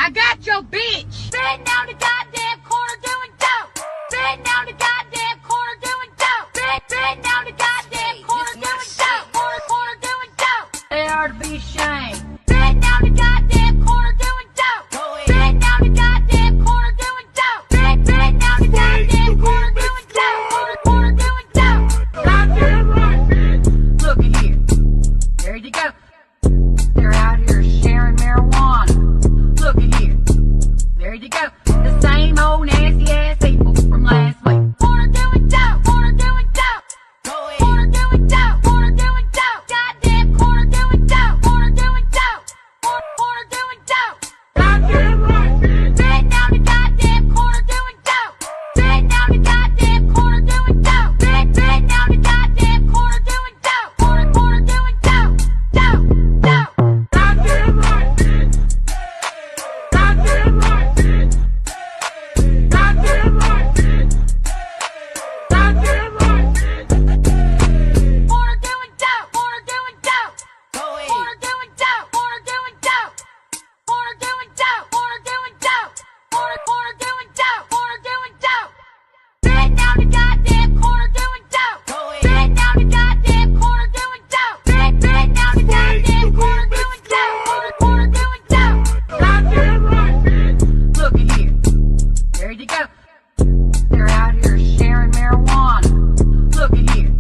I got your bitch. Sitting on the goddamn corner doing dope. Sitting on the goddamn corner doing dope. Sitting on the goddamn corner doing dope. Corner doing dope. They are to be ashamed. Sitting on the goddamn corner doing dope. Sitting on the goddamn corner doing dope. Sitting on the goddamn corner doing dope. Corner doing dope. Goddamn right, bitch. Look at here. There you go. They're out here sharing marijuana. Look at here. There you go. The same old nasty ass people from last week. Corner doing dope. Corner doing dope. Corner doing dope. Corner doing dope. Goddamn corner doing dope. Corner doing dope. Corner doing dope. Goddamn right, bitch. Sitting on the goddamn corner doing dope. Sitting on the goddamn corner doing dope. Sitting on the goddamn corner doing dope. Corner doing dope. Dope. Goddamn right, bitch. Goddamn right, bitch. Goddamn right, bitch. Goddamn right, bitch. Corner doing dope. Corner doing dope. Corner doing dope. Corner doing dope. Corner doing dope. Corner doing dope. Corner doing dope. Corner doing dope. Sitting on the goddamn corner doing dope. Sitting on the goddamn corner doing dope. Sitting on the goddamn corner doing dope. Corner doing dope. Goddamn right, bitch. Look at here. There you go. They're out here sharing marijuana. Look at here.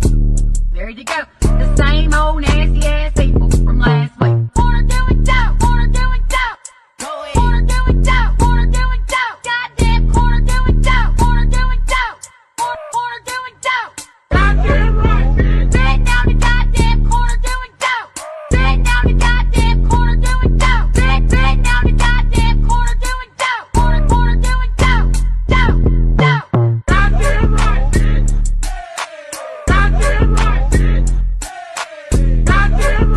There you go. The same old nasty ass people from last week. Corner doing dope. Corner doing dope. Corner doing dope. Corner doing dope. Goddamn corner doing dope. Corner doing dope. Corner doing dope. Goddamn right, bitch. Sitting on the goddamn corner doing dope. Sitting on the goddamn corner doing dope. Sitting on the goddamn corner doing dope. Corner doing dope. Dope. Goddamn right, bitch. Goddamn right, bitch. Goddamn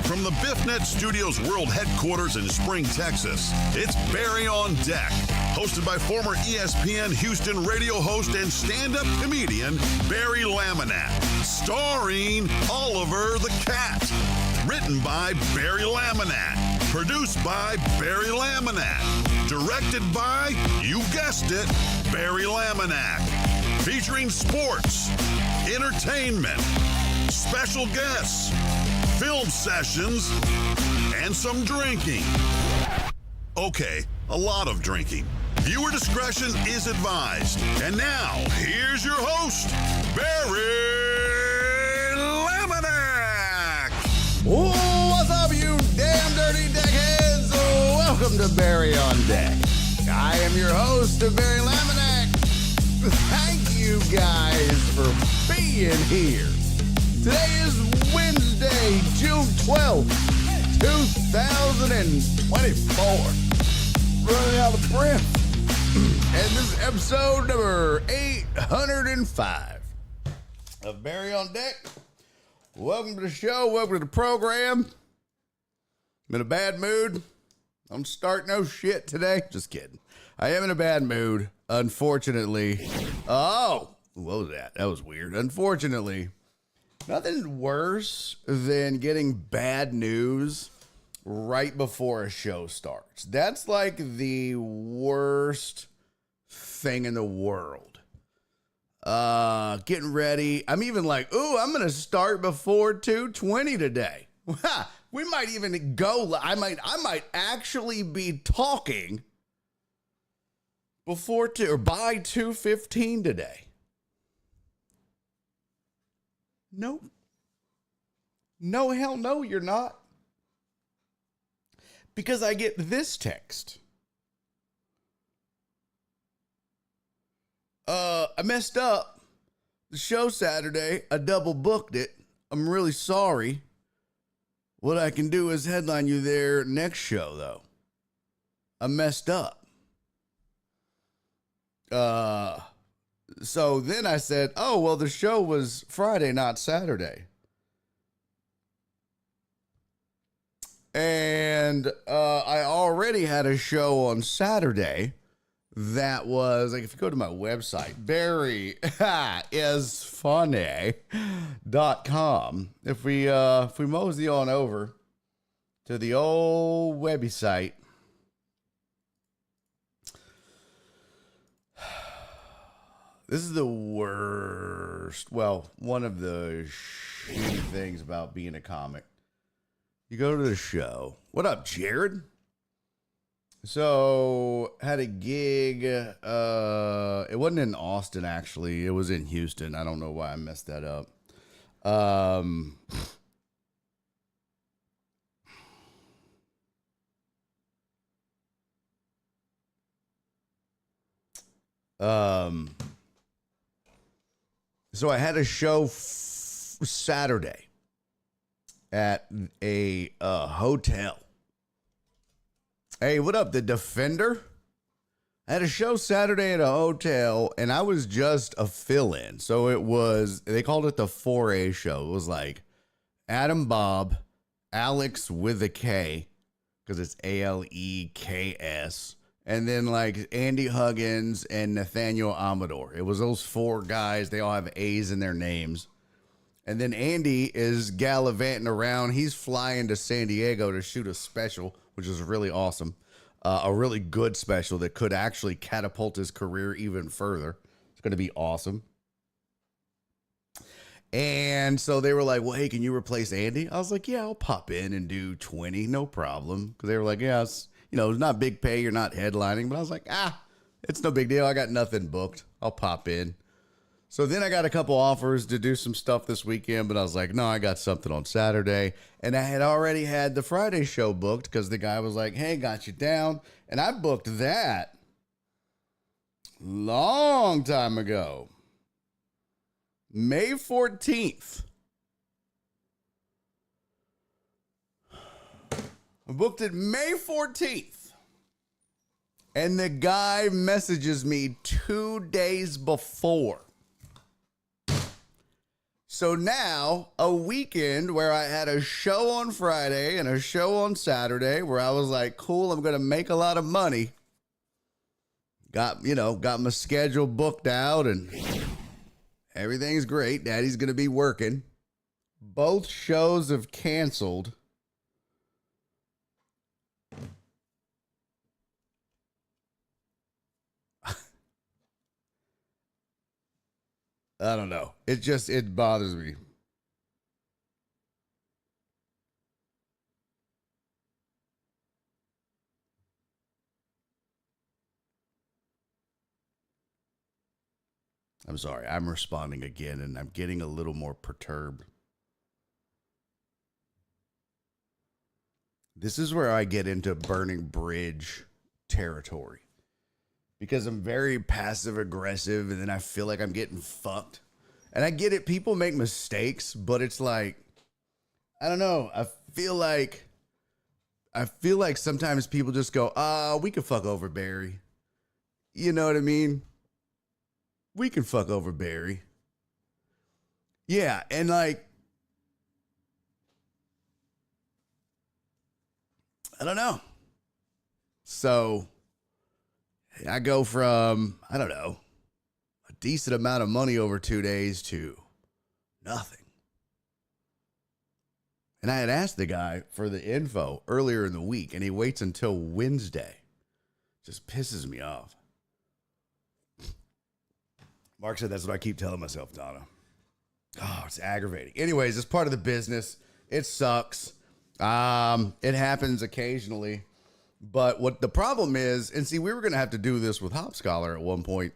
From the BiffNet Studios World Headquarters in Spring, Texas, it's Barry on Deck, hosted by former ESPN Houston radio host and stand-up comedian Barry Laminack, starring Oliver the Cat. Written by Barry Laminack, produced by Barry Laminack, directed by, you guessed it, Barry Laminack. Featuring sports, entertainment, special guests, film sessions, and some drinking. Okay, a lot of drinking. Viewer discretion is advised. And now, here's your host, Barry Laminack. What's up, you damn dirty deckheads? Welcome to Barry on Deck. I am your host, Barry Laminack. Thank you guys for being here. Today is Wednesday, June 12th, 2024. Running out of breath. And this is episode number 805 of Barry on Deck. Welcome to the show. Welcome to the program. I'm in a bad mood. I'm starting no shit today. Just kidding. I am in a bad mood, unfortunately. Oh, what was that? That was weird. Unfortunately, nothing worse than getting bad news right before a show starts. That's like the worst thing in the world. Getting ready. I'm even like, ooh, I'm going to start before 2:20 today. We might even go. I might actually be talking before by 2:15 today. Nope. No, hell no, you're not. Because I get this text. I messed up the show Saturday. I double booked it. I'm really sorry. What I can do is headline you there next show, though. I messed up. So then I said, oh, well, the show was Friday, not Saturday. And I already had a show on Saturday that was, like, if you go to my website, barryisfunny.com. If we mosey on over to the old website, this is the worst. Well, one of the shitty things about being a comic. You go to the show. What up, Jared? So, had a gig. It wasn't in Austin, actually. It was in Houston. I don't know why I messed that up. So I had a show Saturday at a hotel. Hey, what up, the Defender? I had a show Saturday at a hotel, and I was just a fill-in. So it was, they called it the 4A show. It was like Adam Bob, Alex with a K, because it's Aleks, and then like Andy Huggins and Nathaniel Amador. It was those four guys. They all have A's in their names. And then Andy is gallivanting around. He's flying to San Diego to shoot a special, which is really awesome. A really good special that could actually catapult his career even further. It's going to be awesome. And so they were like, well, hey, can you replace Andy? I was like, yeah, I'll pop in and do 20. No problem. Because they were like, yeah, it's not big pay. You're not headlining. But I was like, it's no big deal. I got nothing booked. I'll pop in. So then I got a couple offers to do some stuff this weekend, but I was like, no, I got something on Saturday. And I had already had the Friday show booked because the guy was like, hey, got you down. And I booked that long time ago. May 14th. I booked it May 14th. And the guy messages me 2 days before, So now a weekend where I had a show on Friday and a show on Saturday where I was like, cool, I'm going to make a lot of money. Got my schedule booked out and everything's great. Daddy's going to be working. Both shows have canceled. I don't know. It bothers me. I'm sorry. I'm responding again and I'm getting a little more perturbed. This is where I get into burning bridge territory. Because I'm very passive aggressive and then I feel like I'm getting fucked. And I get it. People make mistakes, but it's like, I don't know. I feel like sometimes people just go, we can fuck over Barry. You know what I mean? We can fuck over Barry. Yeah. And like, I don't know. So I go from, I don't know, a decent amount of money over 2 days to nothing. And I had asked the guy for the info earlier in the week, and he waits until Wednesday. Just pisses me off. Mark said that's what I keep telling myself, Donna. Oh, it's aggravating. Anyways, it's part of the business. It sucks. It happens occasionally. But what the problem is, and see, we were going to have to do this with Hop Scholar at one point.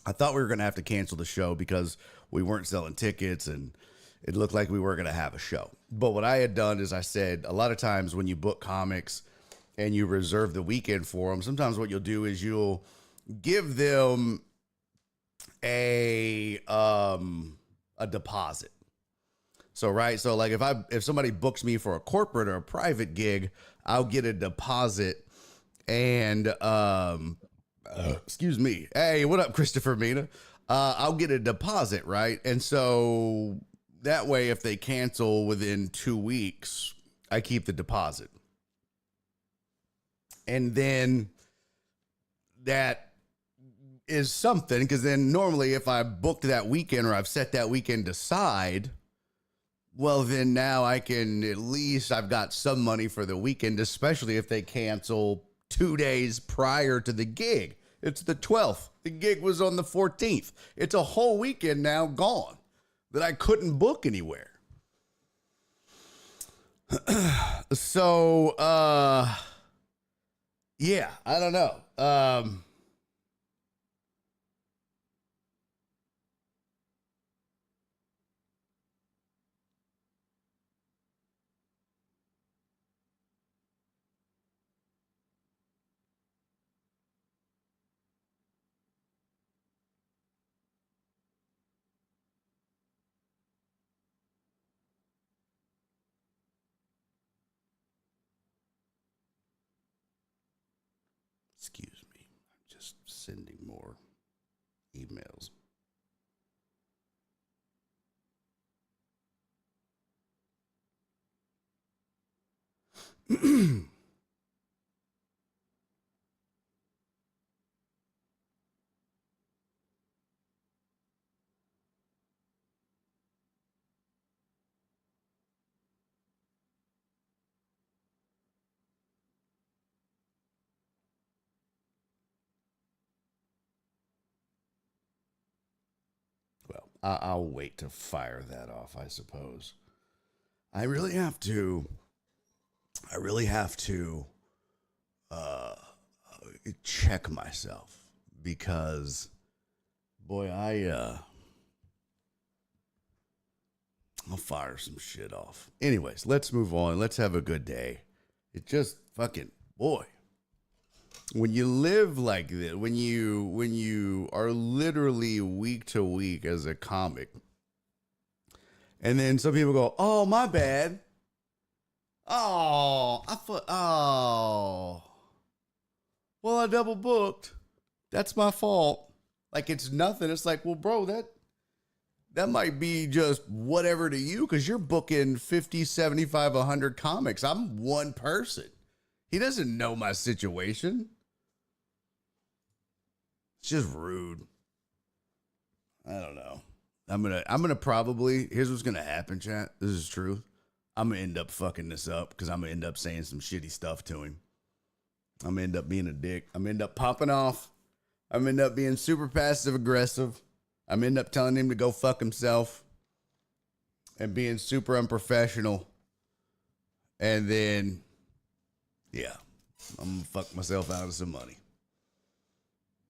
I thought we were going to have to cancel the show because we weren't selling tickets and it looked like we were going to have a show. But what I had done is I said, a lot of times when you book comics and you reserve the weekend for them, sometimes what you'll do is you'll give them a deposit. So, right. So like if somebody books me for a corporate or a private gig, I'll get a deposit and, excuse me. Hey, what up, Christopher Mina? I'll get a deposit. Right. And so that way, if they cancel within 2 weeks, I keep the deposit. And then that is something, because then normally if I booked that weekend or I've set that weekend aside, well, then now I can at least, I've got some money for the weekend, especially if they cancel 2 days prior to the gig. It's the 12th. The gig was on the 14th. It's a whole weekend now gone that I couldn't book anywhere. So, yeah, I don't know. Excuse me. I'm just sending more emails. Well, I'll wait to fire that off, I suppose. I really have to check myself because, boy, I'll fire some shit off. Anyways, let's move on. Let's have a good day. It just fucking, boy. When you live like this, when you are literally week to week as a comic, and then some people go, "Oh, my bad. Oh, well, I double booked. That's my fault." Like it's nothing. It's like, well, bro, That might be just whatever to you because you're booking 50, 75, 100 comics. I'm one person. He doesn't know my situation. It's just rude. I don't know. I'm gonna probably, here's what's gonna happen, chat. This is true. I'm gonna end up fucking this up because I'm gonna end up saying some shitty stuff to him. I'm gonna end up being a dick. I'm gonna end up popping off. I'm gonna end up being super passive aggressive. I'm gonna end up telling him to go fuck himself and being super unprofessional. And then, yeah, I'm gonna fuck myself out of some money.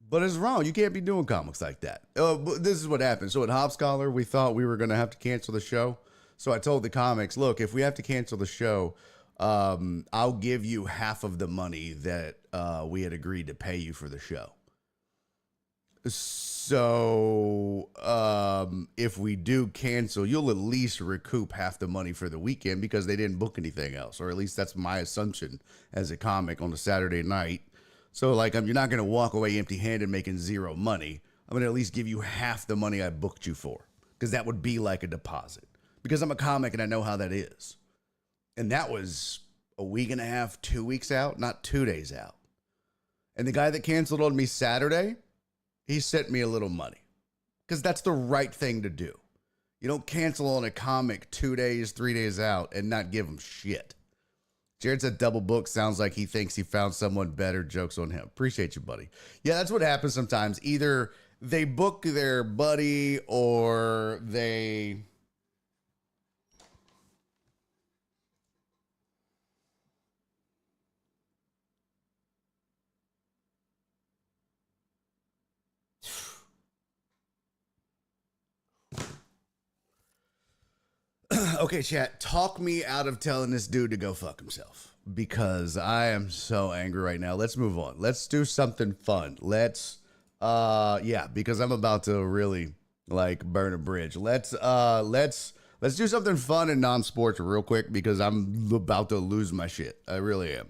But it's wrong. You can't be doing comics like that. This is what happened. So at Hopscholar, we thought we were going to have to cancel the show. So I told the comics, look, if we have to cancel the show, I'll give you half of the money that we had agreed to pay you for the show. So if we do cancel, you'll at least recoup half the money for the weekend because they didn't book anything else. Or at least that's my assumption as a comic on a Saturday night. So, like, you're not going to walk away empty-handed making zero money. I'm going to at least give you half the money I booked you for because that would be like a deposit because I'm a comic and I know how that is. And that was a week and a half, 2 weeks out, not 2 days out. And the guy that canceled on me Saturday, he sent me a little money because that's the right thing to do. You don't cancel on a comic 2 days, 3 days out and not give him shit. Jared said double book sounds like he thinks he found someone better. Jokes on him. Appreciate you, buddy. Yeah, that's what happens sometimes. Either they book their buddy or they... Okay, chat, talk me out of telling this dude to go fuck himself because I am so angry right now. Let's move on. Let's do something fun. Let's because I'm about to really like burn a bridge. Let's do something fun and non-sports real quick because I'm about to lose my shit. I really am.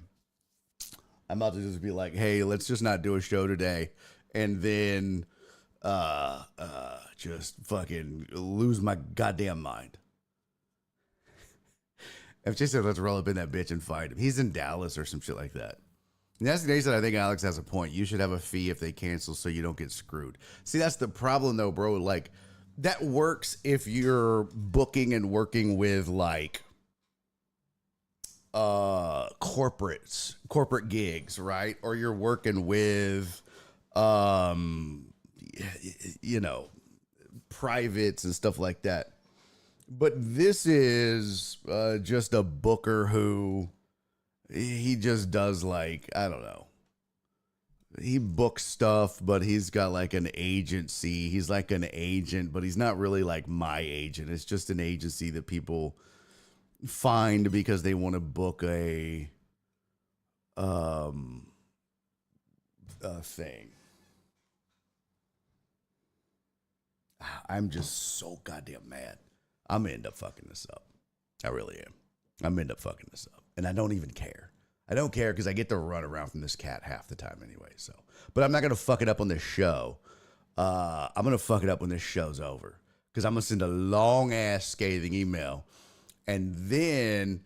I'm about to just be like, hey, let's just not do a show today and then just fucking lose my goddamn mind. FJ said, let's roll up in that bitch and fight him. He's in Dallas or some shit like that. And that's the day said, I think Alex has a point. You should have a fee if they cancel so you don't get screwed. See, that's the problem though, bro. Like, that works if you're booking and working with like corporate gigs, right? Or you're working with privates and stuff like that. But this is just a booker who he just does like, I don't know. He books stuff, but he's got like an agency. He's like an agent, but he's not really like my agent. It's just an agency that people find because they want to book a thing. I'm just so goddamn mad. I'm going to end up fucking this up. I really am. I'm going to end up fucking this up. And I don't even care. I don't care because I get to run around from this cat half the time anyway. So, but I'm not going to fuck it up on this show. I'm going to fuck it up when this show's over. Because I'm going to send a long-ass scathing email. And then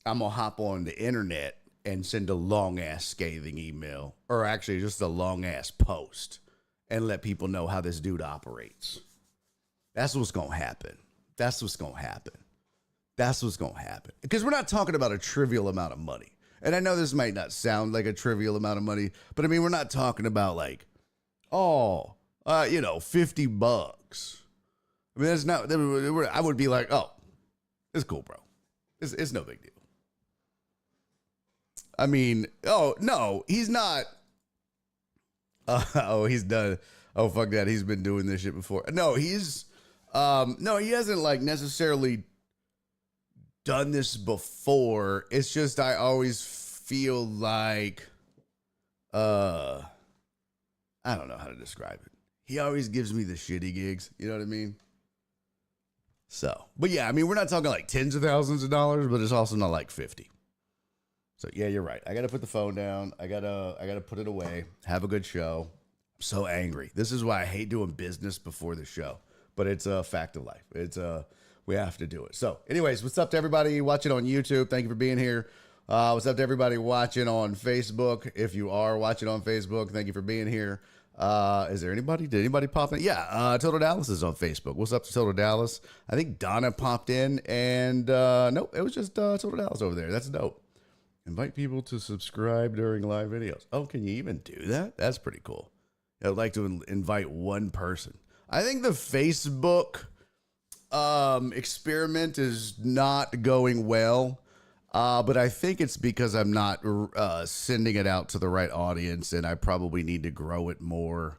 I'm going to hop on the internet and send a long-ass scathing email. Or actually just a long-ass post. And let people know how this dude operates. That's what's going to happen. That's what's going to happen. That's what's going to happen. Because we're not talking about a trivial amount of money. And I know this might not sound like a trivial amount of money, but I mean, we're not talking about like, $50. I mean, that's not, I would be like, oh, it's cool, bro. It's no big deal. I mean, oh, no, he's not. He's done. Oh, fuck that. He's been doing this shit before. No, no, he hasn't like necessarily done this before. It's just I always feel like I don't know how to describe it. He always gives me the shitty gigs, you know what I mean? So, but yeah, I mean, we're not talking like tens of thousands of dollars, but it's also not like 50. So yeah, you're right. I got to put the phone down. I got to put it away. Have a good show. I'm so angry. This is why I hate doing business before the show. but it's a fact of life. We have to do it. So anyways, what's up to everybody watching on YouTube? Thank you for being here. What's up to everybody watching on Facebook? If you are watching on Facebook, thank you for being here. Is there anybody? Did anybody pop in? Yeah, Total Dallas is on Facebook. What's up to Total Dallas? I think Donna popped in, and nope, it was just Total Dallas over there. That's dope. Invite people to subscribe during live videos. Oh, can you even do that? That's pretty cool. I'd like to invite one person. I think the Facebook experiment is not going well, but I think it's because I'm not sending it out to the right audience, and I probably need to grow it more.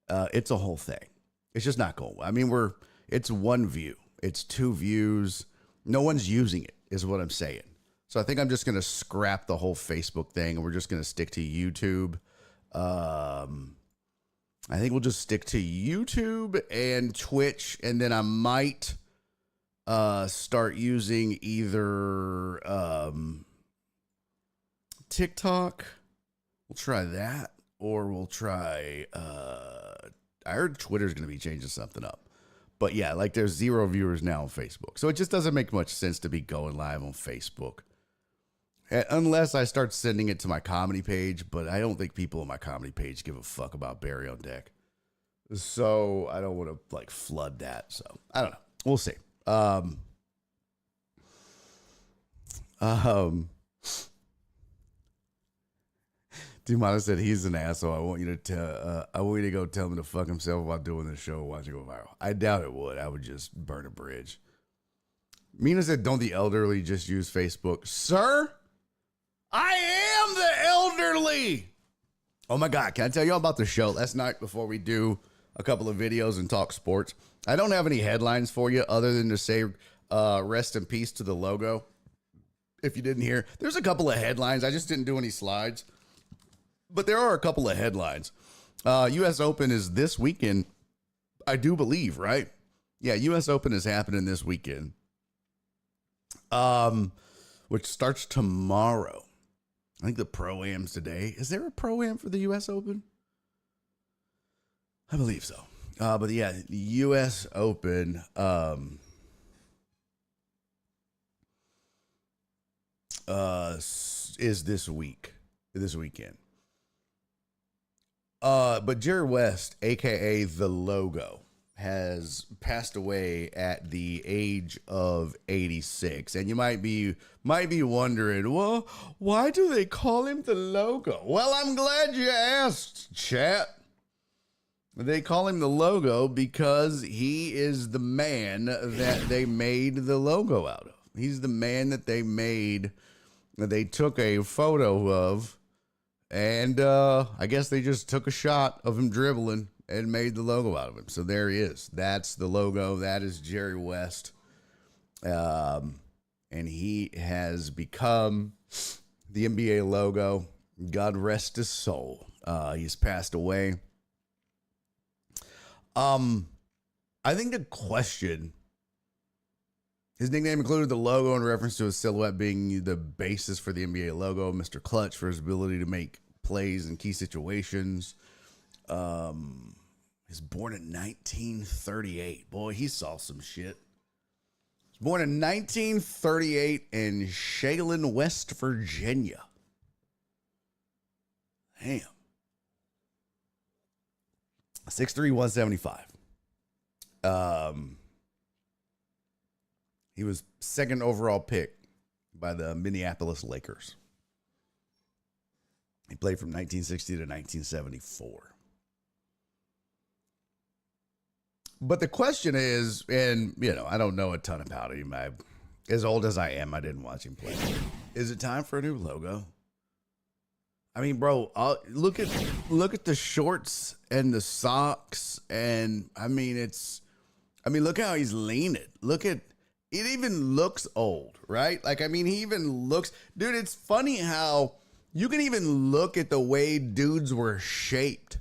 It's a whole thing. It's just not going well. I mean, it's one view. It's 2 views. No one's using it, is what I'm saying. So I think I'm just going to scrap the whole Facebook thing, and we're just going to stick to YouTube. I think we'll just stick to YouTube and Twitch, and then I might start using either TikTok. We'll try that, or we'll try. I heard Twitter's going to be changing something up. But yeah, like there's 0 viewers now on Facebook. So it just doesn't make much sense to be going live on Facebook. Unless I start sending it to my comedy page, but I don't think people on my comedy page give a fuck about Barry on Deck. So I don't want to like flood that. So I don't know. We'll see. Dumont said he's an asshole. I want you to go tell him to fuck himself while doing the show, watch it go viral. I doubt it would. I would just burn a bridge. Mina said, don't the elderly just use Facebook? Sir, I am the elderly. Oh my God. Can I tell you all about the show last night before we do a couple of videos and talk sports? I don't have any headlines for you other than to say rest in peace to the logo. If you didn't hear, there's a couple of headlines. I just didn't do any slides, but there are a couple of headlines. U.S. Open is this weekend, I do believe, right? Yeah, U.S. Open is happening this weekend, which starts tomorrow. I think the Pro-Am's today. Is there a Pro-Am for the U.S. Open? I believe so. But yeah, the U.S. Open is this weekend. But Jerry West, a.k.a. The Logo, has passed away at the age of 86. And you might be wondering, well, why do they call him The Logo? Well, I'm glad you asked, chat. They call him The Logo because he is the man that they made the logo out of. He's the man that they took a photo of, and I guess they just took a shot of him dribbling and made the logo out of him. So there he is. That's the logo. That is Jerry West. And he has become the NBA logo. God rest his soul. He's passed away. I think the question, his nickname included the logo in reference to his silhouette being the basis for the NBA logo. Mr. Clutch for his ability to make plays in key situations. He's born in 1938. Boy, he saw some shit. He's born in 1938 in Shaolin, West Virginia. Damn. 6'3", 175. He was second overall pick by the Minneapolis Lakers. He played from 1960 to 1974. But the question is, and I don't know a ton about him. As old as I am, I didn't watch him play. Is it time for a new logo? I mean, bro, look at the shorts and the socks, and look how he's leaning. Look at it. Even looks old, right? Like, I mean, he even looks, dude. It's funny how you can even look at the way dudes were shaped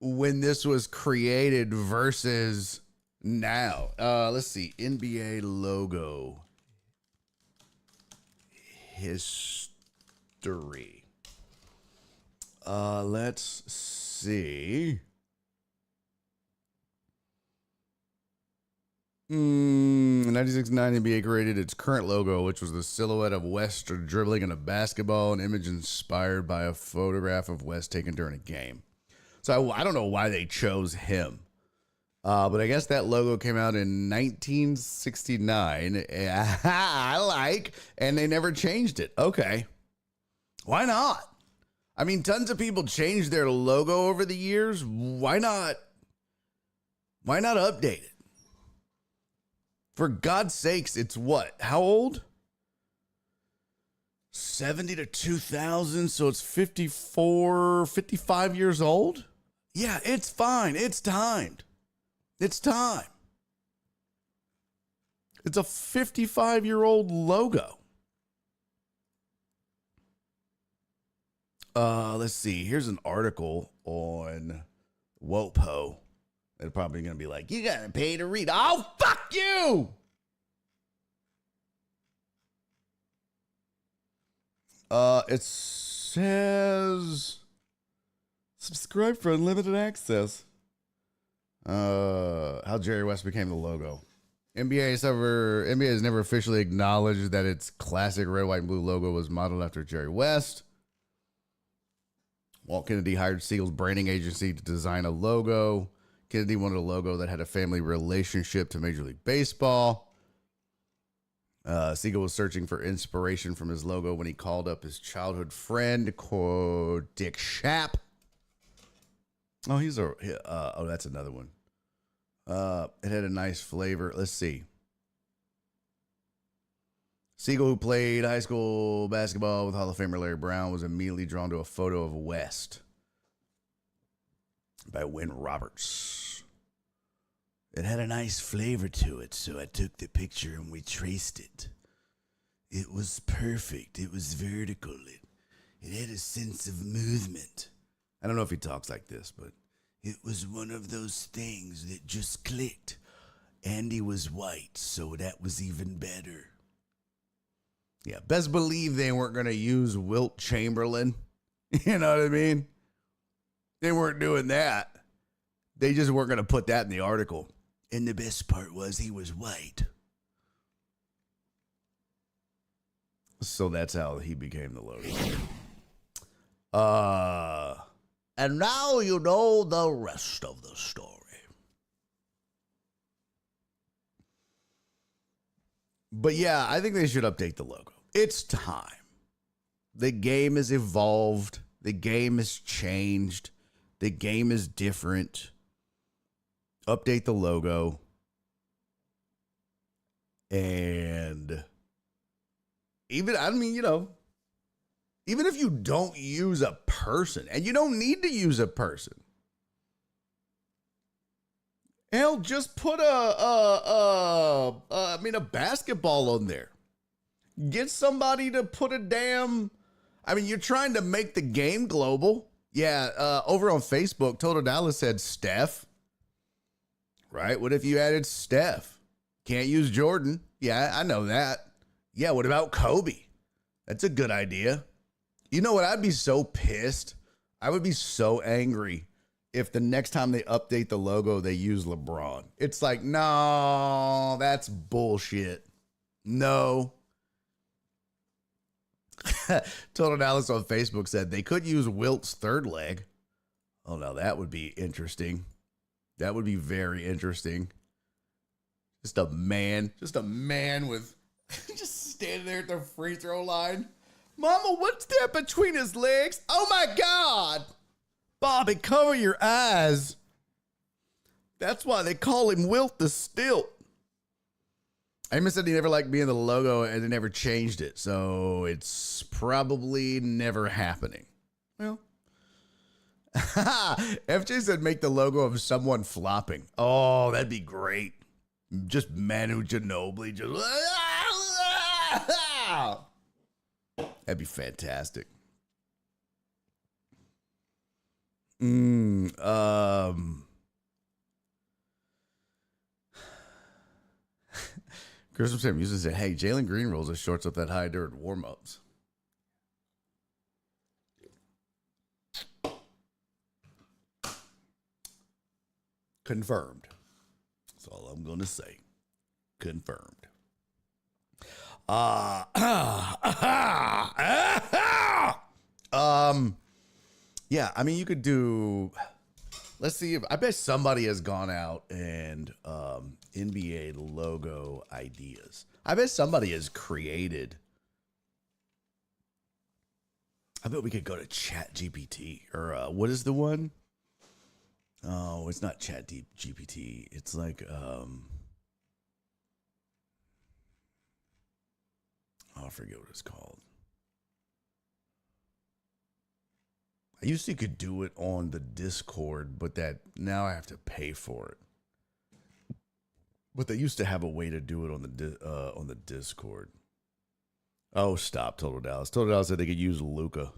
when this was created versus now. Let's see, NBA logo history. Let's see. In 96-9, NBA created its current logo, which was the silhouette of West dribbling in a basketball, an image inspired by a photograph of West taken during a game. So I don't know why they chose him. But I guess that logo came out in 1969. I like, and they never changed it. Okay. Why not? I mean, tons of people changed their logo over the years. Why not? Why not update it? For God's sakes, it's what? How old? 70 to 2000, so it's 55 years old? Yeah, it's fine. It's timed. It's time. It's a 55-year-old logo. Let's see. Here's an article on WOPO. They're probably going to be like, you got to pay to read. Oh, fuck you! It says, subscribe for unlimited access. How Jerry West became the logo. NBA has never officially acknowledged that its classic red, white, and blue logo was modeled after Jerry West. Walt Kennedy hired Siegel's branding agency to design a logo. Kennedy wanted a logo that had a family relationship to Major League Baseball. Siegel was searching for inspiration from his logo when he called up his childhood friend, Dick Schaap. Oh, that's another one. It had a nice flavor. Let's see. Siegel, who played high school basketball with Hall of Famer Larry Brown, was immediately drawn to a photo of West by Wynn Roberts. It had a nice flavor to it, so I took the picture and we traced it. It was perfect. It was vertical. It had a sense of movement. I don't know if he talks like this, but it was one of those things that just clicked. And he was white, so that was even better. Yeah, best believe they weren't going to use Wilt Chamberlain. You know what I mean? They weren't doing that. They just weren't going to put that in the article. And the best part was he was white. So that's how he became the logo. And now you know the rest of the story. But yeah, I think they should update the logo. It's time. The game has evolved. The game has changed. The game is different. Update the logo. And even if you don't use a person, and you don't need to use a person, hell, just put a basketball on there. Get somebody to put a damn, you're trying to make the game global. Yeah, over on Facebook, Total Dallas said Steph. Right? What if you added Steph? Can't use Jordan. Yeah, I know that. Yeah, what about Kobe? That's a good idea. You know what? I'd be so pissed. I would be so angry if the next time they update the logo, they use LeBron. It's like, no, that's bullshit. No. Total Dallas on Facebook said they could use Wilt's third leg. Oh, no, that would be interesting. That would be very interesting. Just a man with just standing there at the free throw line. Mama, what's there between his legs? Oh my God. Bobby, cover your eyes. That's why they call him Wilt the Stilt. Amos said he never liked being the logo and they never changed it. So it's probably never happening. Well, FJ said make the logo of someone flopping. Oh, that'd be great. Just Manu Ginobili. That'd be fantastic. Christmas Sam used to say, hey, Jalen Green rolls his shorts up that high during warm-ups. Confirmed. That's all I'm going to say. confirmed. Yeah, I mean, you could do, let's see if, I bet somebody has gone out and NBA logo ideas. I bet somebody has created, I bet we could go to Chat GPT or what is the one? Oh, it's not Chat GPT. It's like, I forget what it's called. I used to could do it on the Discord, but that now I have to pay for it. But they used to have a way to do it on the Discord. Oh, stop, Total Dallas. Total Dallas said they could use Luca.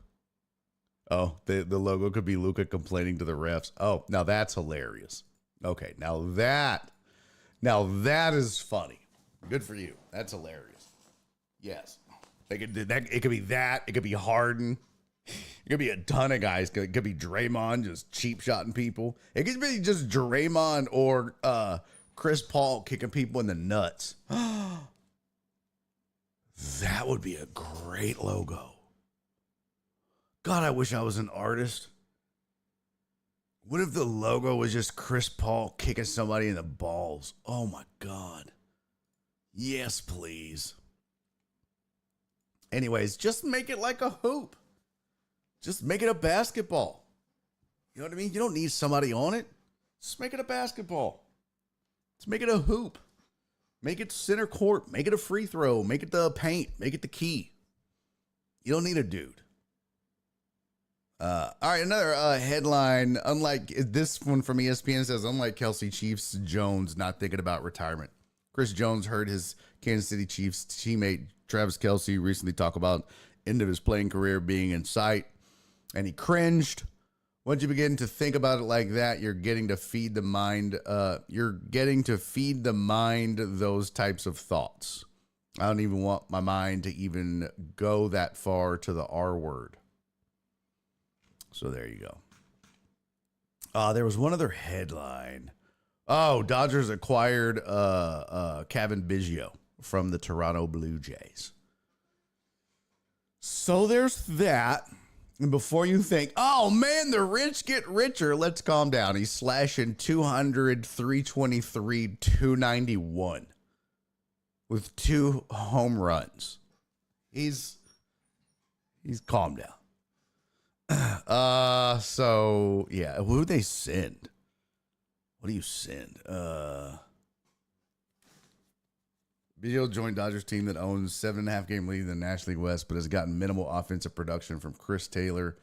Oh, the logo could be Luca complaining to the refs. Oh, now that's hilarious. Okay, now that is funny. Good for you. That's hilarious. Yes, they could do that. It could be that. It could be Harden. It could be a ton of guys. It could be Draymond just cheap shotting people. It could be just Draymond or Chris Paul kicking people in the nuts. That would be a great logo. God, I wish I was an artist. What if the logo was just Chris Paul kicking somebody in the balls? Oh my God. Yes, please. Anyways, just make it like a hoop. Just make it a basketball. You know what I mean? You don't need somebody on it. Just make it a basketball. Let's make it a hoop. Make it center court. Make it a free throw. Make it the paint. Make it the key. You don't need a dude. All right, another headline. Unlike this one from ESPN says, unlike Kelsey, Chiefs Jones not thinking about retirement. Chris Jones heard his Kansas City Chiefs teammate Travis Kelsey recently talk about end of his playing career being in sight. And he cringed. Once you begin to think about it like that, you're getting to feed the mind. Those types of thoughts. I don't even want my mind to even go that far to the R word. So there you go. There was one other headline. Oh, Dodgers acquired Kevin Biggio from the Toronto Blue Jays. So there's that. And before you think, oh man, the rich get richer, let's calm down. He's slashing 200, 323, 291 with 2 home runs. He's calmed down. So yeah, who do they send? What do you send? Biggio joined Dodgers team that owns 7.5 game lead in the National League West, but has gotten minimal offensive production from Chris Taylor,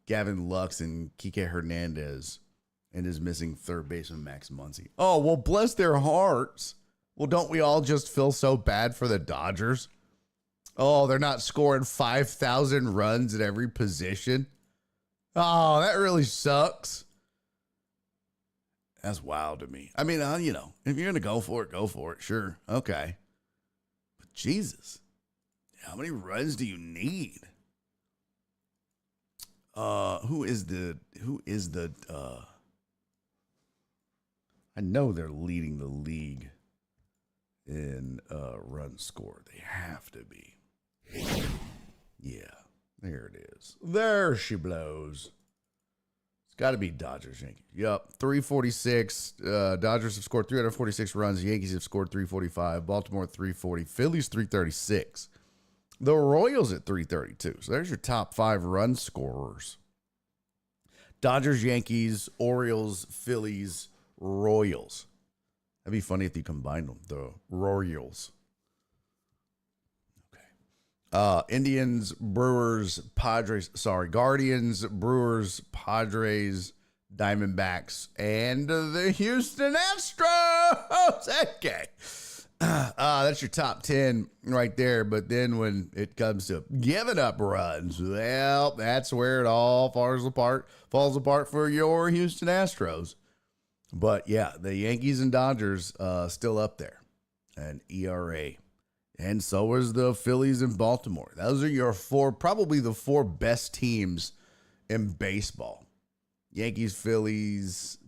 Gavin Lux, and Kike Hernandez, and is missing third baseman Max Muncy. Oh, well, bless their hearts. Well, don't we all just feel so bad for the Dodgers? Oh, they're not scoring 5,000 runs at every position. Oh, that really sucks. That's wild to me. I mean, if you're going to go for it. Sure. Okay. But Jesus, how many runs do you need? Who is the I know they're leading the league in run score. They have to be. Yeah, there it is. There she blows. It's got to be Dodgers, Yankees. Yep, 346. Dodgers have scored 346 runs. Yankees have scored 345. Baltimore 340. Phillies 336. The Royals at 332. So there's your top 5 run scorers. Dodgers, Yankees, Orioles, Phillies, Royals. That'd be funny if you combined them. The Royals. Indians, Brewers, Guardians, Brewers, Padres, Diamondbacks, and the Houston Astros. Okay. That's your top 10 right there. But then when it comes to giving up runs, well, that's where it all falls apart for your Houston Astros. But yeah, the Yankees and Dodgers still up there, and ERA. And so is the Phillies and Baltimore. Those are your 4, probably the 4 best teams in baseball. Yankees, Phillies,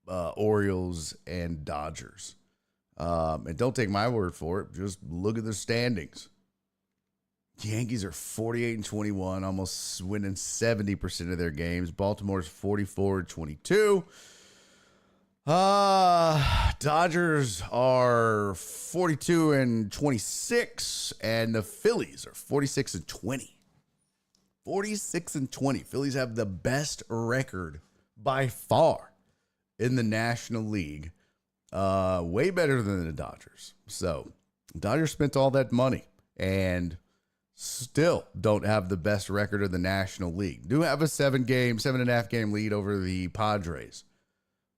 Orioles, and Dodgers. And don't take my word for it. Just look at the standings. The Yankees are 48-21, almost winning 70% of their games. Baltimore's 44-22. Dodgers are 42-26, and the Phillies are 46-20. 46-20. Phillies have the best record by far in the National League. Way better than the Dodgers. So, Dodgers spent all that money and still don't have the best record in the National League. Do have a 7.5 game lead over the Padres.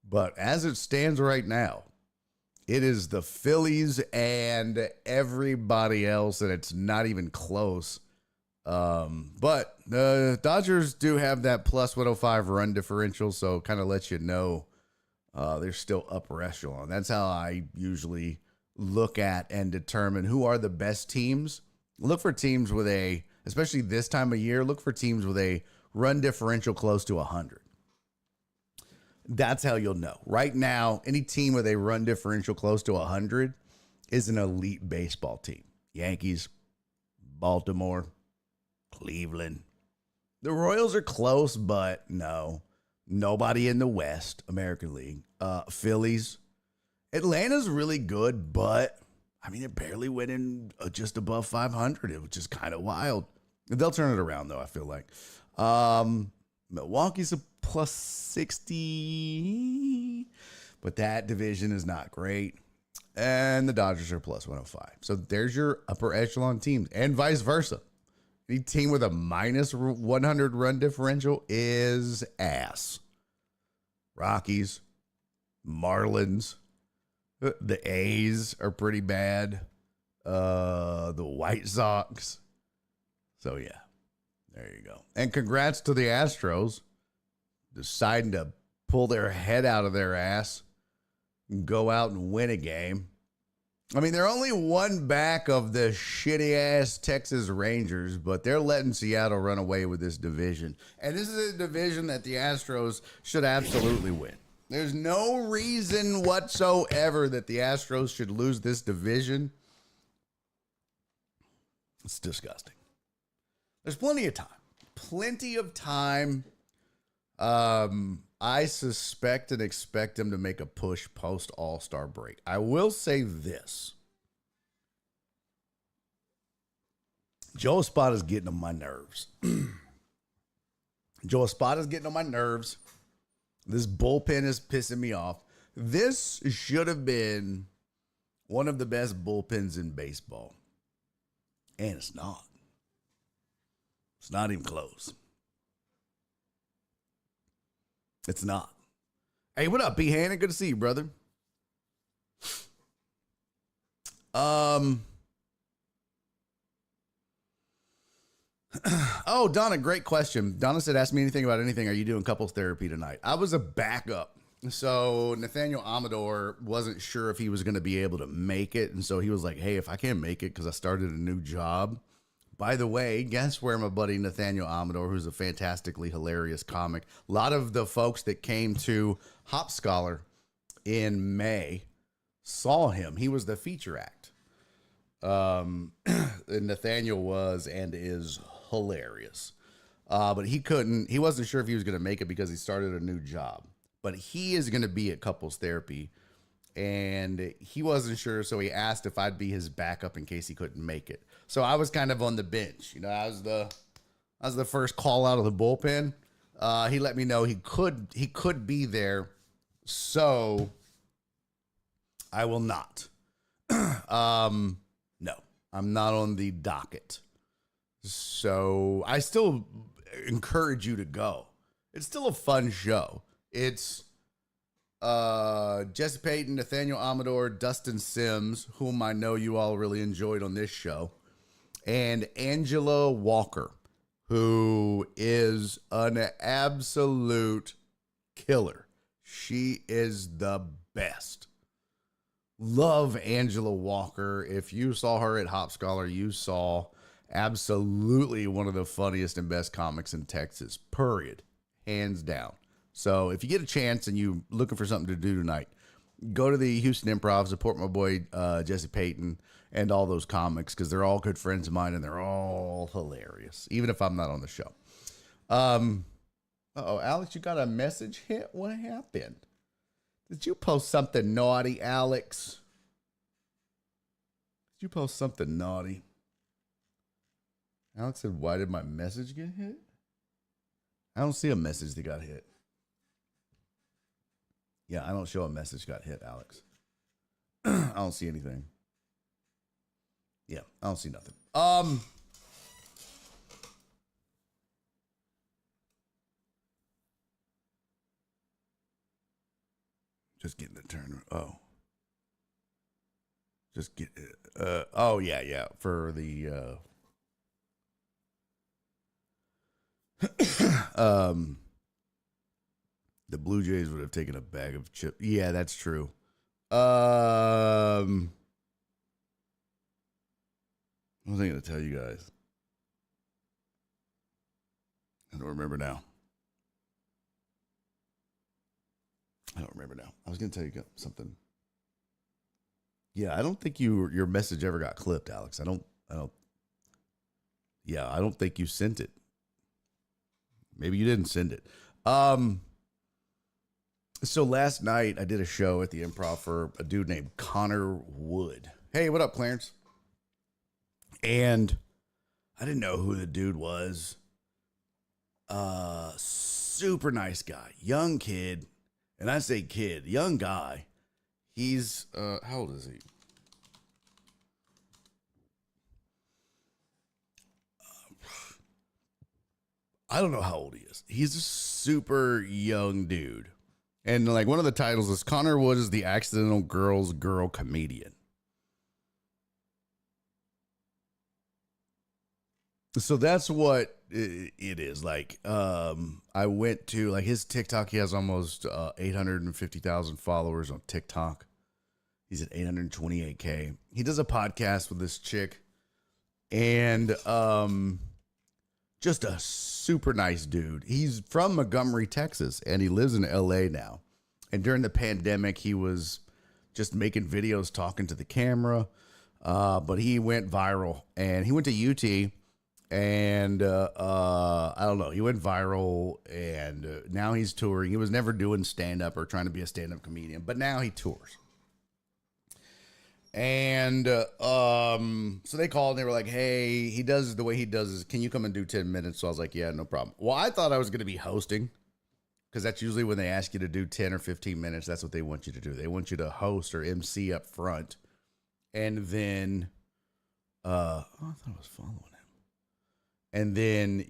But as it stands right now, it is the Phillies and everybody else, and it's not even close. But the Dodgers do have that plus 105 run differential, so kind of lets you know they're still upper echelon. That's how I usually look at and determine who are the best teams. Look for teams with especially this time of year, look for teams with a run differential close to 100. That's how you'll know. Right now, any team with a run differential close to 100 is an elite baseball team. Yankees, Baltimore, Cleveland. The Royals are close, but no. Nobody in the West, American League. Phillies. Atlanta's really good, but, I mean, they're barely winning just above 500, which is kind of wild. They'll turn it around, though, I feel like. Milwaukee's a plus 60, but that division is not great. And the Dodgers are plus 105. So there's your upper echelon teams, and vice versa. Any team with a minus 100 run differential is ass. Rockies, Marlins, the A's are pretty bad. The White Sox. So, yeah, there you go. And congrats to the Astros deciding to pull their head out of their ass and go out and win a game. I mean, they're only one back of the shitty-ass Texas Rangers, but they're letting Seattle run away with this division. And this is a division that the Astros should absolutely win. There's no reason whatsoever that the Astros should lose this division. It's disgusting. There's plenty of time. Plenty of time. I suspect and expect them to make a push post All-Star break. I will say this. Joe Espada's getting on my nerves. Joe Espada's getting on my nerves. This bullpen is pissing me off. This should have been one of the best bullpens in baseball. And it's not. It's not even close. It's not. Hey, what up, B. Hannon? Good to see you, brother. Oh, Donna, great question. Donna said, ask me anything about anything. Are you doing couples therapy tonight? I was a backup. So Nathaniel Amador wasn't sure if he was going to be able to make it. And so he was like, hey, if I can't make it because I started a new job. By the way, guess where my buddy Nathaniel Amador, who's a fantastically hilarious comic, a lot of the folks that came to Hop Scholar in May saw him. He was the feature act. And Nathaniel was and is hilarious. But he wasn't sure if he was going to make it because he started a new job. But he is going to be at couples therapy. And he wasn't sure, so he asked if I'd be his backup in case he couldn't make it. So I was kind of on the bench. You know, I was the first call out of the bullpen. He let me know he could be there. So I will not. No, I'm not on the docket. So I still encourage you to go. It's still a fun show. It's Jesse Payton, Nathaniel Amador, Dustin Sims, whom I know you all really enjoyed on this show, and Angela Walker, who is an absolute killer. She is the best. Love Angela Walker. If you saw her at Hop Scholar, you saw absolutely one of the funniest and best comics in Texas, period, hands down. So if you get a chance and you're looking for something to do tonight, Go to the Houston Improv, support my boy Jesse Payton and all those comics because they're all good friends of mine and they're all hilarious, even if I'm not on the show. Alex, you got a message hit? What happened? Did you post something naughty, Alex? Did you post something naughty? Alex said, why did my message get hit? I don't see a message that got hit. Yeah, I don't show a message got hit, Alex. I don't see anything. Yeah, I don't see nothing. Just getting the turn. Oh. Just get oh yeah, for the the Blue Jays would have taken a bag of chips. Yeah, that's true. What was I going to tell you guys? I don't remember now. I was going to tell you something. Yeah, I don't think your message ever got clipped, Alex. I don't think you sent it. Maybe you didn't send it. So last night I did a show at the Improv for a dude named Connor Wood. Hey, what up, Clarence? And I didn't know who the dude was. Super nice guy, young kid. And I say kid, young guy. He's, how old is he? I don't know how old he is. He's a super young dude. And like one of the titles is Connor Wood is the accidental girl comedian. So that's what it is. Like, I went to like his TikTok. He has almost 850,000 followers on TikTok. He's at 828K. He does a podcast with this chick and, just a super nice dude. He's from Montgomery, Texas, and he lives in LA now. And during the pandemic, he was just making videos, talking to the camera. But he went viral, and he went to UT, and I don't know. He went viral, and now he's touring. He was never doing stand-up or trying to be a stand-up comedian, but now he tours. And so they called and they were like, hey, he does the way he does is, can you come and do 10 minutes? So I was like, yeah, no problem. Well, I thought I was going to be hosting because that's usually when they ask you to do 10 or 15 minutes. That's what they want you to do. They want you to host or MC up front. And then, I thought I was following him. And then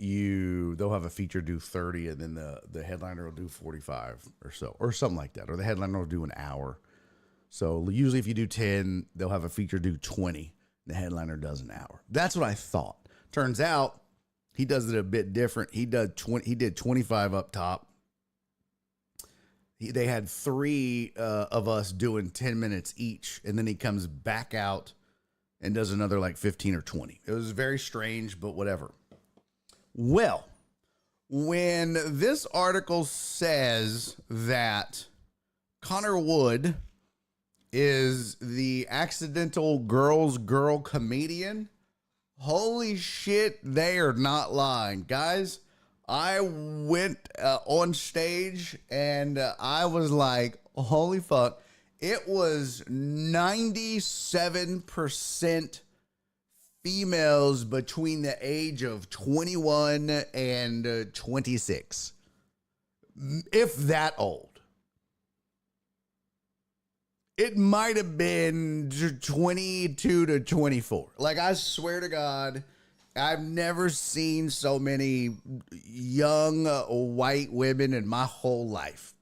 they'll have a feature do 30 and then the headliner will do 45 or so, or something like that. Or the headliner will do an hour. So usually if you do 10, they'll have a feature do 20. The headliner does an hour. That's what I thought. Turns out he does it a bit different. He did 25 up top. They had 3 of us doing 10 minutes each. And then he comes back out and does another like 15 or 20. It was very strange, but whatever. Well, when this article says that Connor Wood is the accidental girl comedian, holy shit, they are not lying. Guys, I went on stage and I was like, holy fuck. It was 97% females between the age of 21 and 26. If that old. It might have been 22 to 24. Like, I swear to God, I've never seen so many young white women in my whole life.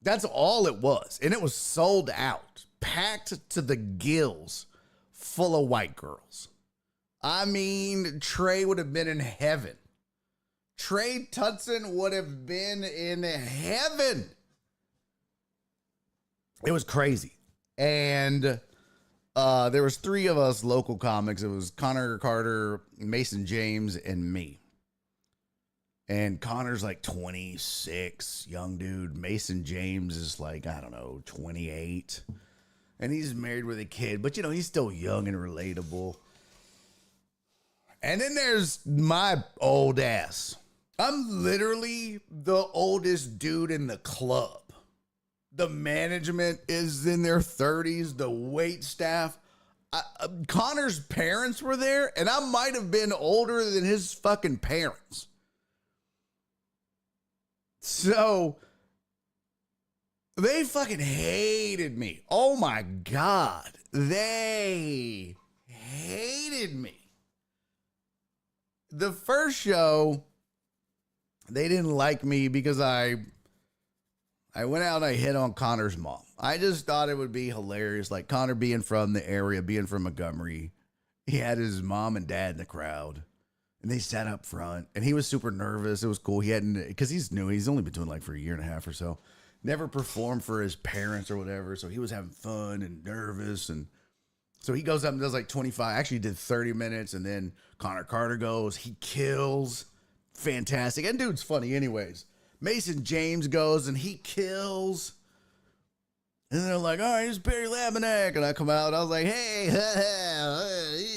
That's all it was. And it was sold out, packed to the gills, full of white girls. I mean, Trey would have been in heaven. Trey Tutson would have been in heaven. It was crazy. And there was 3 of us local comics. It was Connor Carter, Mason James, and me. And Connor's like 26, young dude. Mason James is like, I don't know, 28. And he's married with a kid, but he's still young and relatable. And then there's my old ass. I'm literally the oldest dude in the club. The management is in their 30s, the wait staff. Connor's parents were there, and I might have been older than his fucking parents. So they fucking hated me. Oh my God. They hated me. The first show, they didn't like me because I went out and I hit on Connor's mom. I just thought it would be hilarious. Like Connor being from the area, being from Montgomery. He had his mom and dad in the crowd. And they sat up front. And he was super nervous. It was cool. He hadn't, because he's new. He's only been doing like for a year and a half or so. Never performed for his parents or whatever. So he was having fun and nervous. And so he goes up and does like 25. Actually did 30 minutes. And then Connor Carter goes. He kills. Fantastic. And dude's funny anyways. Mason James goes and he kills. And they're like, all right, it's Barry Laminack. And I come out and I was like, hey,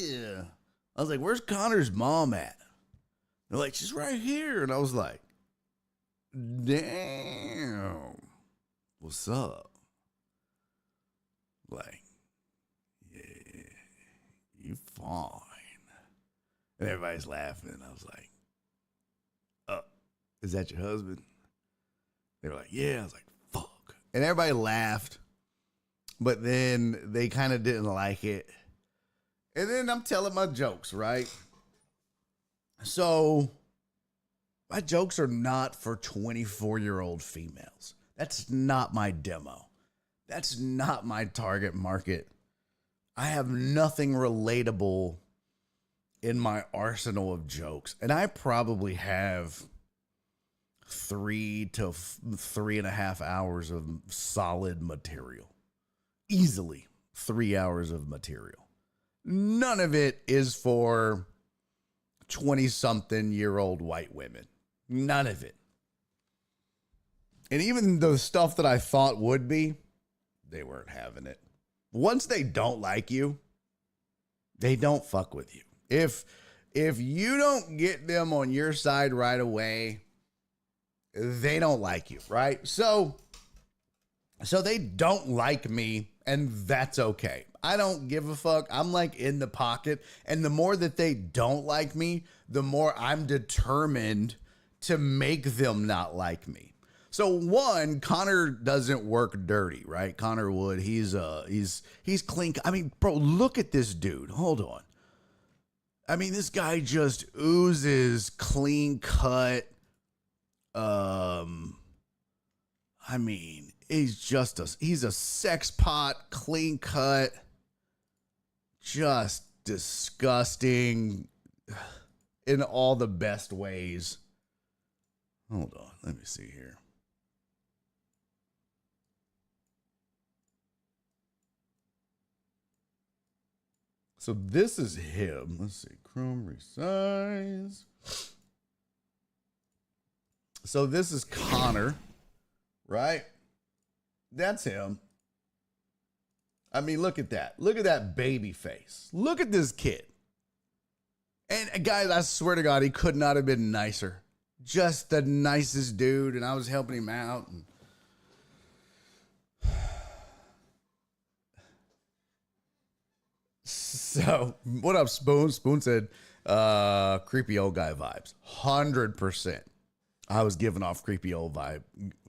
yeah. I was like, where's Connor's mom at? They're like, she's right here. And I was like, damn. What's up? Like, yeah, you fine. And everybody's laughing. And I was like, is that your husband? They were like, yeah. I was like, fuck. And everybody laughed. But then they kind of didn't like it. And then I'm telling my jokes, right? So my jokes are not for 24-year-old females. That's not my demo. That's not my target market. I have nothing relatable in my arsenal of jokes. And I probably have 3 to 3.5 hours of solid material. Easily 3 hours of material. None of it is for 20-something-year-old white women. None of it. And even the stuff that I thought would be, they weren't having it. Once they don't like you, they don't fuck with you. If you don't get them on your side right away, they don't like you, right? So they don't like me, and that's okay. I don't give a fuck. I'm like in the pocket, and the more that they don't like me, the more I'm determined to make them not like me. So one, Connor doesn't work dirty, right? Connor Wood, he's clean. I mean, bro, look at this dude. Hold on. I mean, this guy just oozes clean cut. I mean, he's a sex pot, clean cut, just disgusting in all the best ways. Hold on, let me see here. So this is him. Let's see, Chrome resize. So this is Connor, right? That's him. I mean, look at that. Look at that baby face. Look at this kid. And guys, I swear to God, he could not have been nicer. Just the nicest dude, and I was helping him out. And so, what up, Spoon? Spoon said, creepy old guy vibes. 100%. I was giving off creepy old guy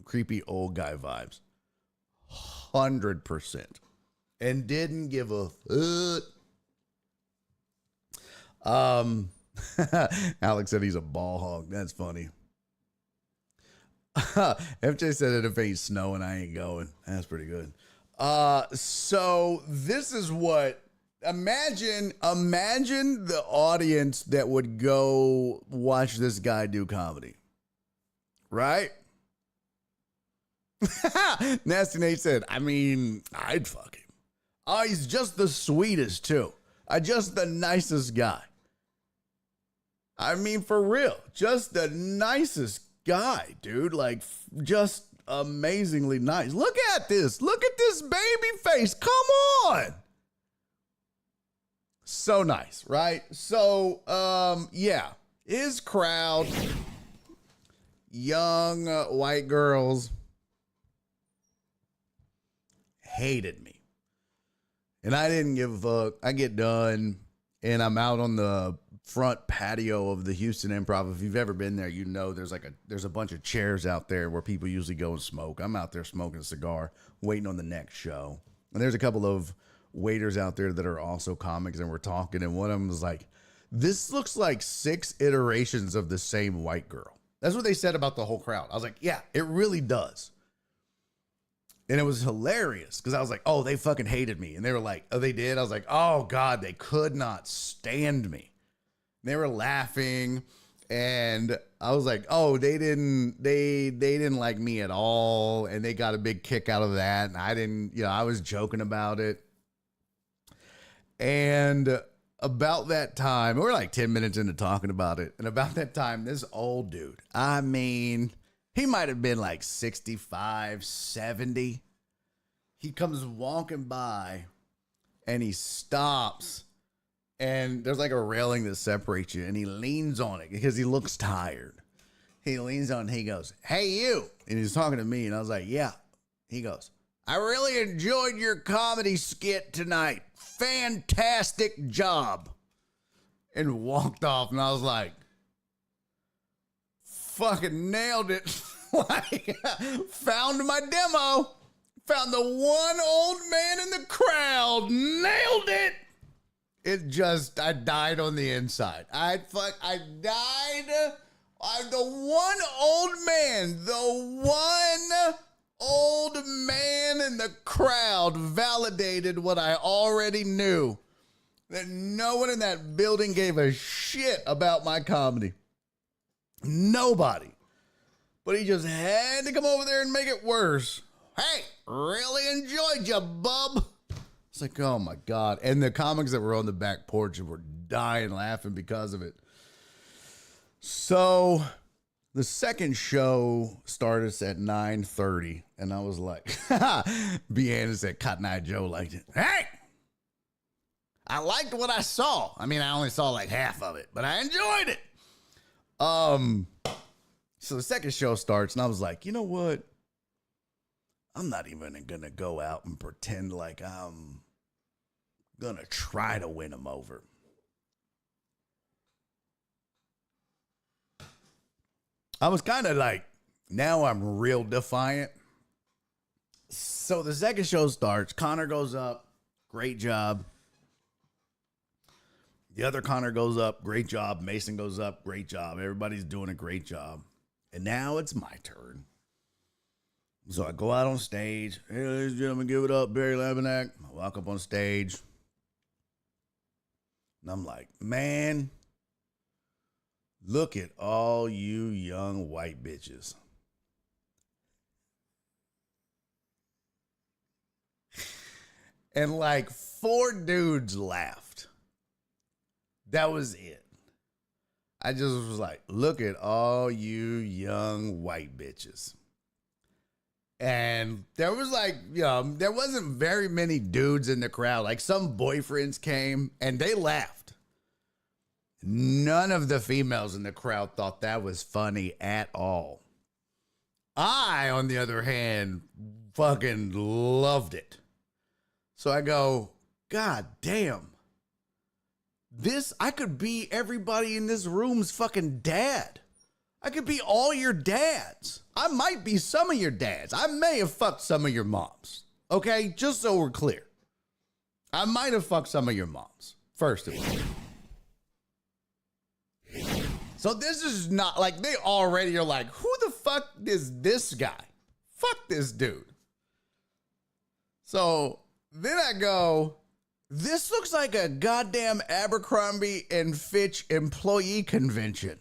vibes. 100%. And didn't give a fuck. Alex said he's a ball hog. That's funny. FJ said if it ain't snowing, I ain't going. That's pretty good. So this is what, imagine the audience that would go watch this guy do comedy. Right? Nasty Nate said, I mean, I'd fuck him. Oh, he's just the sweetest too. Just the nicest guy. I mean, for real, just the nicest guy, dude. Like, just amazingly nice. Look at this. Look at this baby face. Come on. So nice, right? So, yeah, his crowd, young white girls, hated me. And I didn't give a fuck. I get done, and I'm out on the front patio of the Houston Improv. If you've ever been there, you know there's a bunch of chairs out there where people usually go and smoke. I'm out there smoking a cigar, waiting on the next show. And there's a couple of waiters out there that are also comics, and we're talking, and one of them was like, this looks like 6 iterations of the same white girl. That's what they said about the whole crowd. I was like, yeah, it really does. And it was hilarious because I was like, oh, they fucking hated me. And they were like, oh, they did? I was like, oh, God, they could not stand me. And they were laughing. And I was like, oh, they didn't like me at all. And they got a big kick out of that. And I didn't, I was joking about it. And about that time, we're like 10 minutes into talking about it. And about that time, this old dude, I mean, he might have been like 65, 70. He comes walking by and he stops, and there's like a railing that separates you, and he leans on it because he looks tired. He leans on it and he goes, hey, you. And he's talking to me, and I was like, yeah. He goes, I really enjoyed your comedy skit tonight. Fantastic job. And walked off, and I was like, fucking nailed it. Like, found my demo. Found the one old man in the crowd. Nailed it. I died on the inside. I died. I'm the one old man. The one old man in the crowd validated what I already knew. That no one in that building gave a shit about my comedy. Nobody. But he just had to come over there and make it worse. Hey, really enjoyed you, bub. It's like, oh my God. And the comics that were on the back porch were dying laughing because of it. So the second show started at 9:30. And I was like, Deanna said, Cotton Eye Joe liked it. Hey, I liked what I saw. I mean, I only saw like half of it, but I enjoyed it. So the second show starts, and I was like, you know what? I'm not even going to go out and pretend like I'm going to try to win him over. I was kind of like, now I'm real defiant. So the second show starts. Connor goes up. Great job. The other Connor goes up. Great job. Mason goes up. Great job. Everybody's doing a great job. And now it's my turn. So I go out on stage. Hey, ladies and gentlemen, give it up, Barry Laminack. I walk up on stage. And I'm like, man, look at all you young white bitches. And like 4 dudes laughed. That was it. I just was like, look at all you young white bitches. And there was like, there wasn't very many dudes in the crowd. Like some boyfriends came and they laughed. None of the females in the crowd thought that was funny at all. I, on the other hand, fucking loved it. So I go, God damn. I could be everybody in this room's fucking dad. I could be all your dads. I might be some of your dads. I may have fucked some of your moms. Okay? Just so we're clear. I might have fucked some of your moms. First of all. So this is not like they already are like, who the fuck is this guy? Fuck this dude. So then I go, this looks like a goddamn Abercrombie and Fitch employee convention.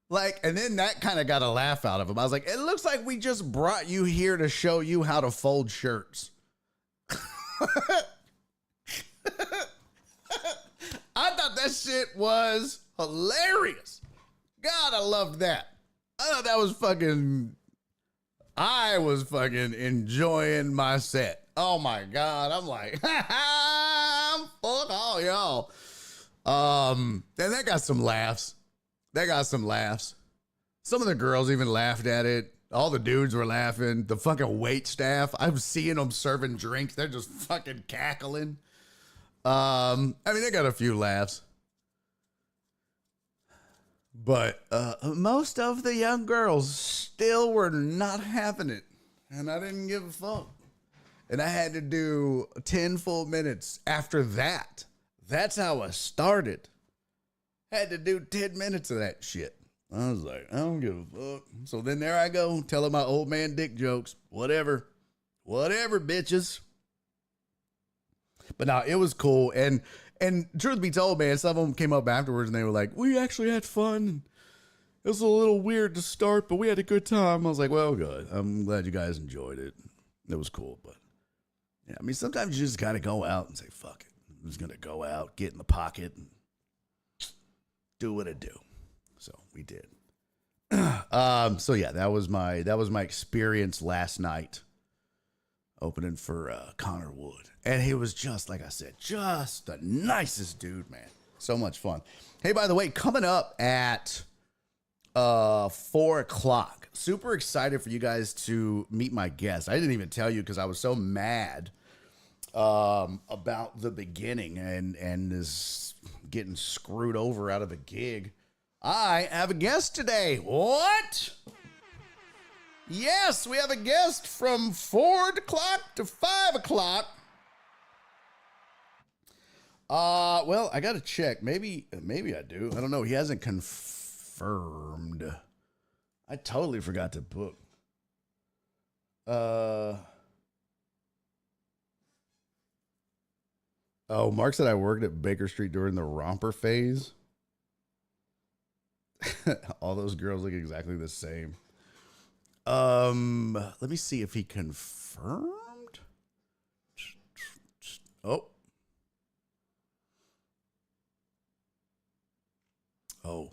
Like, and then that kind of got a laugh out of him. I was like, it looks like we just brought you here to show you how to fold shirts. I thought that shit was hilarious. God, I loved that. I thought that was fucking, I was fucking enjoying my set. Oh my God. I'm like, fuck all y'all. And that got some laughs. Some of the girls even laughed at it. All the dudes were laughing. The fucking wait staff, I'm seeing them serving drinks. They're just fucking cackling. I mean, they got a few laughs. But most of the young girls still were not having it. And I didn't give a fuck. And I had to do 10 full minutes after that. That's how I started. Had to do 10 minutes of that shit. I was like, I don't give a fuck. So then there I go, telling my old man dick jokes. Whatever, bitches. But no, it was cool. And truth be told, man, some of them came up afterwards and they were like, we actually had fun. It was a little weird to start, but we had a good time. I was like, well, good. I'm glad you guys enjoyed it. It was cool. But yeah, I mean, sometimes you just got to go out and say, fuck it. I'm just going to go out, get in the pocket, and do what I do. So we did. So yeah, that was my experience last night opening for Connor Wood. And he was just, like I said, just the nicest dude, man. So much fun. Hey, by the way, coming up at 4:00, super excited for you guys to meet my guest. I didn't even tell you because I was so mad about the beginning and this getting screwed over out of a gig. I have a guest today. What? Yes, we have a guest from 4 o'clock to 5 o'clock. Well, I gotta check. Maybe I do. I don't know. He hasn't confirmed. I totally forgot to book. Oh, Mark said I worked at Baker Street during the romper phase. All those girls look exactly the same. Let me see if he confirmed. Oh. Oh.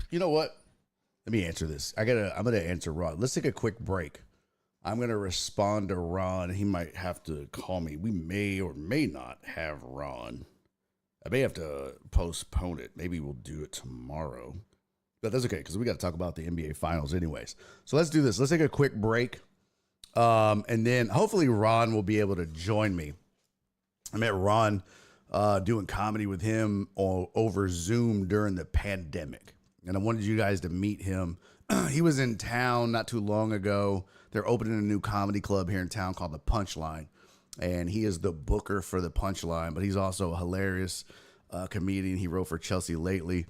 You know what? Let me answer this. I'm gonna answer Ron. Let's take a quick break. I'm gonna respond to Ron. He might have to call me. We may or may not have Ron. I may have to postpone it. Maybe we'll do it tomorrow. But that's okay, because we got to talk about the NBA Finals anyways. So let's do this. Let's take a quick break. And then hopefully Ron will be able to join me. I met Ron doing comedy with him over Zoom during the pandemic. And I wanted you guys to meet him. He was in town not too long ago. They're opening a new comedy club here in town called The Punchline. And he is the booker for The Punchline, but he's also a hilarious comedian. He wrote for Chelsea Lately.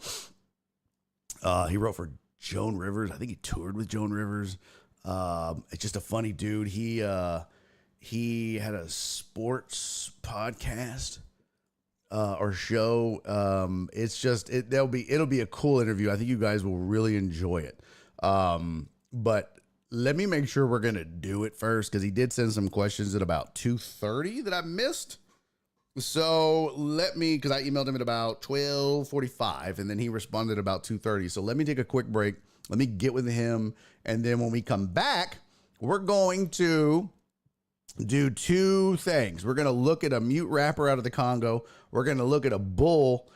He wrote for Joan Rivers. I think he toured with Joan Rivers. It's just a funny dude. He had a sports podcast or show. It'll be a cool interview. I think you guys will really enjoy it. But let me make sure we're gonna do it first, because he did send some questions at about 2:30 that I missed. So because I emailed him at about 12:45, and then he responded about 2:30. So let me take a quick break. Let me get with him, and then when we come back, we're going to do two things. We're gonna look at a mute rapper out of the Congo. We're gonna look at a bull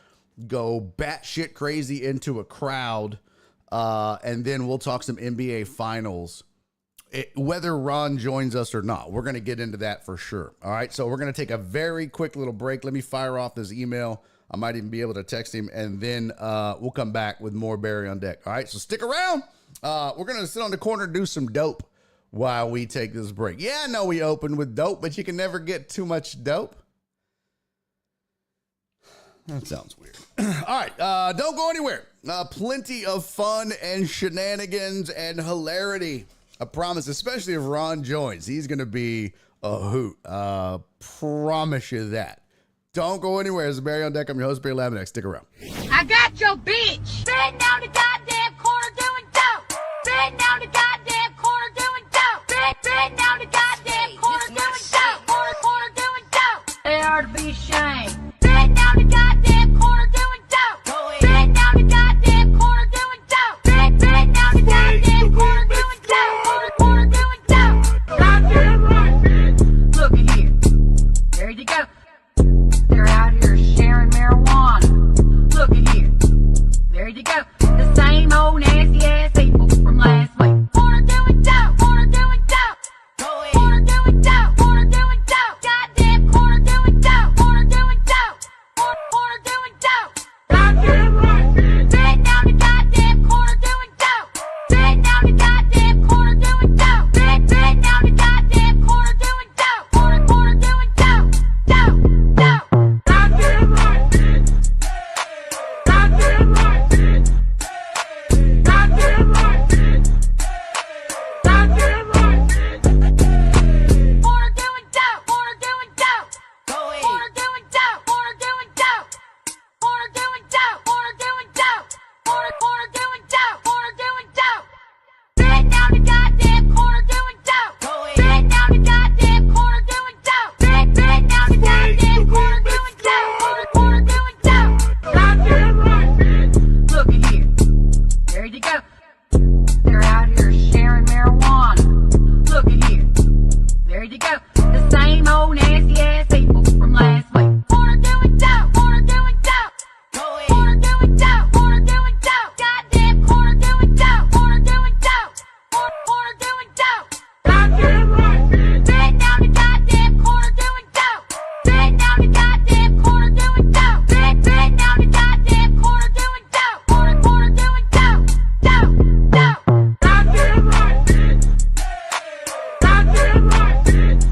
go batshit crazy into a crowd. And then we'll talk some NBA Finals, whether Ron joins us or not. We're going to get into that for sure. All right, so we're going to take a very quick little break. Let me fire off this email. I might even be able to text him, and then we'll come back with more Barry on Deck. All right, so stick around. We're going to sit on the corner and do some dope while we take this break. Yeah, I know we opened with dope, but you can never get too much dope. That sounds weird. All right, don't go anywhere. Plenty of fun and shenanigans and hilarity I promise, especially if Ron joins, he's going to be a hoot. Promise you that. Don't go anywhere. It's Barry on Deck. I'm your host, Barry Laminack. Stick around. I got your bitch. Sitting down the goddamn corner doing dope. Sitting down the goddamn corner doing dope. Sitting down the goddamn corner doing dope. Corner doing dope. They are to be ashamed. Sitting down the goddamn corner doing dope. Sitting down the goddamn corner doing dope. Sitting down the goddamn corner doing dope. Corner doing dope. Goddamn right, bitch. Look at here. There you go. They're out here sharing marijuana. Look at here. There you go. The same old nasty ass people from last week. Corner doing dope. Corner doing dope. Corner doing dope. Corner doing dope. Goddamn corner doing dope. Corner doing dope. Corner doing dope. Goddamn right, bitch. Sitting down the goddamn corner doing dope. Sitting down the goddamn corner doing dope. Sitting down the goddamn corner doing dope. Corner doing dope. Dope. Goddamn right, bitch. Goddamn right, bitch. Goddamn right, bitch. Goddamn right, bitch. Corner doing dope. Corner doing dope. Corner doing dope. Corner doing dope. Corner doing dope. Corner doing dope. Corner doing dope. Corner doing dope. Sitting down the goddamn corner doing dope. Sitting down the goddamn corner doing dope. Sitting down the goddamn corner doing dope. Corner doing dope. Goddamn right, bitch. Look at here. There you go. They're out here sharing marijuana. Look at here. There you go. The same old nasty ass people from last week. Corner doing dope. Corner doing dope. Corner doing dope. Corner doing dope. Goddamn corner doing dope. Corner doing dope. Corner doing dope. Goddamn right, bitch. Sitting down the goddamn corner doing dope. Sitting down the goddamn corner doing dope. Sitting down the goddamn corner doing dope. Corner doing dope. Dope. Goddamn right, bitch. Goddamn right, bitch.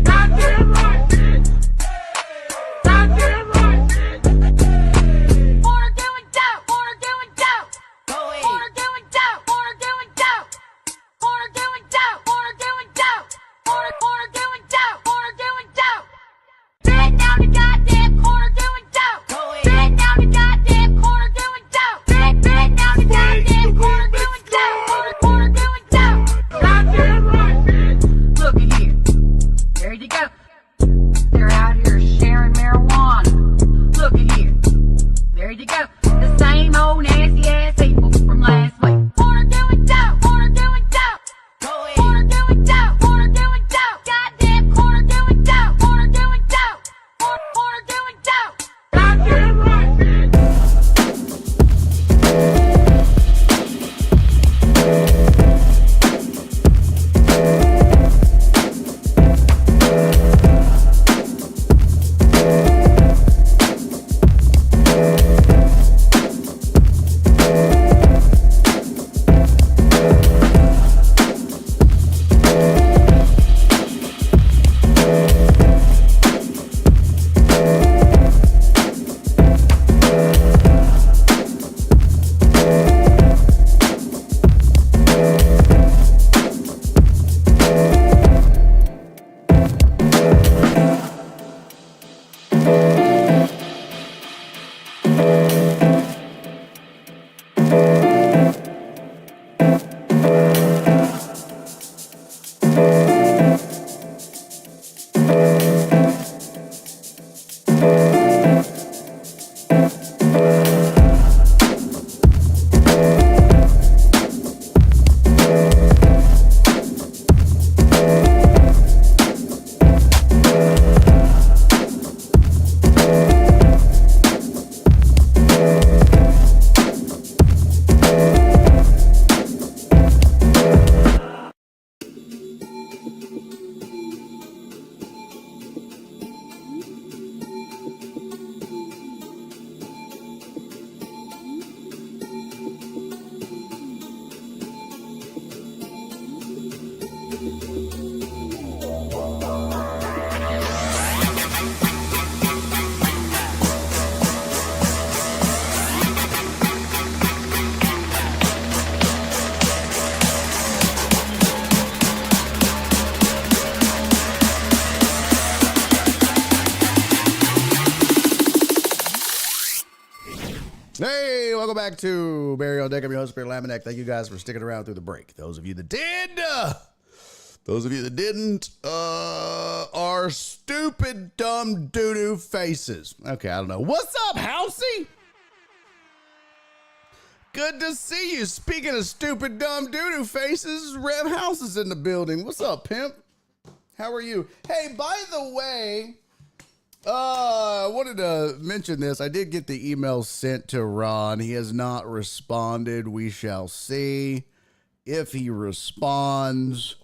Goddamn welcome back to Barry on Deck. I'm your host, Barry Laminack. Thank you guys for sticking around through the break. Those of you that did, those of you that didn't, are stupid, dumb doo-doo faces. Okay, I don't know. What's up, Housey? Good to see you. Speaking of stupid, dumb doo-doo faces, Rev House is in the building. What's up, pimp? How are you? Hey, by the way, I wanted to mention this. I did get the email sent to Ron. He has not responded. We shall see if he responds.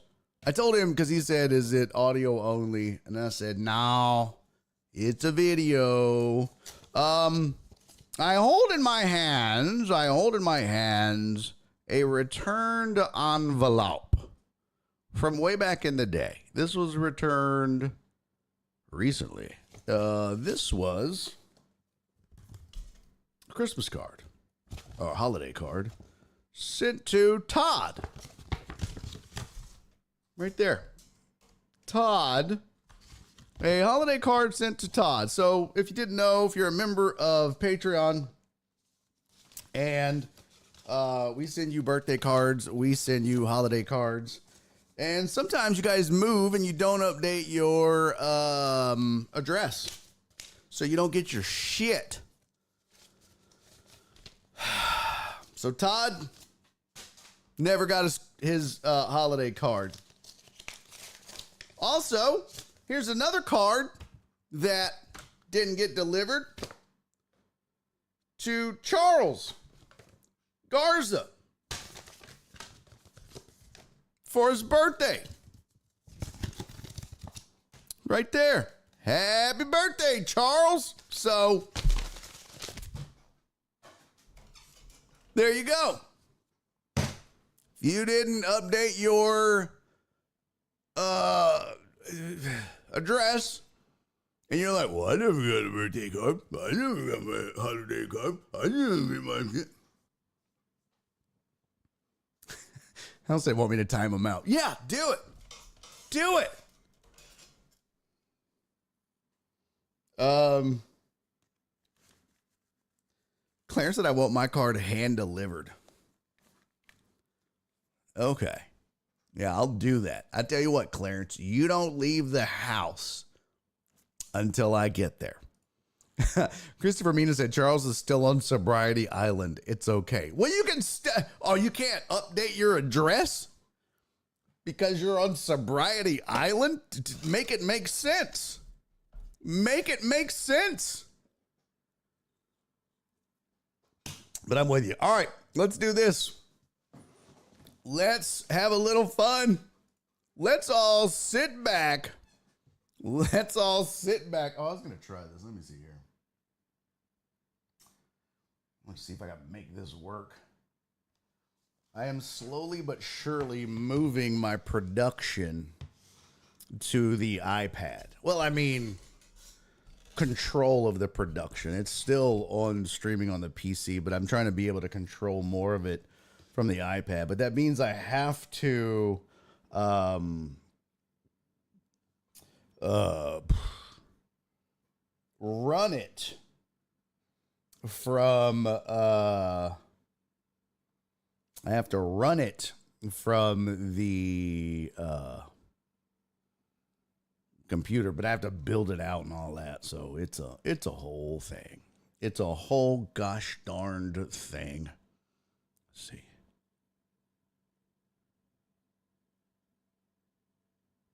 I told him because he said, is it audio only? And I said, no, it's a video. I hold in my hands a returned envelope from way back in the day. This was returned recently. This was a Christmas card, or a holiday card, sent to Todd. Right there. Todd. A holiday card sent to Todd. So if you didn't know, if you're a member of Patreon and we send you birthday cards, we send you holiday cards. And sometimes you guys move and you don't update your address. So you don't get your shit. So Todd never got his holiday card. Also, here's another card that didn't get delivered to Charles Garza for his birthday. Right there. Happy birthday, Charles. So, there you go. If you didn't update your address, and you're like, well, I never got a birthday card. I never got my holiday card. I never get my shit. How's they want me to time them out? Yeah, do it. Do it. Claire said I want my card hand delivered. Okay. Yeah, I'll do that. I tell you what, Clarence, you don't leave the house until I get there. Christopher Mina said Charles is still on Sobriety Island. It's okay. Well, you can you can't update your address because you're on Sobriety Island? Make it make sense. Make it make sense. But I'm with you. All right, let's do this. Let's have a little fun. Let's all sit back. Let's all sit back. Oh, I was going to try this. Let me see here. Let's see if I can make this work. I am slowly but surely moving my production to the iPad. Well, I mean, control of the production. It's still on streaming on the PC, but I'm trying to be able to control more of it from the iPad. But that means I have to run it from I have to run it from the computer, but I have to build it out and all that. So it's a whole thing. It's a whole gosh darned thing. Let's see.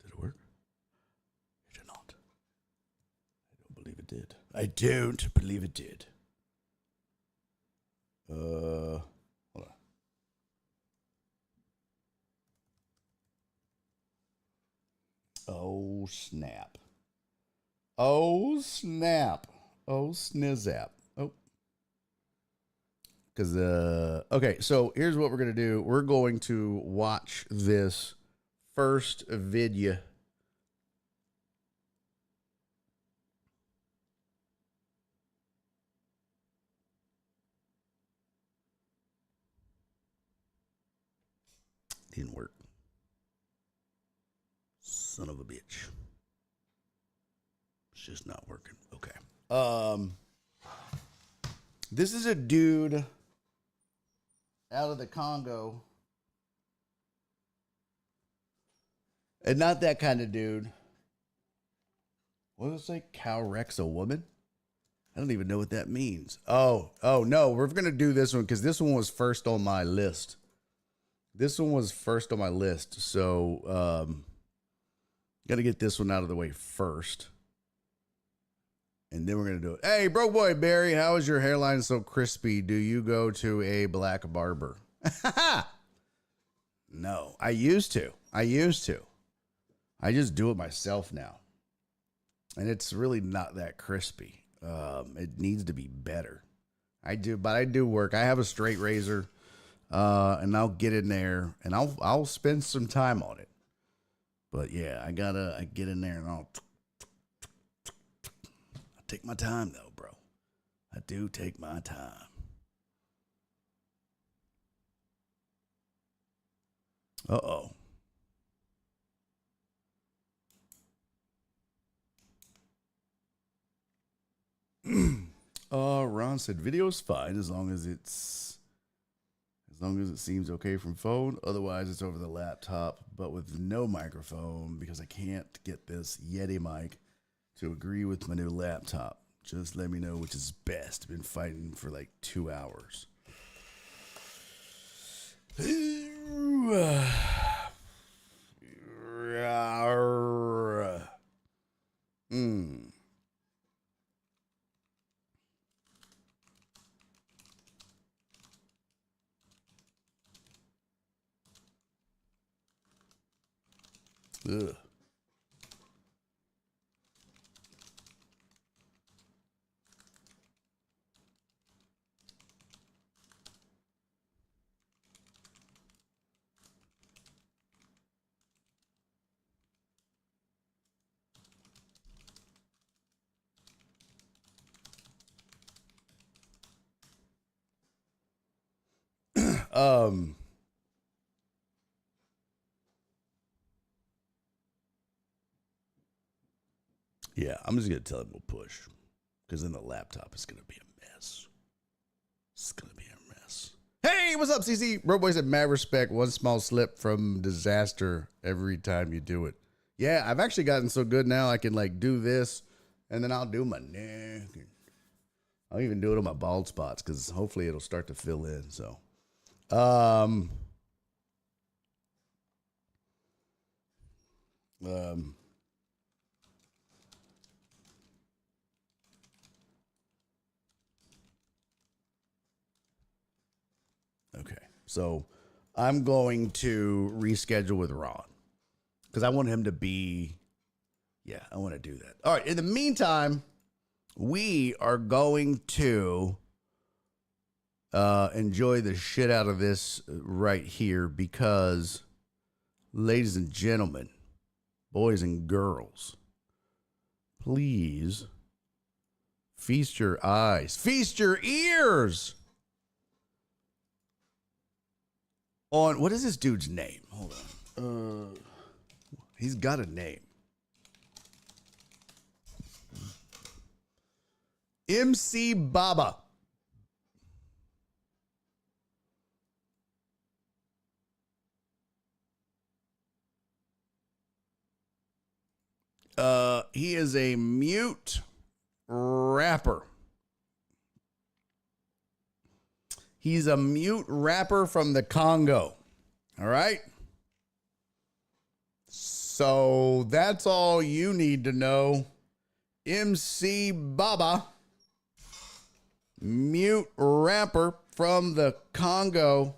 Did it work? It did not. I don't believe it did. I don't believe it did. Hold on. Oh, snap. Oh, snap. Oh, snizzap. Oh. Because, okay, so here's what we're going to do. We're going to watch this first video. Didn't work. Son of a bitch. It's just not working. Okay. This is a dude out of the Congo. And not that kind of dude. What does it say? Cow wrecks a woman? I don't even know what that means. Oh, no. We're going to do this one because this one was first on my list. So, got to get this one out of the way first. And then we're going to do it. Hey, bro boy, Barry, how is your hairline so crispy? Do you go to a black barber? No, I used to. I just do it myself now. And it's really not that crispy. It needs to be better. I do work. I have a straight razor, and I'll get in there and I'll spend some time on it. But yeah, I get in there and I take my time though, bro. I do take my time. Uh-oh. Ron said video's fine as long as it seems okay from phone. Otherwise, it's over the laptop, but with no microphone because I can't get this Yeti mic to agree with my new laptop. Just let me know which is best. I've been fighting for like 2 hours. Ugh. Yeah, I'm just going to tell him we'll push because then the laptop is going to be a mess. It's going to be a mess. Hey, what's up, CC? Bro Boy said, mad respect. One small slip from disaster every time you do it. Yeah, I've actually gotten so good now I can like do this and then I'll do my neck. I'll even do it on my bald spots because hopefully it'll start to fill in. So, okay, so I'm going to reschedule with Ron because I want him to be, I want to do that. All right, in the meantime, we are going to enjoy the shit out of this right here because, ladies and gentlemen, boys and girls, please feast your eyes, feast your ears on, what is this dude's name? Hold on. He's got a name. MC Baba. He is a mute rapper. He's a mute rapper from the Congo. All right. So that's all you need to know. MC Baba, mute rapper from the Congo.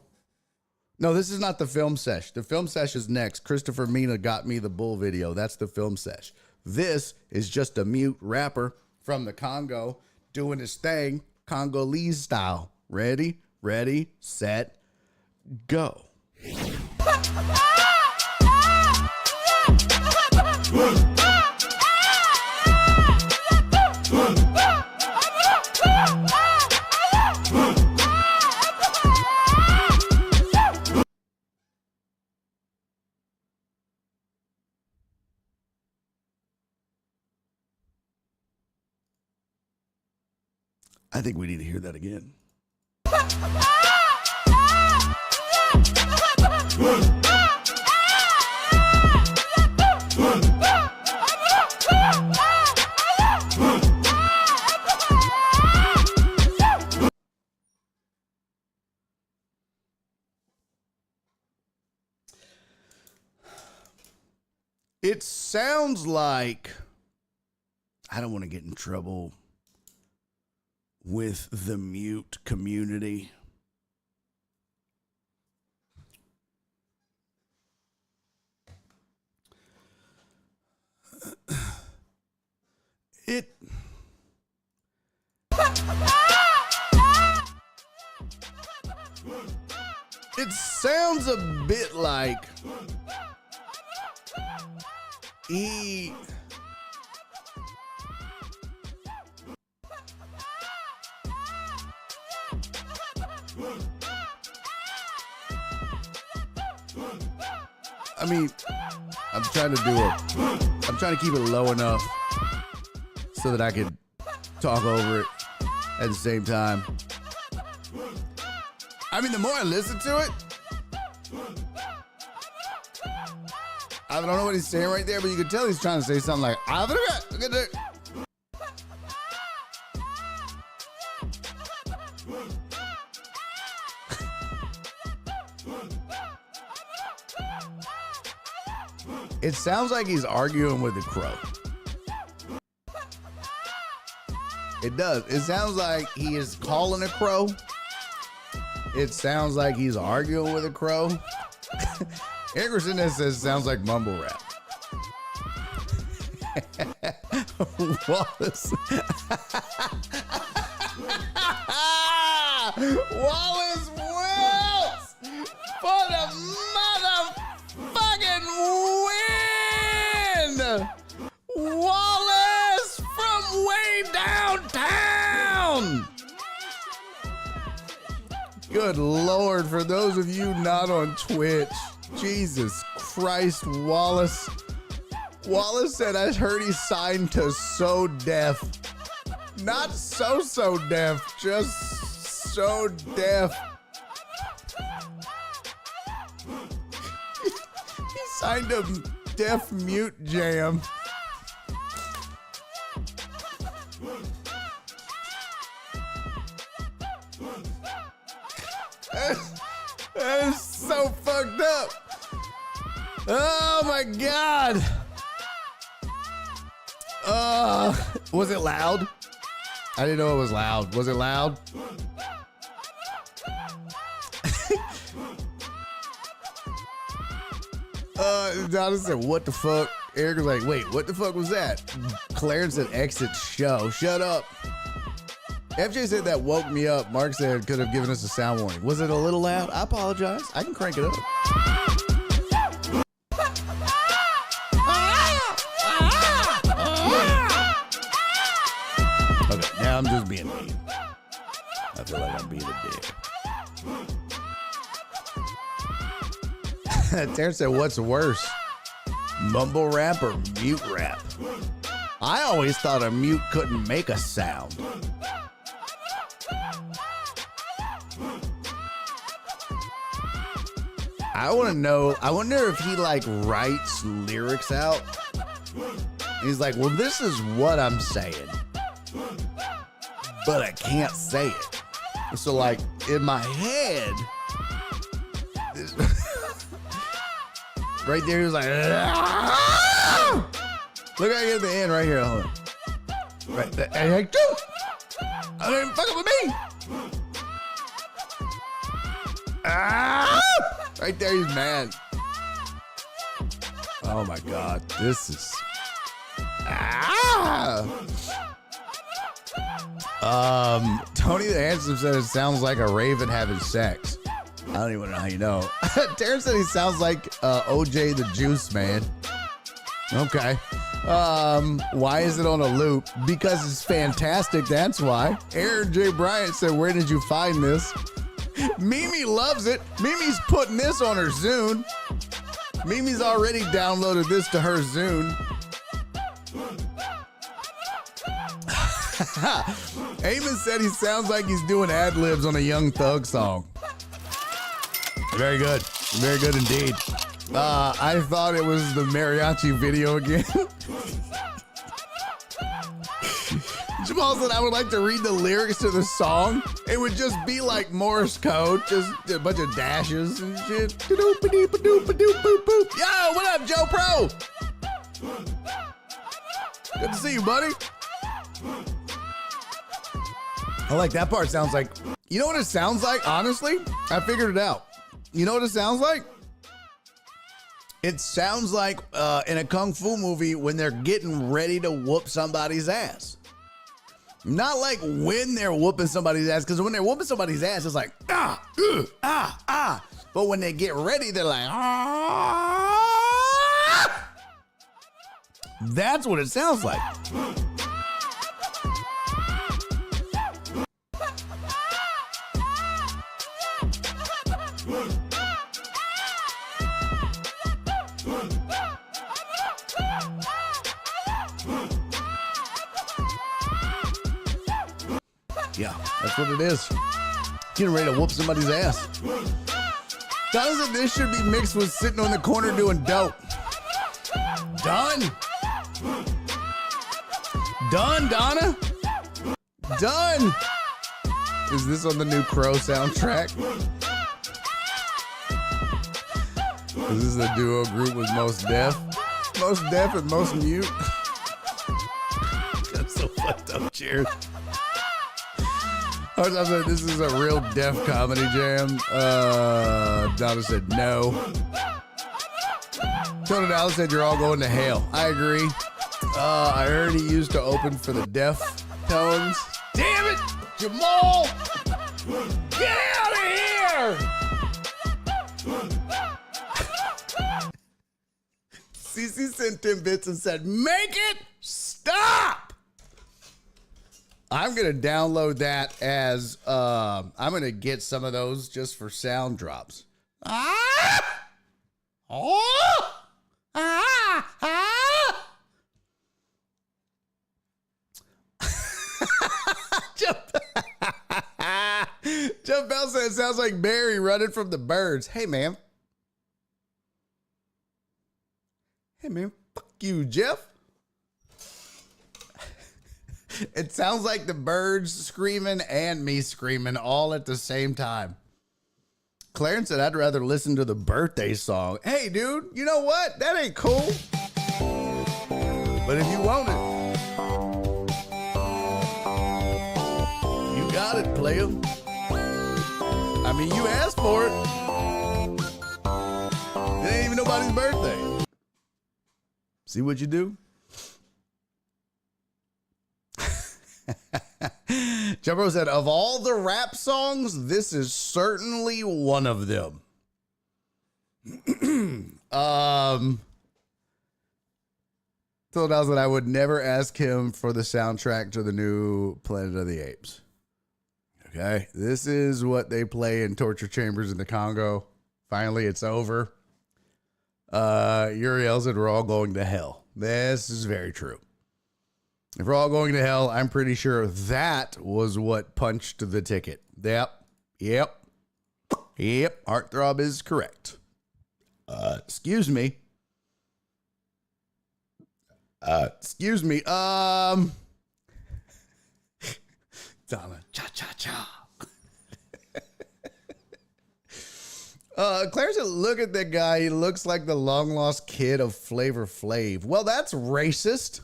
No, this is not the film sesh. The film sesh is next. Christopher Mina got me the bull video. That's the film sesh. This is just a mute rapper from the Congo doing his thing, Congolese style. Ready, set, go. I think we need to hear that again. It sounds like, I don't want to get in trouble with the mute community. It sounds a bit like I mean, I'm trying to keep it low enough so that I can talk over it at the same time. I mean, the more I listen to it, I don't know what he's saying right there, but you can tell he's trying to say something like, it sounds like he's arguing with a crow. It does. It sounds like he is calling a crow. It sounds like he's arguing with a crow. Anderson says sounds like mumble rap. Wallace. Wallace Wells for the motherfucking win. Wallace from way downtown. Good Lord, for those of you not on Twitch, Jesus Christ, Wallace. Wallace said, I heard he signed to So Deaf. Not so deaf, just so deaf. He signed a deaf mute jam. That is so fucked up. Oh my God. Was it loud? I didn't know it was loud. Was it loud? Donna said, what the fuck? Eric was like, wait, what the fuck was that? Clarence said, exit show. Shut up. FJ said that woke me up. Mark said could have given us a sound warning. Was it a little loud? I apologize. I can crank it up. Okay, now I'm just being mean. I feel like I'm being a dick. Terrence said, what's worse? Mumble rap or mute rap? I always thought a mute couldn't make a sound. I want to know, I wonder if he like writes lyrics out. He's like, well, this is what I'm saying, but I can't say it. So like in my head, right there, he was like, ah! Look at the end right here. Hold on. Right there. And like, dude, I didn't fuck up with me. Ah! Right there, he's mad. Oh my God, this is. Tony the Handsome said it sounds like a raven having sex. I don't even know how you know. Terrence said he sounds like OJ the Juice Man. Okay. Why is it on a loop? Because it's fantastic, that's why. Aaron J. Bryant said, where did you find this? Mimi loves it. Mimi's putting this on her Zune. Mimi's already downloaded this to her Zune. Eamon said he sounds like he's doing ad-libs on a Young Thug song. Very good. Very good indeed. I thought it was the mariachi video again. Jamal said I would like to read the lyrics to the song. It would just be like Morse code, just a bunch of dashes and shit. Yo, what up, Joe Pro? Good to see you, buddy. I like that part. Sounds like, you know what it sounds like? Honestly, I figured it out. You know what it sounds like? It sounds like in a kung fu movie when they're getting ready to whoop somebody's ass. Not like when they're whooping somebody's ass, because when they're whooping somebody's ass, it's like, ah. But when they get ready, they're like, ah. That's what it sounds like. Yeah, that's what it is. Getting ready to whoop somebody's ass. Donna said this should be mixed with sitting on the corner doing dope. Done, Donna? Done. Is this on the new Crow soundtrack? Is this the duo group with Most Def? Most Def and Most Mute? That's so fucked up. Cheers. I said, this is a real deaf comedy jam. Donna said no. Tony Dallas said you're all going to hell. I agree. I heard he used to open for the Deaf Tones. Damn it, Jamal! Get out of here! Cece sent 10 bits and said, make it stop! I'm going to download that as, I'm going to get some of those just for sound drops. Ah! Oh! Ah! Ah! Jeff Bell said it sounds like Barry running from the birds. Hey, man. Hey, man. Fuck you, Jeff. It sounds like the birds screaming and me screaming all at the same time. Clarence said, I'd rather listen to the birthday song. Hey, dude, you know what? That ain't cool. But if you want it, you got it, player. I mean, you asked for it. It ain't even nobody's birthday. See what you do? Jumbo said, of all the rap songs, this is certainly one of them. Told us that I would never ask him for the soundtrack to the new Planet of the Apes. Okay, this is what they play in torture chambers in the Congo. Finally, it's over. Uriel said we're all going to hell. This is very true. If we're all going to hell, I'm pretty sure that was what punched the ticket. Yep. Heartthrob is correct. Excuse me. Donna, cha-cha-cha. Claire said, look at that guy. He looks like the long-lost kid of Flavor Flav. Well, that's racist.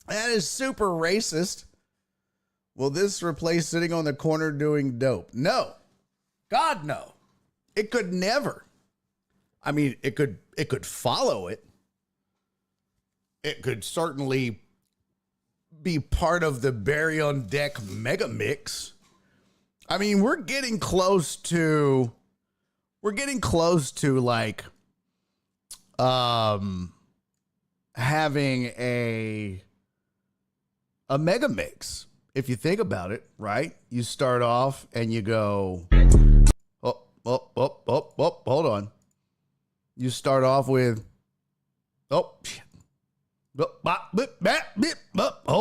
That is super racist. Will this replace sitting on the corner doing dope? No. God, no. It could never. I mean, it could follow it. It could certainly be part of the Barry on Deck mega mix. I mean, we're getting close to like having a mega mix. If you think about it, right? You start off and you go, hold on. You start off with, hold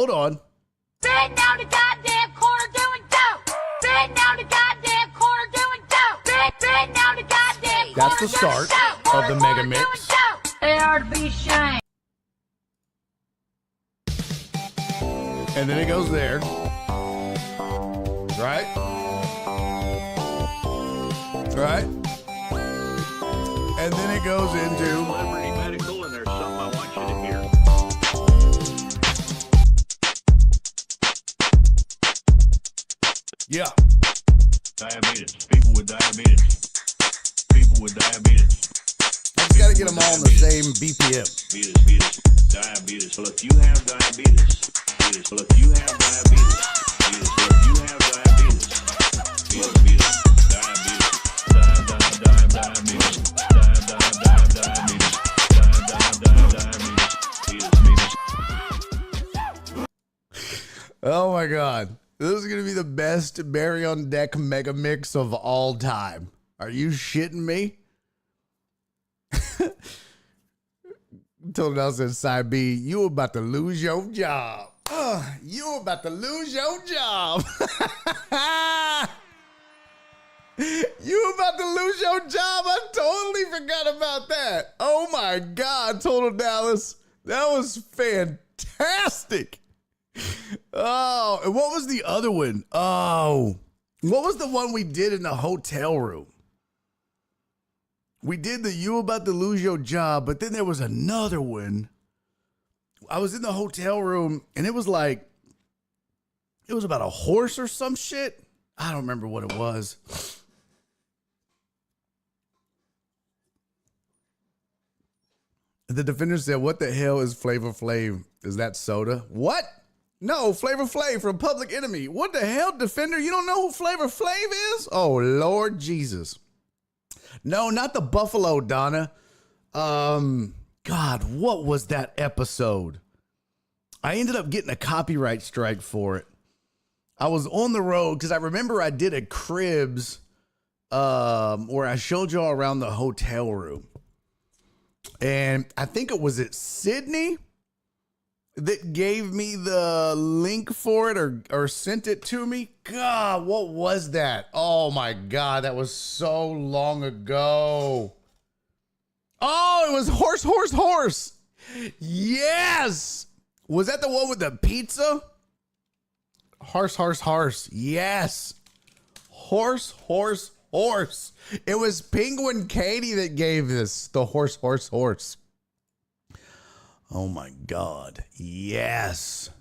on. Been down the goddamn corner doing dope. Been down the goddamn corner doing dope. Been down the goddamn That's the start of the mega mix. They are to be shamed. And then it goes there. Right? Right? And then it goes into Liberty Medical, and there's something I want you to hear. yeah. Diabetes. People with diabetes. People with diabetes. I just got to get them all on the same BPM. Diabetes. Diabetes. Well, if you have diabetes. Well, if you have diabetes. Well, if you have diabetes. Diabetes. Diabetes. Diabetes. Oh my God. This is going to be the best Barry on Deck mega mix of all time. Are you shitting me? Told us in Side B, you about to lose your job. You about to lose your job. You about to lose your job. I totally forgot about that. Oh my God, Total Dallas. That was fantastic. Oh, and what was the other one? Oh, what was the one we did in the hotel room? We did the you about to lose your job, but then there was another one. I was in the hotel room and it was like, it was about a horse or some shit. I don't remember what it was. The defender said, what the hell is Flavor Flav? Is that soda? What? No, Flavor Flav from Public Enemy. What the hell, defender? You don't know who Flavor Flav is? Oh, Lord Jesus. No, not the Buffalo, Donna. God, what was that episode? I ended up getting a copyright strike for it. I was on the road because I remember I did a Cribs where I showed y'all around the hotel room. And I think it was at Sydney that gave me the link for it or sent it to me. God, what was that? Oh my God, that was so long ago. Oh, it was Horse. Yes. Was that the one with the pizza? Horse. Yes. Horse. It was Penguin Katie that gave this the horse. Oh my God. Yes.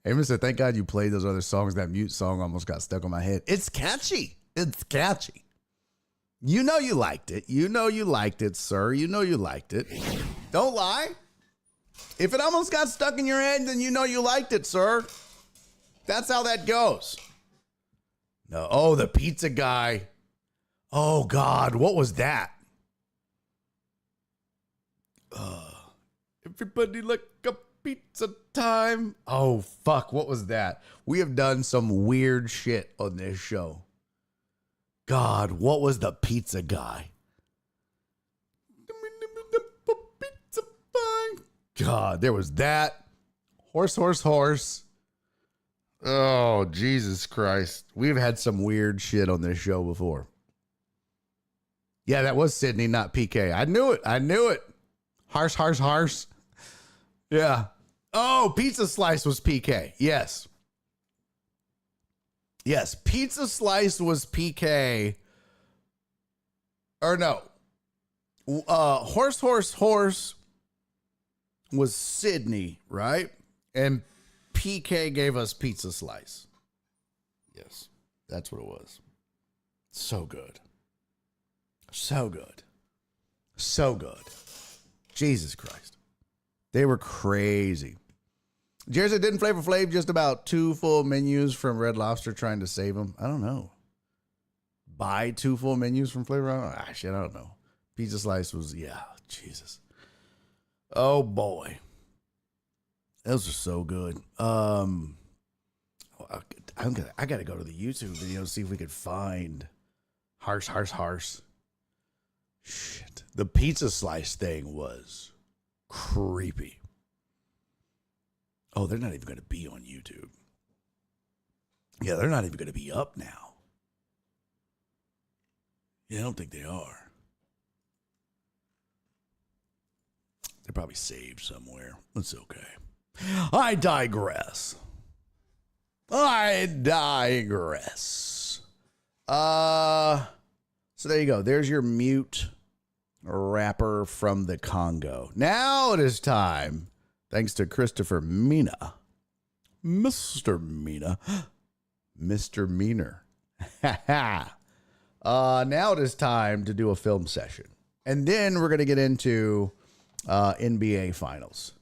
Amos said, thank God you played those other songs. That mute song almost got stuck on my head. It's catchy. You know you liked it. You know you liked it, sir. You know you liked it. Don't lie. If it almost got stuck in your head, then you know you liked it, sir. That's how that goes. No. Oh, the pizza guy. Oh, God. What was that? Everybody like a pizza time. Oh, fuck. What was that? We have done some weird shit on this show. God, what was the pizza guy? God, there was that. Horse. Oh, Jesus Christ. We've had some weird shit on this show before. Yeah, that was Sydney, not PK. I knew it. Harsh. Yeah. Oh, Pizza Slice was PK. Yes, Pizza Slice was PK. Or no. Horse was Sydney, right? And PK gave us Pizza Slice. Yes, that's what it was. So good. Jesus Christ. They were crazy. Jerry said, didn't Flavor Flav just about 2 full menus from Red Lobster trying to save them? I don't know. Buy 2 full menus from Flavor? I don't know. Pizza Slice was, Jesus. Oh, boy. Those are so good. I got to go to the YouTube video, see if we could find Harsh. Shit. The Pizza Slice thing was creepy. Oh, they're not even going to be on YouTube. Yeah, they're not even going to be up now. Yeah, I don't think they are. They're probably saved somewhere. That's okay. I digress. So there you go. There's your mute rapper from the Congo. Now it is time, thanks to Christopher Mina, Mr. Mina, Mr. Meaner. Now it is time to do a film session. And then we're going to get into NBA Finals.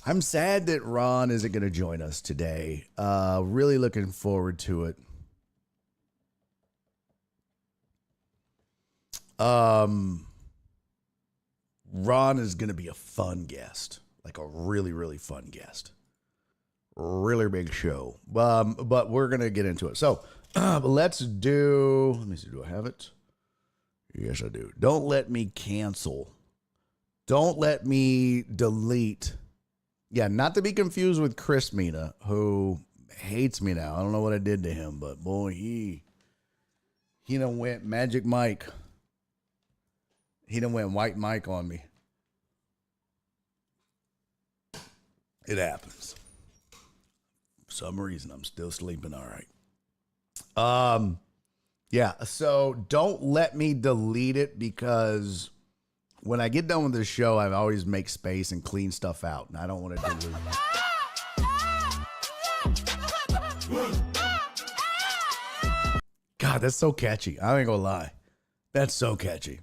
I'm sad that Ron isn't going to join us today. Really looking forward to it. Ron is going to be a fun guest, like a really, really fun guest. Really big show. But we're going to get into it. So let's do, let me see, do I have it? Yes, I do. Don't let me cancel. Don't let me delete. Yeah, not to be confused with Chris Mina, who hates me now. I don't know what I did to him, but boy, he done went Magic Mike. He done went White Mike on me. It happens. For some reason, I'm still sleeping all right. Yeah, so don't let me delete it, because when I get done with this show, I always make space and clean stuff out, and I don't want to delete it. God, that's so catchy. I ain't gonna lie. That's so catchy.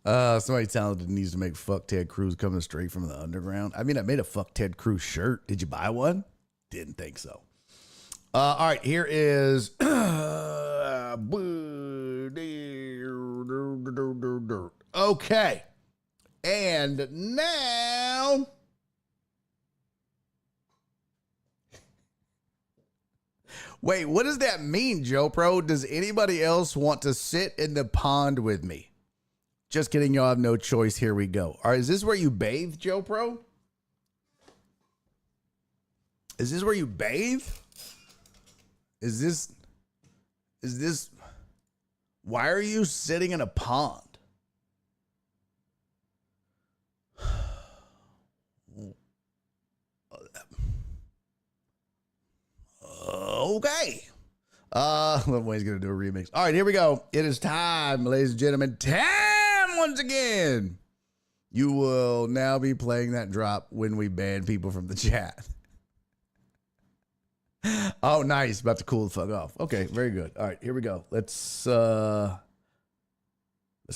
Somebody talented needs to make Fuck Ted Cruz coming straight from the underground. I mean, I made a Fuck Ted Cruz shirt. Did you buy one? Didn't think so. All right, here is okay. And now wait, what does that mean, Joe Pro? Does anybody else want to sit in the pond with me? Just kidding, y'all have no choice. Here we go. All right, is this where you bathe, Joe Pro? Is this where you bathe? Is this, why are you sitting in a pond? Okay. Wayne's gonna do a remix. All right, here we go. It is time, ladies and gentlemen. Time once again. You will now be playing that drop when we ban people from the chat. Oh, nice. About to cool the fuck off. Okay, very good. All right, here we go. Let's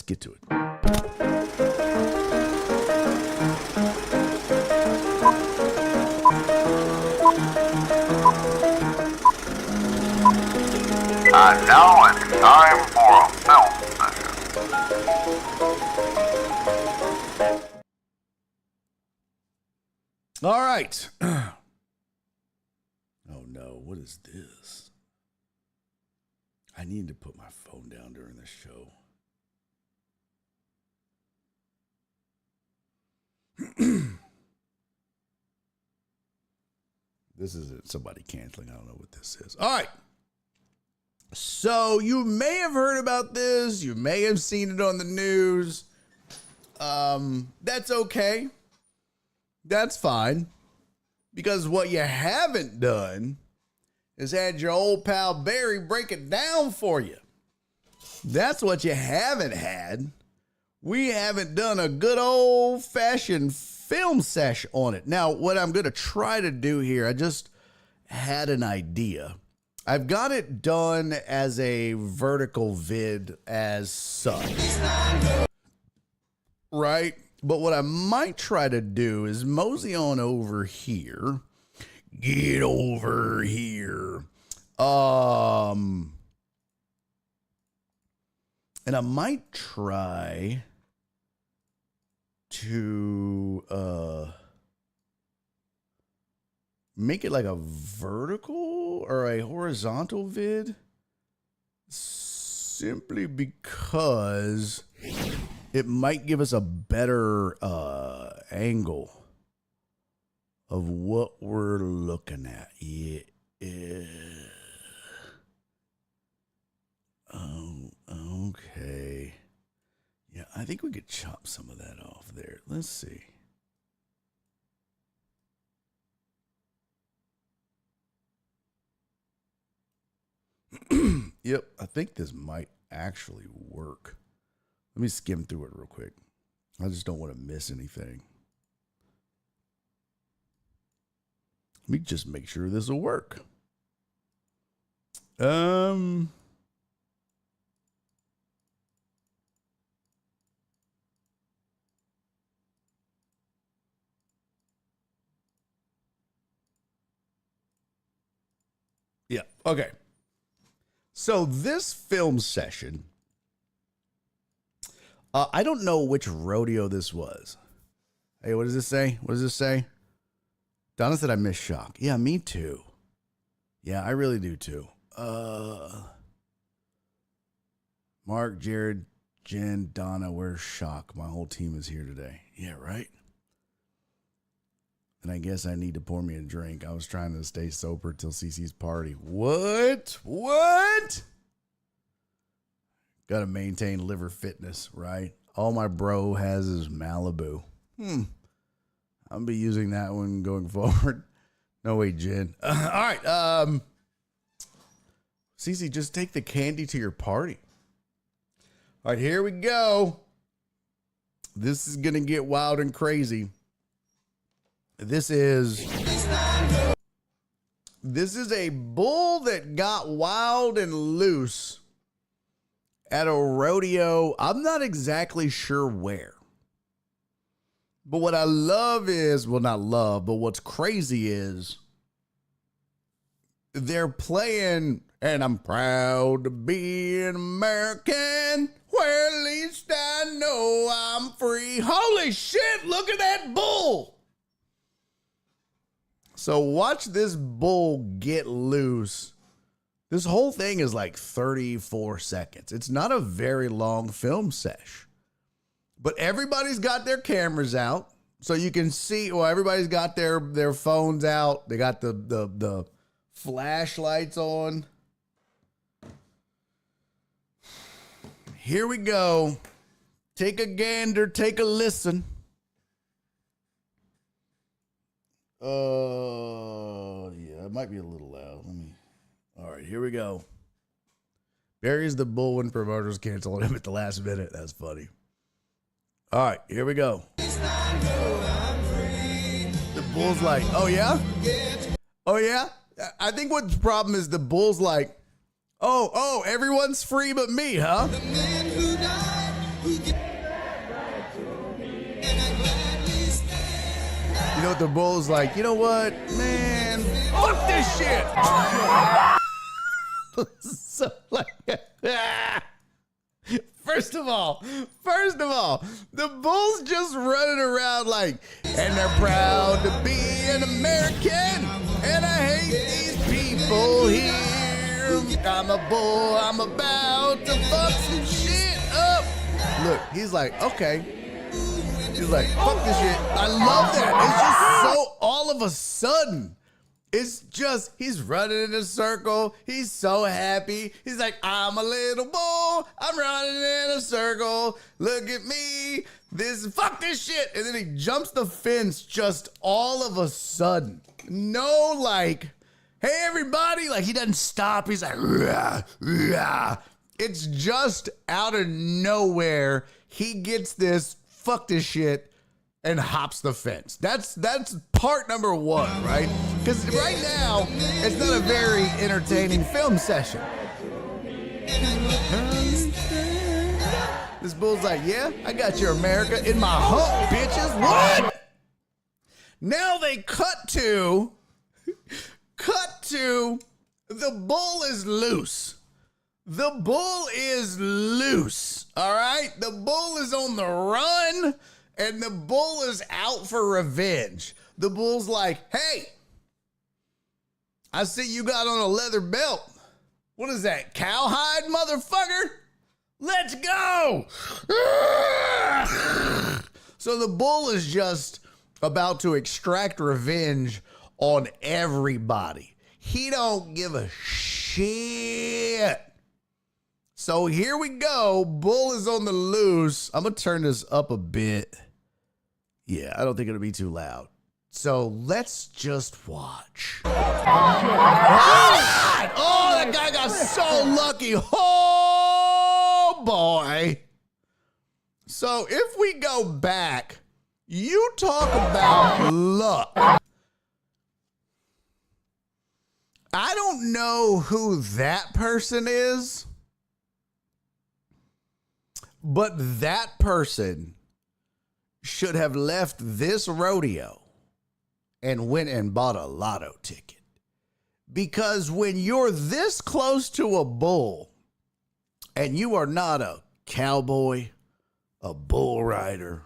get to it. And now it's time for a film session. All right. Oh no, what is this? I need to put my phone down during this show. This isn't somebody canceling. I don't know what this is. All right. So you may have heard about this. You may have seen it on the news. That's okay. That's fine. Because what you haven't done is had your old pal Barry break it down for you. That's what you haven't had. We haven't done a good old-fashioned film sesh on it. Now, what I'm going to try to do here, I just had an idea. I've got it done as a vertical vid as such. Right? But what I might try to do is mosey on over here. Get over here. And I might try to make it like a vertical or a horizontal vid, simply because it might give us a better angle of what we're looking at. Yeah. Oh, okay. Yeah, I think we could chop some of that off there. Let's see. Yep, I think this might actually work. Let me skim through it real quick. I just don't want to miss anything. Let me just make sure this will work. Yeah, okay. So this film session, I don't know which rodeo this was. Hey, what does this say? What does this say? Donna said I miss Shock. Yeah, me too. Yeah, I really do too. Mark, Jared, Jen, Donna, where's Shock? My whole team is here today. Yeah, right? And I guess I need to pour me a drink. I was trying to stay sober till CC's party. What? Gotta maintain liver fitness, right? All my bro has is Malibu. I'll be using that one going forward. No way, Jen. All right. CC, just take the candy to your party. All right, here we go. This is gonna get wild and crazy. This is a bull that got wild and loose at a rodeo. I'm not exactly sure where. But what I love is, well, not love, but what's crazy is they're playing, and I'm proud to be an American, where at least I know I'm free. Holy shit, look at that bull. So watch this bull get loose. This whole thing is like 34 seconds. It's not a very long film sesh. But everybody's got their cameras out. So you can see, well, everybody's got their phones out. They got the flashlights on. Here we go. Take a gander, take a listen. Yeah, it might be a little loud. All right, here we go. Barry's the bull when promoters canceled him at the last minute. That's funny. All right, here we go. The bull's like, oh yeah? Oh yeah? I think what the problem is the bull's like, oh, everyone's free but me, huh? You know what the bull's like? You know what, man? Fuck this shit. So like, first of all, the bull's just running around like, and they're proud to be an American, and I hate these people here. I'm a bull. I'm about to fuck some shit up. Look, he's like, okay. He's like, fuck this shit. I love that. It's just so all of a sudden. It's just, he's running in a circle. He's so happy. He's like, I'm a little bull. I'm running in a circle. Look at me. Fuck this shit. And then he jumps the fence just all of a sudden. No, like, hey, everybody. Like, he doesn't stop. He's like, rah, rah. It's just out of nowhere. He gets this. Fuck this shit, and hops the fence. That's part number one, right? Because right now, it's not a very entertaining film session. This bull's like, yeah, I got your America in my hump, bitches. What? Now they cut to, the bull is loose. The bull is loose, all right? The bull is on the run, and the bull is out for revenge. The bull's like, hey, I see you got on a leather belt. What is that, cowhide, motherfucker? Let's go. So the bull is just about to extract revenge on everybody. He don't give a shit. So here we go. Bull is on the loose. I'm going to turn this up a bit. Yeah, I don't think it'll be too loud. So let's just watch. Oh, that guy got so lucky. Oh, boy. So if we go back, you talk about luck. I don't know who that person is, but that person should have left this rodeo and went and bought a lotto ticket. Because when you're this close to a bull and you are not a cowboy, a bull rider,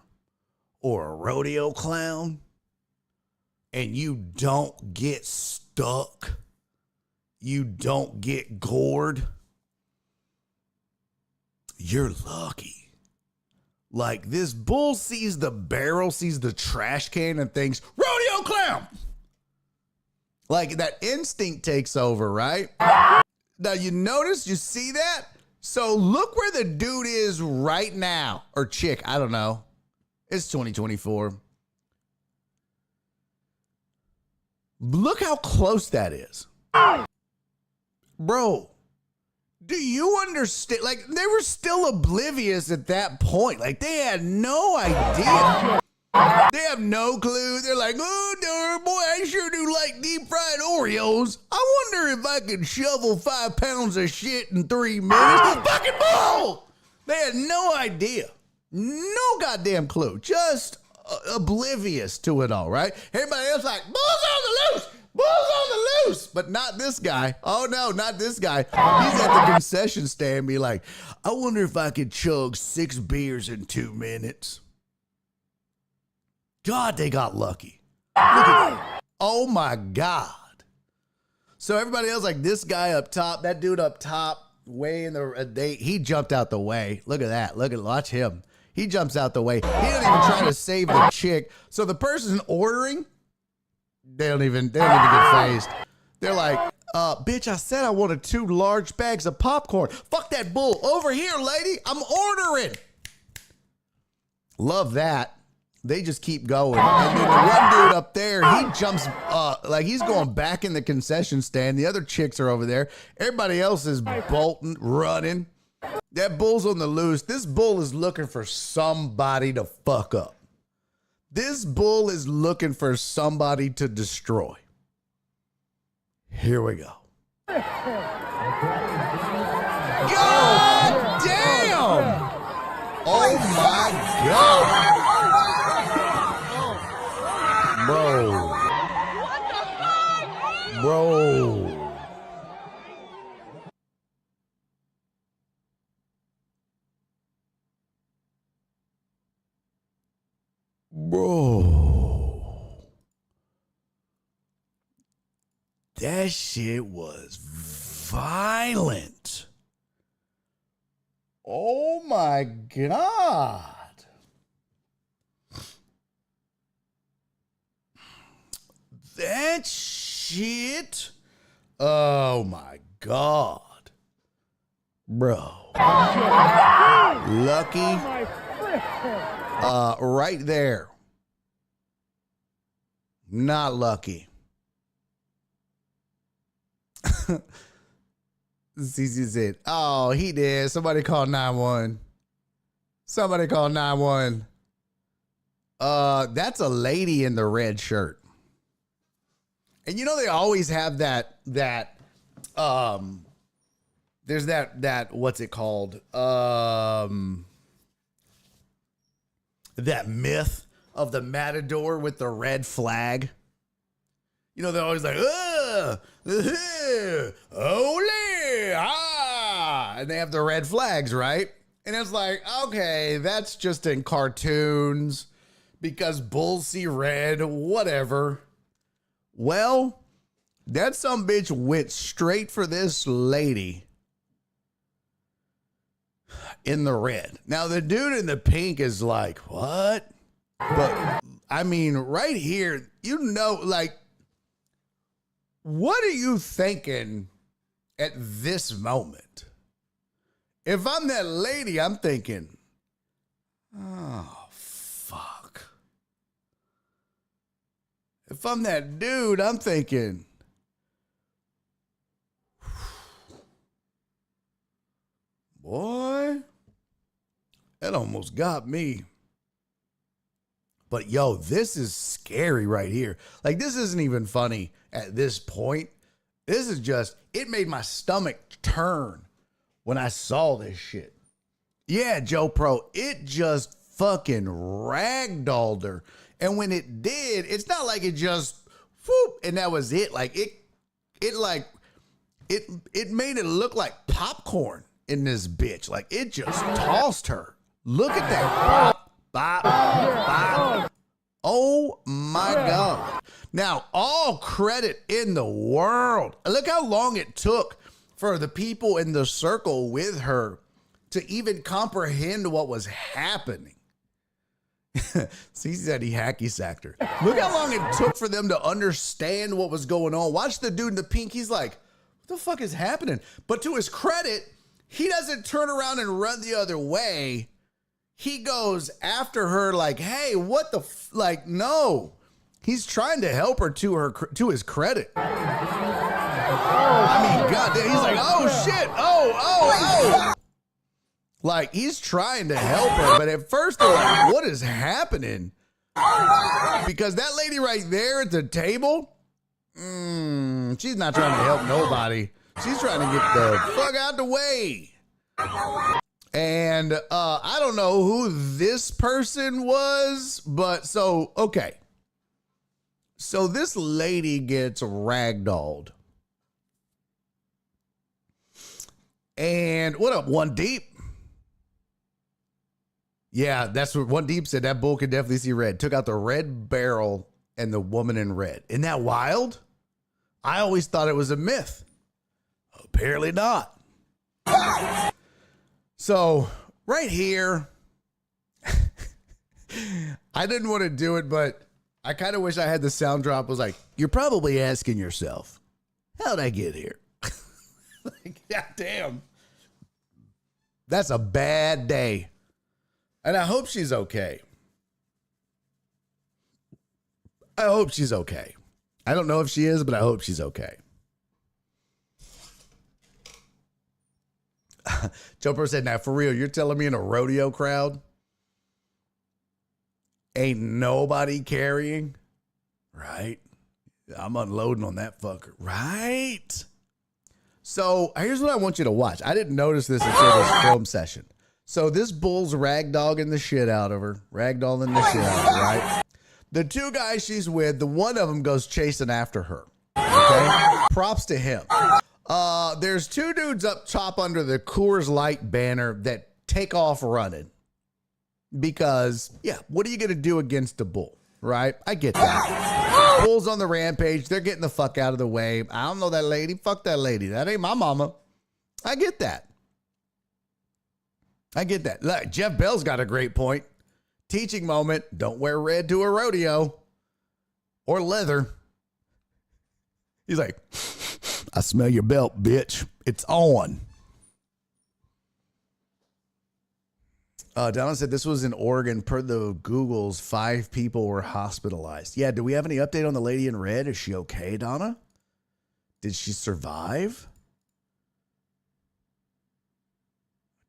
or a rodeo clown, and you don't get stuck, you don't get gored, you're lucky. Like, this bull sees the barrel, sees the trash can, and thinks, rodeo clown! Like, that instinct takes over, right? Now, you notice, you see that? So, look where the dude is right now. Or chick, I don't know. It's 2024. Look how close that is. Bro. Do you understand? Like, they were still oblivious at that point. Like, they had no idea. They have no clue. They're like, oh, boy, I sure do like deep fried Oreos. I wonder if I could shovel 5 pounds of shit in 3 minutes. Fucking bull! They had no idea. No goddamn clue. Just oblivious to it all, right? Everybody else like, bull's on the loose! Bull's on the loose, but not this guy. Oh, no, not this guy. He's at the concession stand be like, I wonder if I could chug 6 beers in 2 minutes. God, they got lucky. Look at that. Oh, my God. So everybody else like this guy up top, that dude up top, way in the, he jumped out the way. Look at that. Watch him. He jumps out the way. He didn't even try to save the chick. So the person ordering, they don't even get phased. They're like, bitch, I said I wanted 2 large bags of popcorn. Fuck that bull. Over here, lady. I'm ordering. Love that. They just keep going. And then the one dude up there, he jumps, like he's going back in the concession stand. The other chicks are over there. Everybody else is bolting, running. That bull's on the loose. This bull is looking for somebody to fuck up. This bull is looking for somebody to destroy. Here we go. God damn! Oh my God! Bro. That shit was violent. Oh my God. That shit. Oh my God. Bro. Lucky. Right there. Not lucky. CC said, oh, he did. Somebody call 911. Somebody call 911. That's a lady in the red shirt. And you know they always have that there's that what's it called? That myth of the matador with the red flag. You know, they're always like, ole, ah, and they have the red flags, right? And it's like, okay, that's just in cartoons because bulls see red, whatever. Well, that sumbitch went straight for this lady in the red. Now, the dude in the pink is like, what? But I mean, right here, like, what are you thinking at this moment? If I'm that lady, I'm thinking, oh, fuck. If I'm that dude, I'm thinking, boy, that almost got me. But yo, this is scary right here. Like, this isn't even funny at this point. This is just, it made my stomach turn when I saw this shit. Yeah, Joe Pro, it just fucking ragdolled her. And when it did, it's not like it just whoop and that was it. Like it made it look like popcorn in this bitch. Like it just tossed her. Look at that. Bop, bop, bop. Oh my God. Now, all credit in the world. Look how long it took for the people in the circle with her to even comprehend what was happening. See, he said he hacky sacked her. Look how long it took for them to understand what was going on. Watch the dude in the pink. He's like, what the fuck is happening? But to his credit, he doesn't turn around and run the other way. He goes after her like, hey, what the like, no. He's trying to help her to his credit. I mean, goddamn, he's like, oh shit, oh. Like, he's trying to help her, but at first they're like, what is happening? Because that lady right there at the table, she's not trying to help nobody. She's trying to get the fuck out the way. And I don't know who this person was, but so, okay. So this lady gets ragdolled. And what up, One Deep? Yeah, that's what One Deep said. That bull could definitely see red. Took out the red barrel and the woman in red. Isn't that wild? I always thought it was a myth. Apparently not. So right here, I didn't want to do it, but I kind of wish I had the sound drop. I was like, you're probably asking yourself, how'd I get here? Like, God damn. That's a bad day. And I hope she's okay. I hope she's okay. I don't know if she is, but I hope she's okay. Joper said, now for real, you're telling me in a rodeo crowd, ain't nobody carrying? Right? I'm unloading on that fucker. Right? So here's what I want you to watch. I didn't notice this until this film session. So this bull's ragdogging the shit out of her. Ragdolling the shit out of her, right? The two guys she's with, the one of them goes chasing after her. Okay? Props to him. There's two dudes up top under the Coors Light banner that take off running. Because, yeah, what are you going to do against a bull, right? I get that. Bull's on the rampage. They're getting the fuck out of the way. I don't know that lady. Fuck that lady. That ain't my mama. I get that. I get that. Look, Jeff Bell's got a great point. Teaching moment. Don't wear red to a rodeo. Or leather. He's like, I smell your belt, bitch. It's on. Donna said this was in Oregon. Per the Googles, 5 people were hospitalized. Yeah, do we have any update on the lady in red? Is she okay, Donna? Did she survive?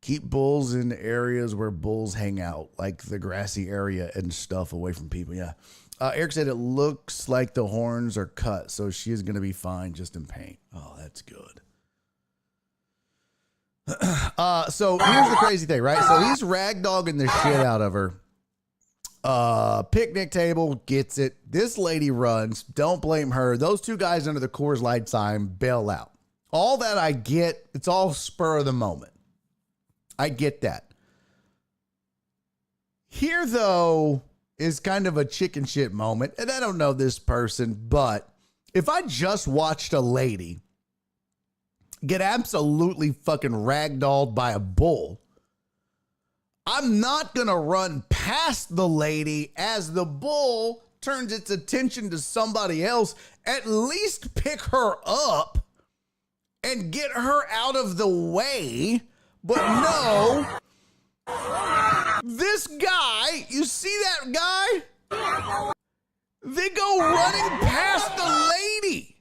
Keep bulls in areas where bulls hang out, like the grassy area and stuff away from people. Yeah. Eric said it looks like the horns are cut, so she is going to be fine, just in pain. Oh, that's good. So here's the crazy thing, right? So he's ragdogging the shit out of her. Picnic table gets it. This lady runs. Don't blame her. Those two guys under the Coors Light sign bail out. All that I get, it's all spur of the moment. I get that. Here, though, is kind of a chicken shit moment. And I don't know this person, but if I just watched a lady get absolutely fucking ragdolled by a bull, I'm not going to run past the lady as the bull turns its attention to somebody else. At least pick her up and get her out of the way. But no, this guy, you see that guy? They go running past the lady.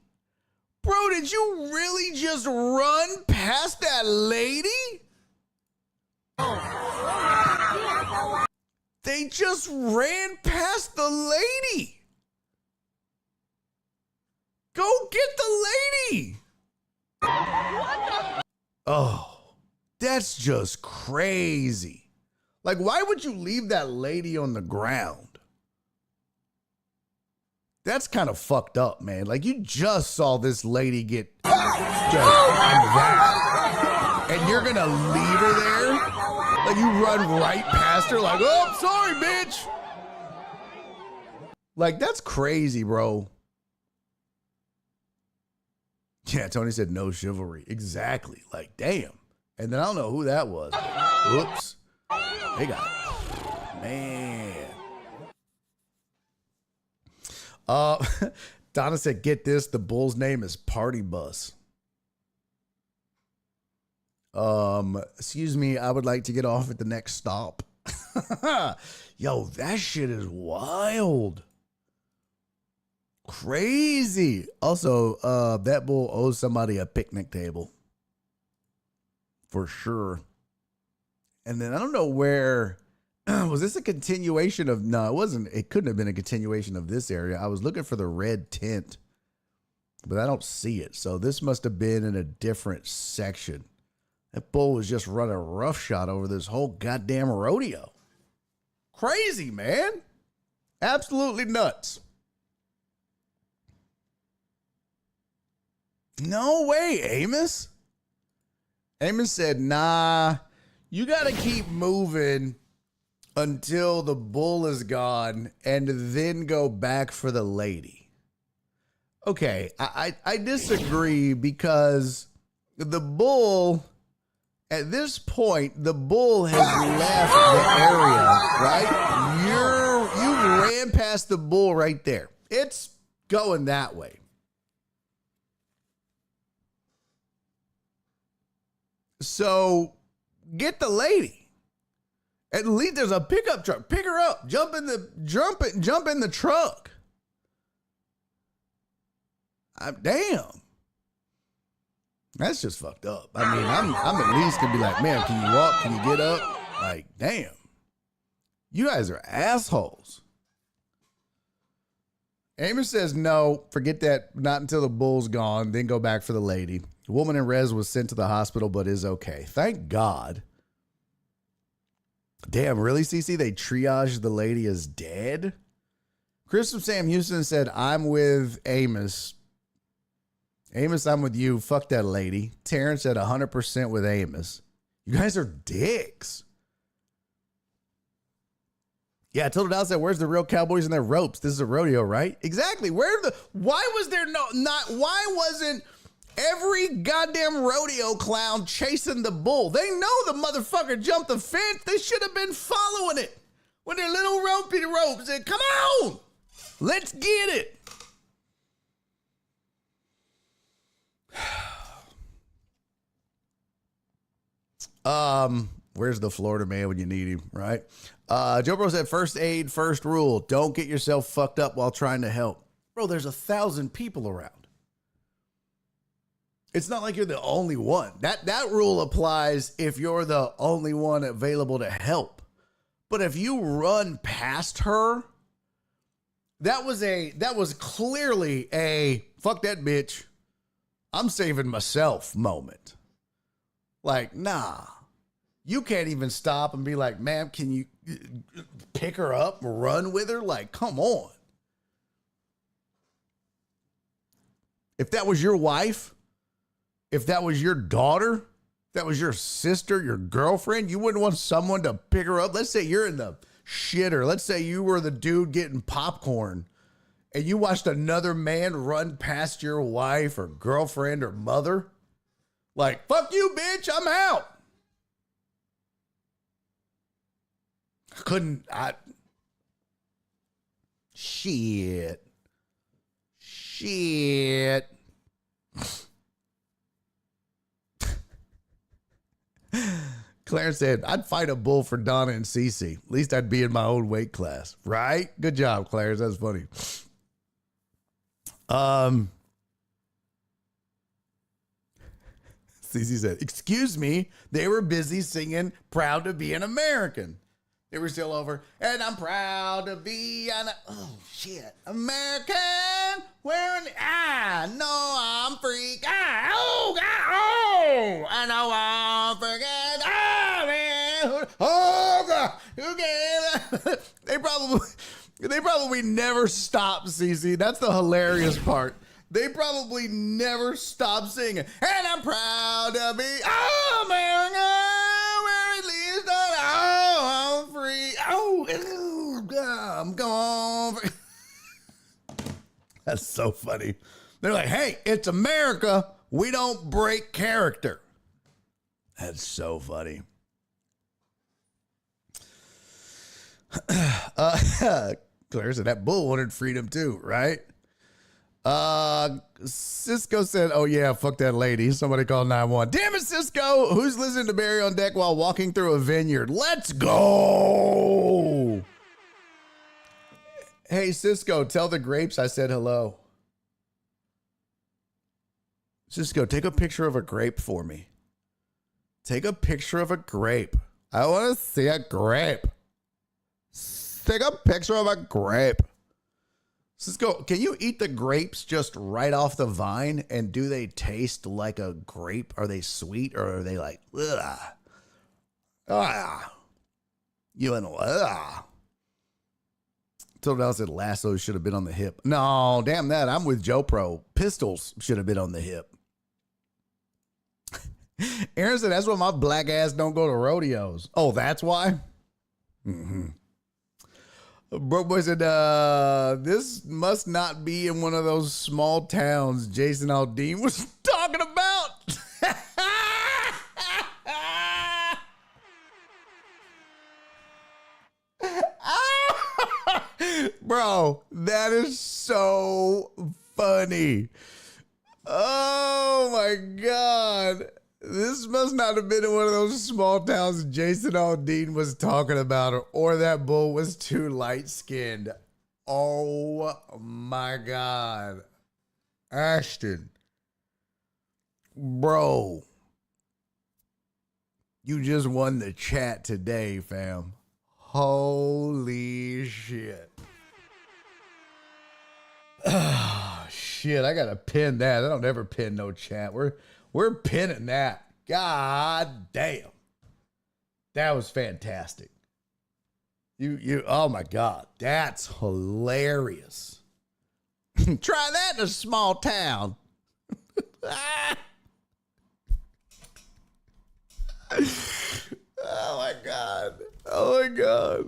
Bro, did you really just run past that lady? They just ran past the lady. Go get the lady. Oh, that's just crazy. Like, why would you leave that lady on the ground? That's kind of fucked up, man. Like, you just saw this lady get just that. And you're going to leave her there? Like, you run right past her like, oh, I'm sorry, bitch. Like, that's crazy, bro. Yeah, Tony said no chivalry. Exactly. Like, damn. And then I don't know who that was. Whoops. They got it. Man. Donna said, get this, the bull's name is Party Bus. Excuse me, I would like to get off at the next stop. Yo, that shit is wild. Crazy. Also, that bull owes somebody a picnic table. For sure. And then I don't know where... Was this a continuation of... No, it wasn't. It couldn't have been a continuation of this area. I was looking for the red tent, but I don't see it. So this must have been in a different section. That bull was just running roughshod over this whole goddamn rodeo. Crazy, man. Absolutely nuts. No way, Amos. Amos said, nah, you got to keep moving until the bull is gone and then go back for the lady. Okay, I disagree because the bull, at this point, the bull has left the area, right? You ran past the bull right there. It's going that way. So get the lady. At least there's a pickup truck. Pick her up. Jump in the truck. Damn. That's just fucked up. I mean, I'm at least gonna be like, man, can you walk? Can you get up? Like, damn. You guys are assholes. Amos says no, forget that. Not until the bull's gone, then go back for the lady. The woman in res was sent to the hospital, but is okay. Thank God. Damn, really, CC? They triaged the lady as dead? Chris from Sam Houston said, I'm with Amos. Amos, I'm with you. Fuck that lady. Terrence said 100% with Amos. You guys are dicks. Yeah, Total Dow said, where's the real cowboys and their ropes? This is a rodeo, right? Exactly. Why wasn't every goddamn rodeo clown chasing the bull? They know the motherfucker jumped the fence. They should have been following it with their little ropey ropes. And come on, let's get it. Where's the Florida man when you need him, right? Joe Bro said, first aid, first rule. Don't get yourself fucked up while trying to help. Bro, there's 1,000 people around. It's not like you're the only one. That rule applies if you're the only one available to help. But if you run past her, that was clearly a fuck that bitch, I'm saving myself moment. Like, nah. You can't even stop and be like, ma'am, can you pick her up, run with her? Like, come on. If that was your wife, if that was your daughter, if that was your sister, your girlfriend, you wouldn't want someone to pick her up. Let's say you're in the shitter. Let's say you were the dude getting popcorn and you watched another man run past your wife or girlfriend or mother. Like, fuck you, bitch, I'm out. Shit. Clarence said, I'd fight a bull for Donna and Cece. At least I'd be in my own weight class. Right? Good job, Clarence. That's funny. Cece said, excuse me, they were busy singing Proud to Be an American. They were still over, and I'm proud to be an, oh shit, American, wearing, no, I'm free, I know I'm freaking, man, God, who gave they probably never stopped, Cece. That's the hilarious part. They probably never stopped singing, and I'm proud to be American, where at least I'm free. I'm going. That's so funny. They're like, hey, it's America. We don't break character. That's so funny. Claire said that bull wanted freedom too, right? Cisco said, oh yeah, fuck that lady. Somebody called 911. Damn it, Cisco. Who's listening to Barry on Deck while walking through a vineyard? Let's go. Hey, Cisco, tell the grapes I said hello. Cisco, take a picture of a grape for me. Take a picture of a grape. I want to see a grape. Take a picture of a grape. Cisco, can you eat the grapes just right off the vine? And do they taste like a grape? Are they sweet or are they like, ugh? You and Told I said lassos should have been on the hip. No, damn that. I'm with Joe Pro. Pistols should have been on the hip. Aaron said, that's why my black ass don't go to rodeos. Oh, that's why? Mm-hmm. Broke Boy said, this must not be in one of those small towns Jason Aldean was talking about. Bro, that is so funny. Oh my God. This must not have been in one of those small towns Jason Aldean was talking about, or that bull was too light-skinned. Oh, my God. Ashton. Bro. You just won the chat today, fam. Holy shit. Oh, shit. I got to pin that. I don't ever pin no chat. We're pinning that. God damn. That was fantastic. Oh my God. That's hilarious. Try that in a small town. Oh my God. Oh my God.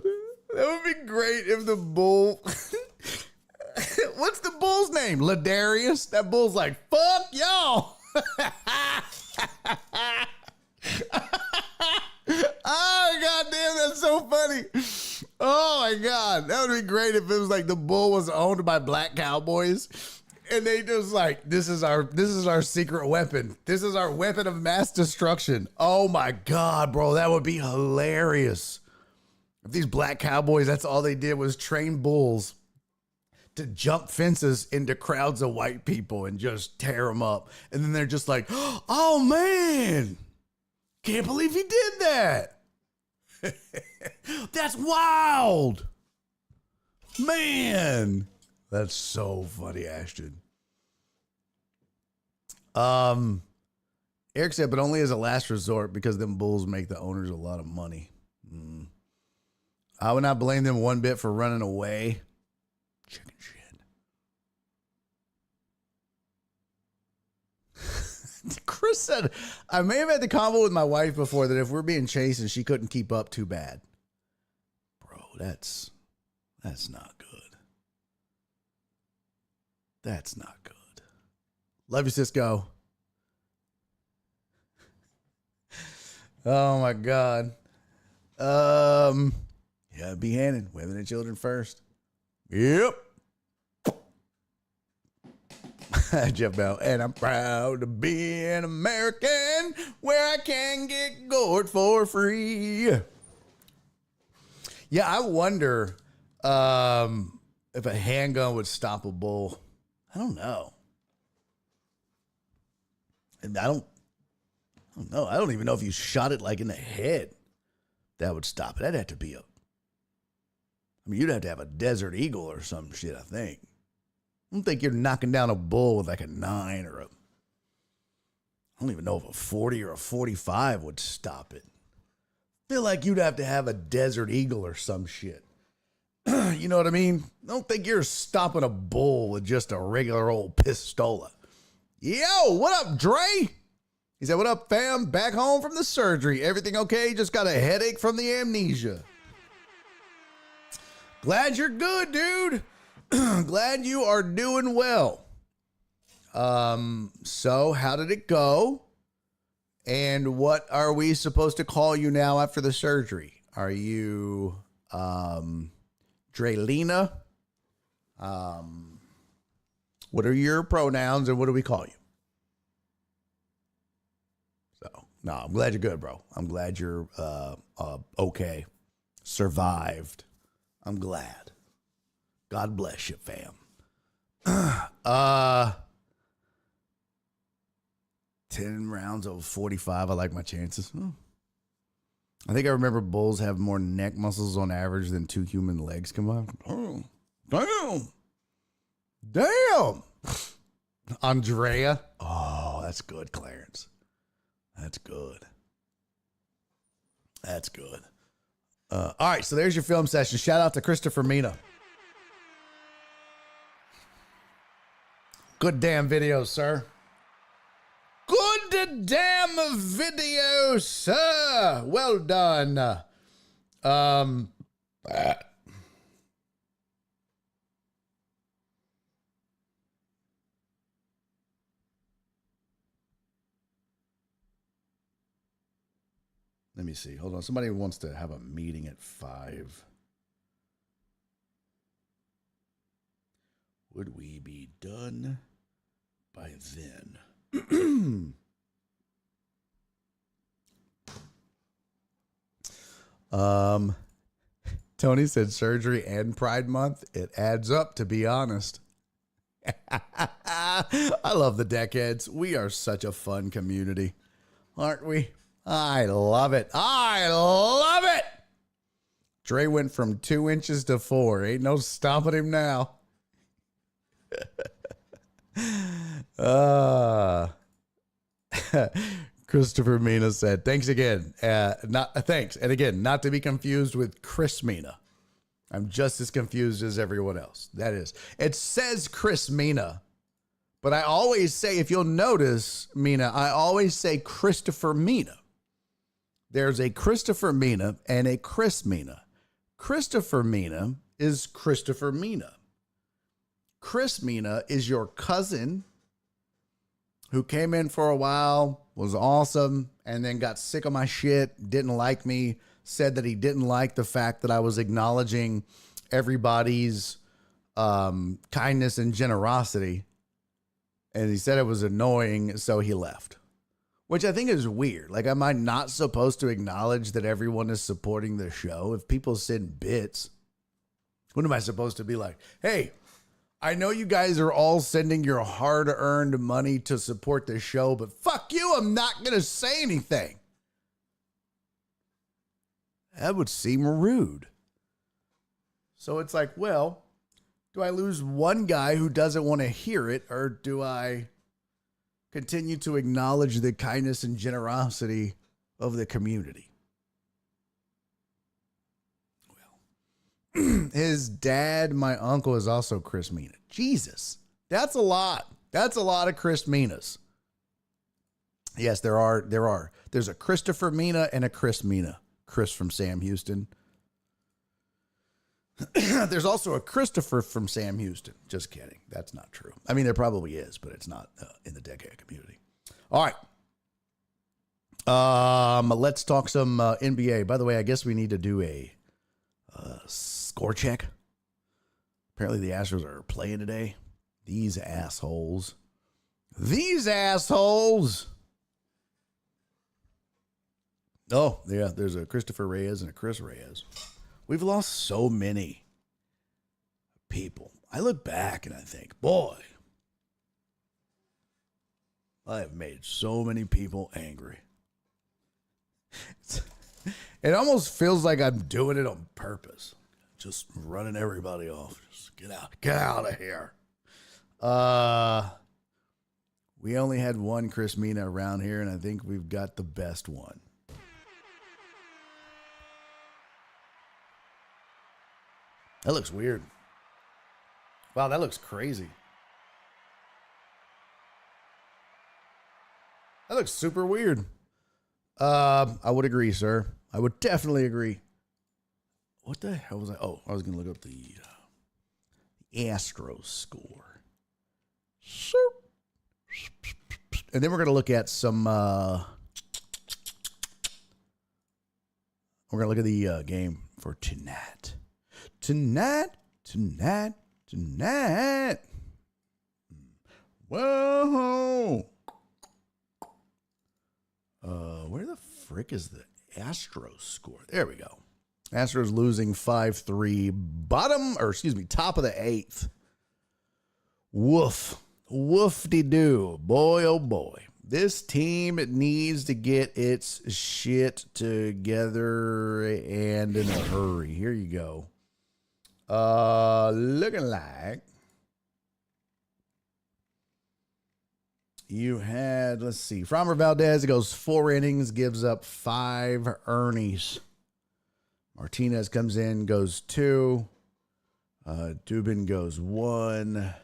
That would be great if the bull. What's the bull's name? Ladarius? That bull's like, fuck y'all. Oh God damn, that's so funny. Oh my God, that would be great if it was like the bull was owned by black cowboys and they just like, this is our secret weapon. This is our weapon of mass destruction. Oh my God, bro, that would be hilarious. If these black cowboys, that's all they did was train bulls to jump fences into crowds of white people and just tear them up. And then they're just like, oh man, can't believe he did that. That's wild. Man, that's so funny, Ashton. Eric said, but only as a last resort because them bulls make the owners a lot of money. I would not blame them one bit for running away. Chicken shit. Chris said, I may have had the convo with my wife before that if we're being chased and she couldn't keep up, too bad. Bro, that's not good. That's not good. Love you, Cisco. Oh my God. Yeah, be handed. Women and children first. Yep. Jeff Bell, and I'm proud to be an American where I can get gored for free. Yeah, I wonder if a handgun would stop a bull. I don't know. And I don't know. I don't even know if you shot it like in the head, that would stop it. That'd have to be you'd have to have a Desert Eagle or some shit, I think. I don't think you're knocking down a bull with like a 9 or I don't even know if a 40 or a 45 would stop it. I feel like you'd have to have a Desert Eagle or some shit. You know what I mean? I don't think you're stopping a bull with just a regular old pistola. Yo, what up, Dre? He said, what up, fam? Back home from the surgery. Everything okay? Just got a headache from the amnesia. Glad you're good, dude. Glad you are doing well. So how did it go? And what are we supposed to call you now after the surgery? Are you Drelina? What are your pronouns and what do we call you? So, no, I'm glad you're good, bro. I'm glad you're okay. Survived. I'm glad. God bless you, fam. 10 rounds of 45. I like my chances. I think I remember bulls have more neck muscles on average than 2 human legs combined. Oh, damn. Andrea. Oh, that's good, Clarence. That's good. All right, so there's your film session. Shout out to Christopher Mina. Good damn video, sir. Good damn video, sir. Well done. Let me see. Hold on. Somebody wants to have a meeting at 5. Would we be done by then? Tony said surgery and Pride Month. It adds up, to be honest. I love the Deckheads. We are such a fun community, aren't we? I love it. I love it. Dre went from 2 inches to 4. Ain't no stopping him now. Christopher Mina said, thanks again. Thanks. And again, not to be confused with Chris Mina. I'm just as confused as everyone else. That is. It says Chris Mina, but I always say, if you'll notice, Mina, I always say Christopher Mina. There's a Christopher Mina and a Chris Mina. Christopher Mina is Christopher Mina. Chris Mina is your cousin who came in for a while, was awesome, and then got sick of my shit, didn't like me, said that he didn't like the fact that I was acknowledging everybody's kindness and generosity. And he said it was annoying, so he left. Which I think is weird. Like, am I not supposed to acknowledge that everyone is supporting the show? If people send bits, what am I supposed to be like? Hey, I know you guys are all sending your hard-earned money to support the show, but fuck you, I'm not going to say anything. That would seem rude. So it's like, well, do I lose one guy who doesn't want to hear it, or do I continue to acknowledge the kindness and generosity of the community? Well, his dad, my uncle, is also Chris Mina. Jesus, that's a lot. That's a lot of Chris Minas. Yes, there are. There's a Christopher Mina and a Chris Mina. Chris from Sam Houston. There's also a Christopher from Sam Houston. Just kidding. That's not true. I mean, there probably is, but it's not in the Deckhead community. All right. Let's talk some NBA. By the way, I guess we need to do a score check. Apparently the Astros are playing today. These assholes. Oh, yeah, there's a Christopher Reyes and a Chris Reyes. We've lost so many people. I look back and I think, boy, I have made so many people angry. It almost feels like I'm doing it on purpose. Just running everybody off. Just get out of here. We only had one Chris Mina around here, and I think we've got the best one. That looks weird. Wow, that looks crazy. That looks super weird. I would agree, sir. I would definitely agree. What the hell was I? Oh, I was going to look up the Astros score. And then we're going to look at some... we're going to look at the game for tonight. Tonight. Whoa. Where the frick is the Astros score? There we go. Astros losing 5-3. Top of the 8th. Woof. Woofy-doo. Boy, oh boy. This team needs to get its shit together and in a hurry. Here you go. Looking like you had, let's see, Framber Valdez goes 4 innings, gives up 5 earnings. Martinez comes in, goes 2. Dubin goes 1.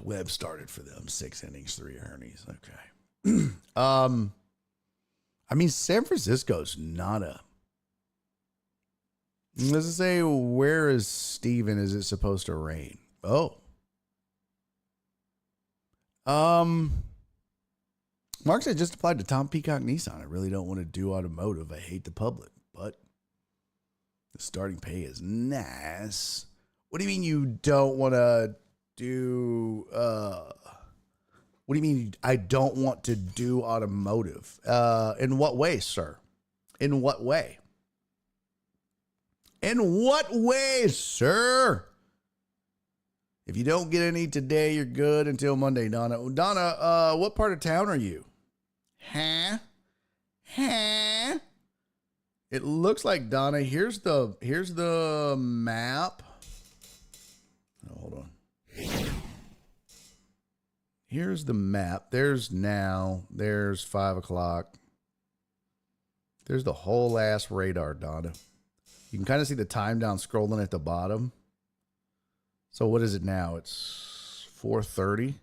Webb started for them, 6 innings, 3 earnings. Okay. I mean, San Francisco's nada. Does it say, where is Steven? Is it supposed to rain? Oh. Mark said just applied to Tom Peacock Nissan. I really don't want to do automotive. I hate the public, but the starting pay is nice. What do you mean you don't want to do, what do you mean I don't want to do automotive? In what way, sir? In what way? In what way, sir? If you don't get any today, you're good until Monday, Donna. Donna, what part of town are you? Huh? It looks like, Donna, here's the map. Oh, hold on. Here's the map. There's 5 o'clock. There's the whole ass radar, Donna. You can kind of see the time down scrolling at the bottom. So what is it now? It's 4:30.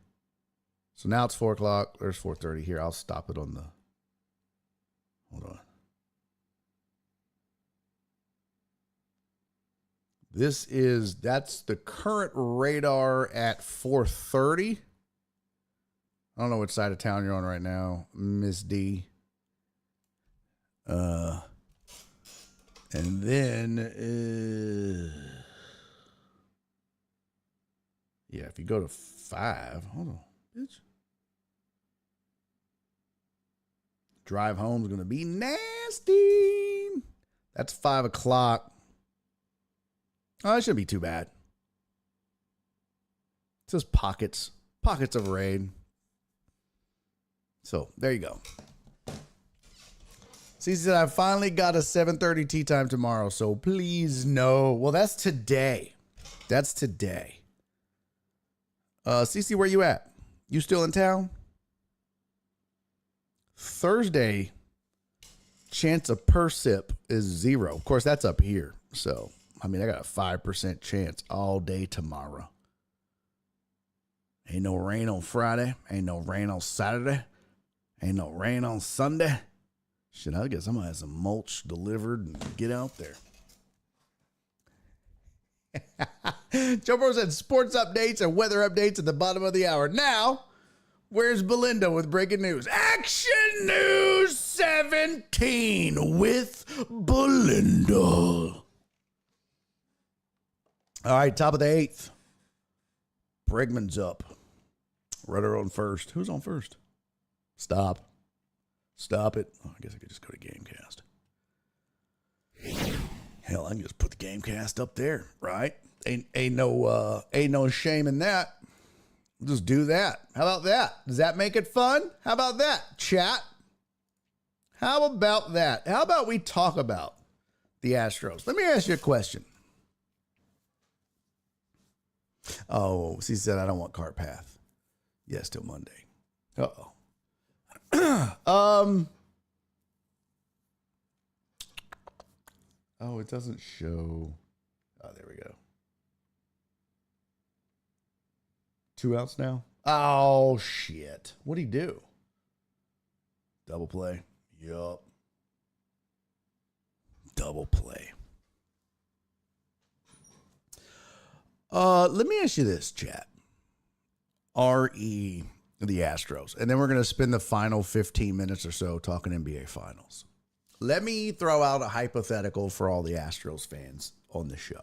So now it's 4 o'clock. There's 4:30 here. I'll stop it on the... Hold on. That's the current radar at 4:30. I don't know what side of town you're on right now, Miss D. And then, yeah, if you go to 5, hold on, bitch. Drive home's going to be nasty. That's 5 o'clock. Oh, that shouldn't be too bad. It says pockets of rain. So there you go. See, said I finally got a 7:30 tea time tomorrow, so please no. Well, that's today. Cece, where you at? You still in town? Thursday, chance of percip is 0. Of course, that's up here. So, I mean, I got a 5% chance all day tomorrow. Ain't no rain on Friday. Ain't no rain on Saturday. Ain't no rain on Sunday. Shit, I guess I'm going to have some mulch delivered and get out there. Joe Burrow said sports updates and weather updates at the bottom of the hour. Now, where's Belinda with breaking news? Action news! 17 with Belinda. All right, top of the 8th. Bregman's up. Rudder on first. Who's on first? Stop it. Oh, I guess I could just go to Gamecast. Hell, I can just put the Gamecast up there, right? Ain't no shame in that. Just do that. How about that? Does that make it fun? How about that, chat? How about that? How about we talk about the Astros? Let me ask you a question. Oh, she said I don't want cart path. Yes, till Monday. Uh-oh. Oh, it doesn't show. Oh, there we go. 2 outs now? Oh, shit. What'd he do? Double play. Yup. Double play. Let me ask you this, chat. RE, the Astros. And then we're going to spend the final 15 minutes or so talking NBA Finals. Let me throw out a hypothetical for all the Astros fans on the show.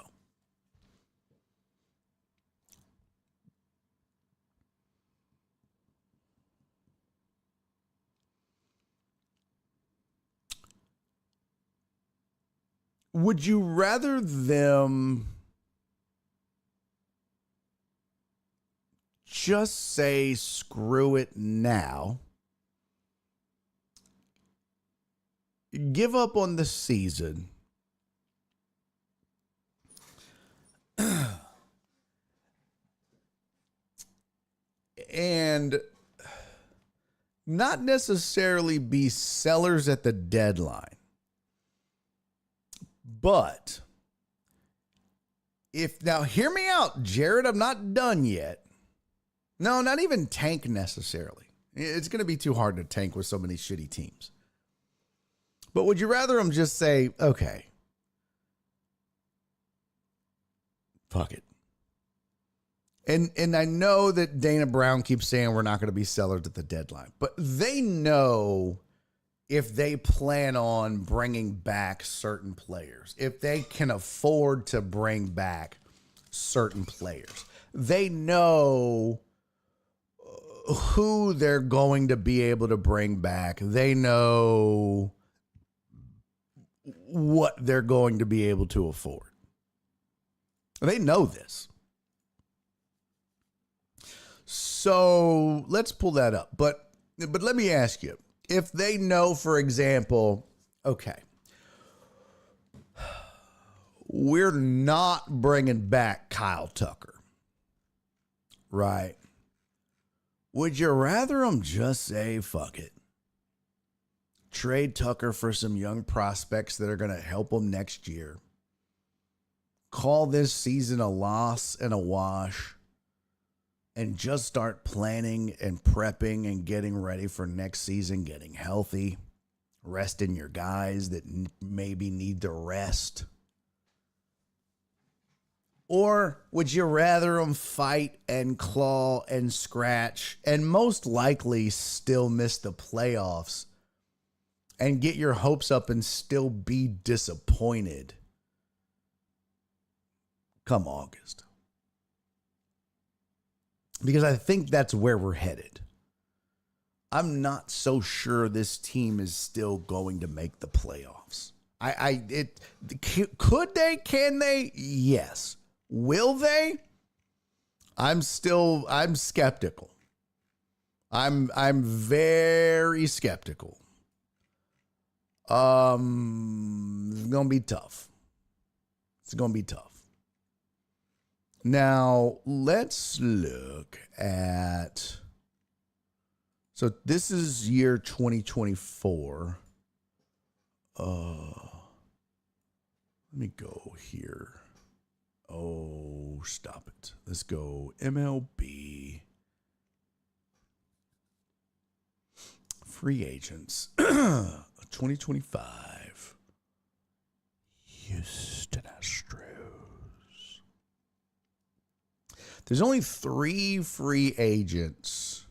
Would you rather them just say screw it now, give up on the season, and not necessarily be sellers at the deadline? But now hear me out, Jared, I'm not done yet. No, not even tank necessarily. It's going to be too hard to tank with so many shitty teams. But would you rather them just say, okay, fuck it. And I know that Dana Brown keeps saying we're not going to be sellers at the deadline, but they know if they plan on bringing back certain players, if they can afford to bring back certain players, they know who they're going to be able to bring back. They know what they're going to be able to afford. They know this. So let's pull that up. But let me ask you, if they know, for example, okay, we're not bringing back Kyle Tucker, right? Would you rather them just say, fuck it, trade Tucker for some young prospects that are going to help them next year, call this season a loss and a wash, and just start planning and prepping and getting ready for next season, getting healthy, resting your guys that maybe need to rest? Or would you rather them fight and claw and scratch and most likely still miss the playoffs and get your hopes up and still be disappointed come August? Because I think that's where we're headed. I'm not so sure this team is still going to make the playoffs. Could they? Can they? Yes. Will they? I'm skeptical. I'm very skeptical. It's gonna be tough. It's gonna be tough. Now, let's look at, so this is year 2024. Let me go here. Oh, stop it. Let's go MLB. Free agents. 2025. Houston Astros. There's only 3 free agents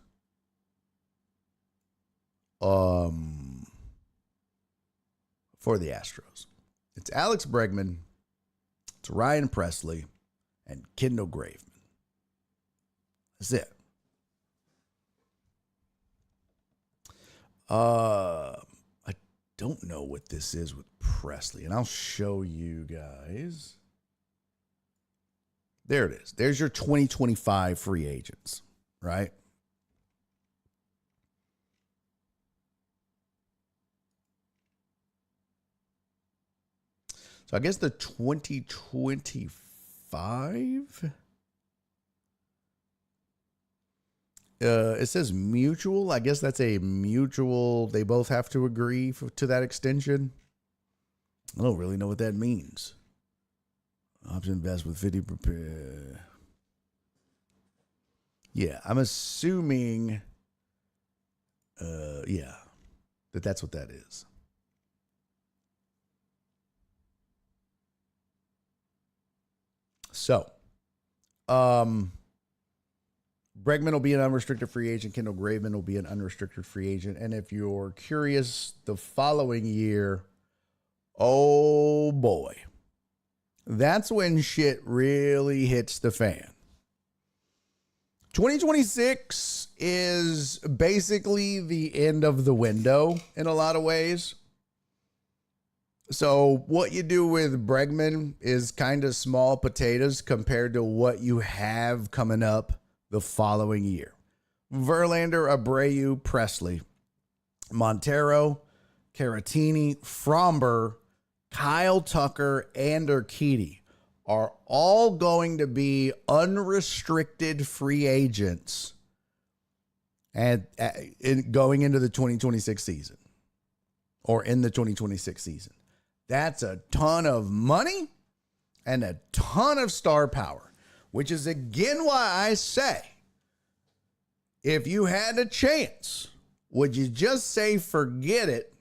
for the Astros. It's Alex Bregman, it's Ryan Presley, and Kendall Graveman. That's it. I don't know what this is with Presley, and I'll show you guys. There it is. There's your 2025 free agents, right? So I guess the 2025, it says mutual. I guess that's a mutual. They both have to agree to that extension. I don't really know what that means. Option invest with 50 prepare. Yeah, I'm assuming, that's what that is. So, Bregman will be an unrestricted free agent. Kendall Graveman will be an unrestricted free agent. And if you're curious, the following year, oh boy, that's when shit really hits the fan. 2026 is basically the end of the window in a lot of ways. So what you do with Bregman is kind of small potatoes compared to what you have coming up the following year. Verlander, Abreu, Presley, Montero, Caratini, Fromber, Kyle Tucker, and Urquidy are all going to be unrestricted free agents and going into the 2026 season or in the 2026 season. That's a ton of money and a ton of star power, which is again why I say, if you had a chance, would you just say, forget it?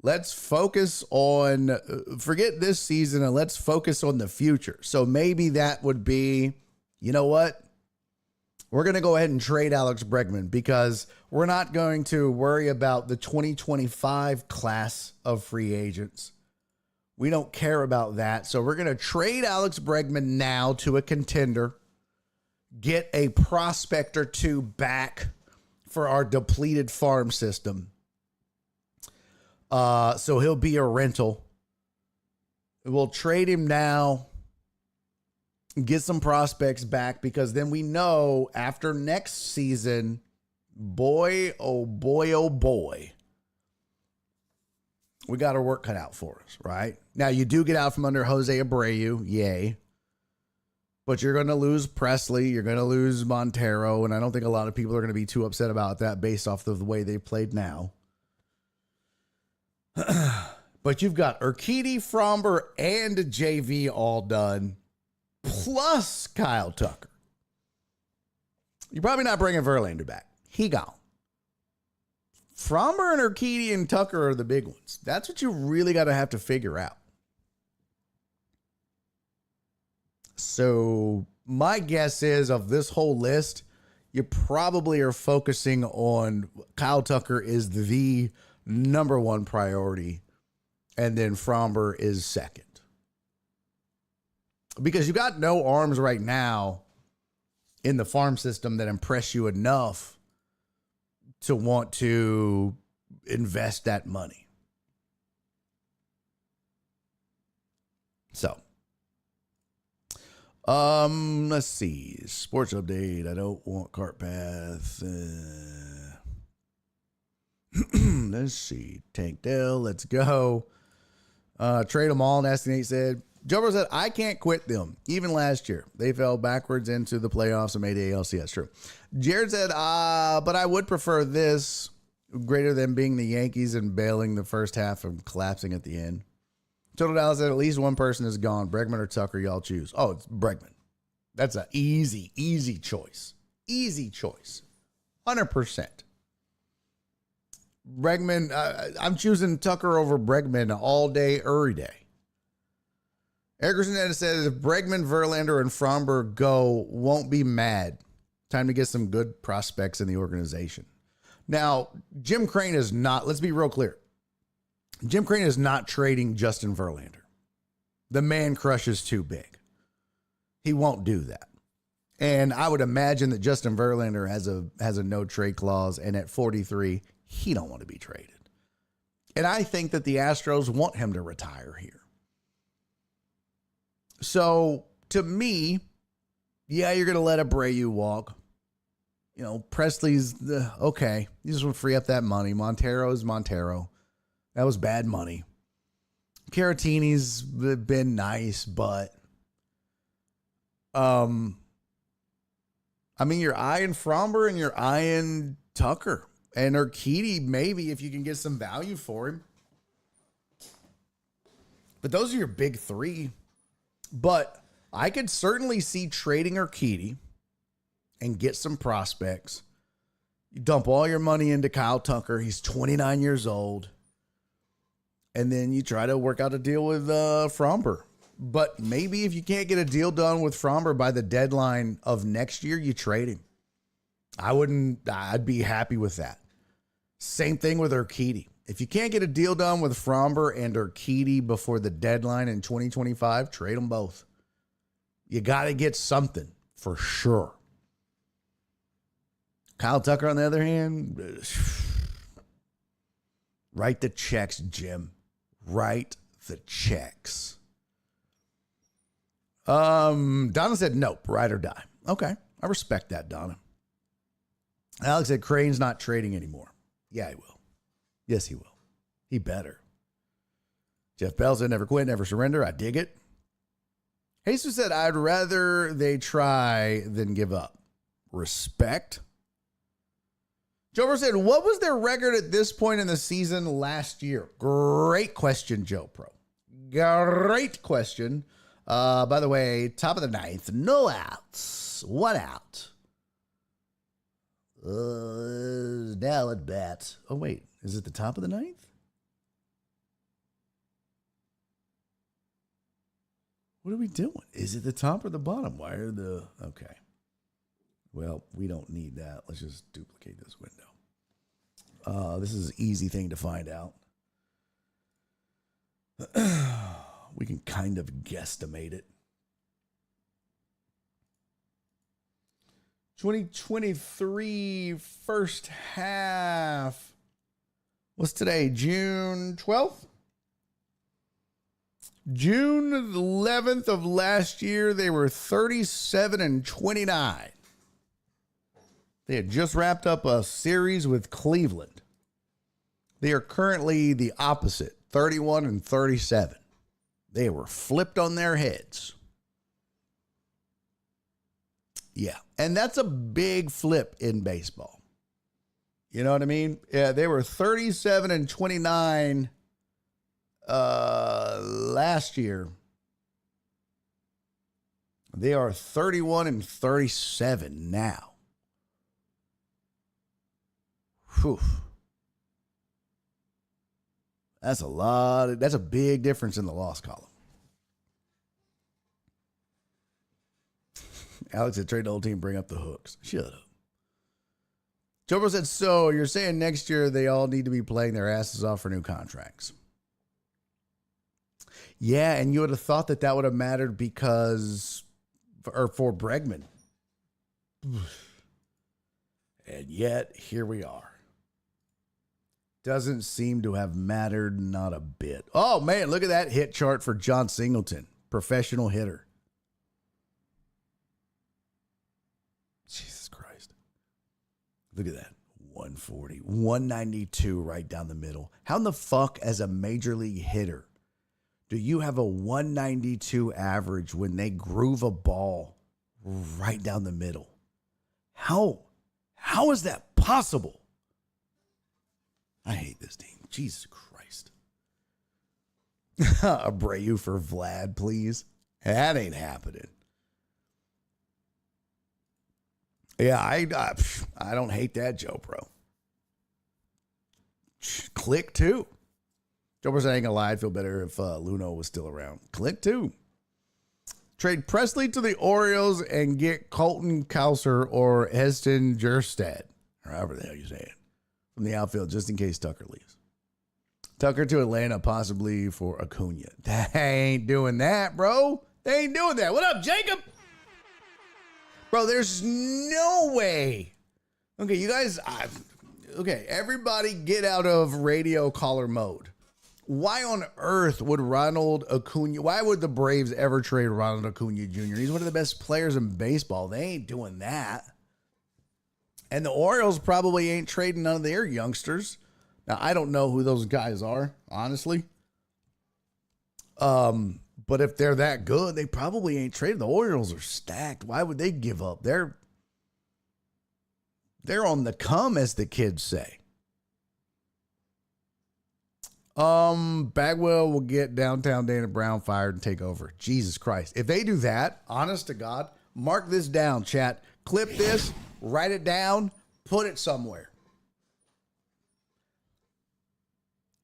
Let's focus on, forget this season and let's focus on the future. So maybe that would be, you know what? We're going to go ahead and trade Alex Bregman because we're not going to worry about the 2025 class of free agents. We don't care about that. So we're going to trade Alex Bregman now to a contender, get a prospect or two back for our depleted farm system. So he'll be a rental. We'll trade him now, get some prospects back, because then we know after next season, boy, oh boy, oh boy, we got our work cut out for us, right? Now, you do get out from under Jose Abreu, yay. But you're going to lose Presley, you're going to lose Montero, and I don't think a lot of people are going to be too upset about that based off of the way they played now. But you've got Urquidy, Fromber, and JV all done, plus Kyle Tucker. You're probably not bringing Verlander back. He gone. Fromber and Urquidy and Tucker are the big ones. That's what you really got to have to figure out. So my guess is of this whole list, you probably are focusing on Kyle Tucker is the number one priority, and then Fromber is second. Because you got no arms right now in the farm system that impress you enough to want to invest that money. So, let's see. Sports update. I don't want cart path. Let's see. Tank Dell. Let's go. Trade them all. Nasty Nate said. Joe said, I can't quit them. Even last year, they fell backwards into the playoffs and made the ALC. That's true. Jared said, but I would prefer this greater than being the Yankees and bailing the first half and collapsing at the end. Total Dallas said, at least one person is gone. Bregman or Tucker, y'all choose. Oh, it's Bregman. That's an easy choice. Easy choice. 100%. Bregman, I'm choosing Tucker over Bregman all day, every day. Erickson says, if Bregman, Verlander, and Fromber go, won't be mad. Time to get some good prospects in the organization. Now, Jim Crane is not, let's be real clear. Jim Crane is not trading Justin Verlander. The man crush is too big. He won't do that. And I would imagine that Justin Verlander has a no trade clause, and at 43, he don't want to be traded. And I think that the Astros want him to retire here. So to me, yeah, you're going to let Abreu walk. You know, Presley's okay. You just want to free up that money. Montero is Montero. That was bad money. Caratini's been nice, but I mean, you're eyeing Fromber and you're eyeing Tucker and Urquidy, maybe if you can get some value for him. But those are your big three. But I could certainly see trading Urquidy and get some prospects. You dump all your money into Kyle Tucker. He's 29 years old. And then you try to work out a deal with Fromber. But maybe if you can't get a deal done with Fromber by the deadline of next year, you trade him. I'd be happy with that. Same thing with Urquidy. If you can't get a deal done with Fromber and Urquidy before the deadline in 2025, trade them both. You got to get something for sure. Kyle Tucker, on the other hand, write the checks, Jim. Write the checks. Donna said, nope, ride or die. Okay, I respect that, Donna. Alex said, Crane's not trading anymore. Yeah, he will. Yes, he will. He better. Jeff Bell said, never quit, never surrender. I dig it. Jesus said, I'd rather they try than give up. Respect. Joe said, what was their record at this point in the season last year? Great question, Joe Pro. Great question. By the way, top of the ninth, no outs. 1 out. Now at bat. Oh, wait. Is it the top of the ninth? What are we doing? Is it the top or the bottom? Why are the... Okay. Well, we don't need that. Let's just duplicate this window. This is an easy thing to find out. We can kind of guesstimate it. 2023 first half. What's today? June 12th? June 11th of last year, they were 37-29. They had just wrapped up a series with Cleveland. They are currently the opposite, 31-37. They were flipped on their heads. Yeah, and that's a big flip in baseball. You know what I mean? Yeah, they were 37-29 last year. They are 31-37 now. Whew. That's a lot. That's a big difference in the loss column. Alex said, trade the whole team, bring up the hooks. Shut up. Joe said, so you're saying next year they all need to be playing their asses off for new contracts. Yeah, and you would have thought that that would have mattered because, or for Bregman. And yet, here we are. Doesn't seem to have mattered not a bit. Oh, man, look at that hit chart for John Singleton, professional hitter. Jesus Christ. Look at that. 140, 192 right down the middle. How in the fuck, as a major league hitter, do you have a 192 average when they groove a ball right down the middle? How is that possible? I hate this team. Jesus Christ. Abreu for Vlad, please. That ain't happening. Yeah, I don't hate that, Joe Pro. Click two. Joe Pro's ain't gonna lie. I'd feel better if Luno was still around. Click two. Trade Presley to the Orioles and get Colton Cowser or Heston Jerstad, or however the hell you say it, from the outfield just in case Tucker leaves. Tucker to Atlanta, possibly for Acuna. They ain't doing that, bro. They ain't doing that. What up, Jacob? Bro, there's no way. Okay, you guys, okay, everybody get out of radio caller mode. Why on earth would Ronald Acuna, why would the Braves ever trade Ronald Acuna Jr.? He's one of the best players in baseball. They ain't doing that. And the Orioles probably ain't trading none of their youngsters. Now, I don't know who those guys are, honestly. But if they're that good, they probably ain't traded. The Orioles are stacked. Why would they give up? They're on the come, as the kids say. Bagwell will get downtown Dana Brown fired and take over. Jesus Christ. If they do that, honest to God, mark this down, chat. Clip this, write it down, put it somewhere.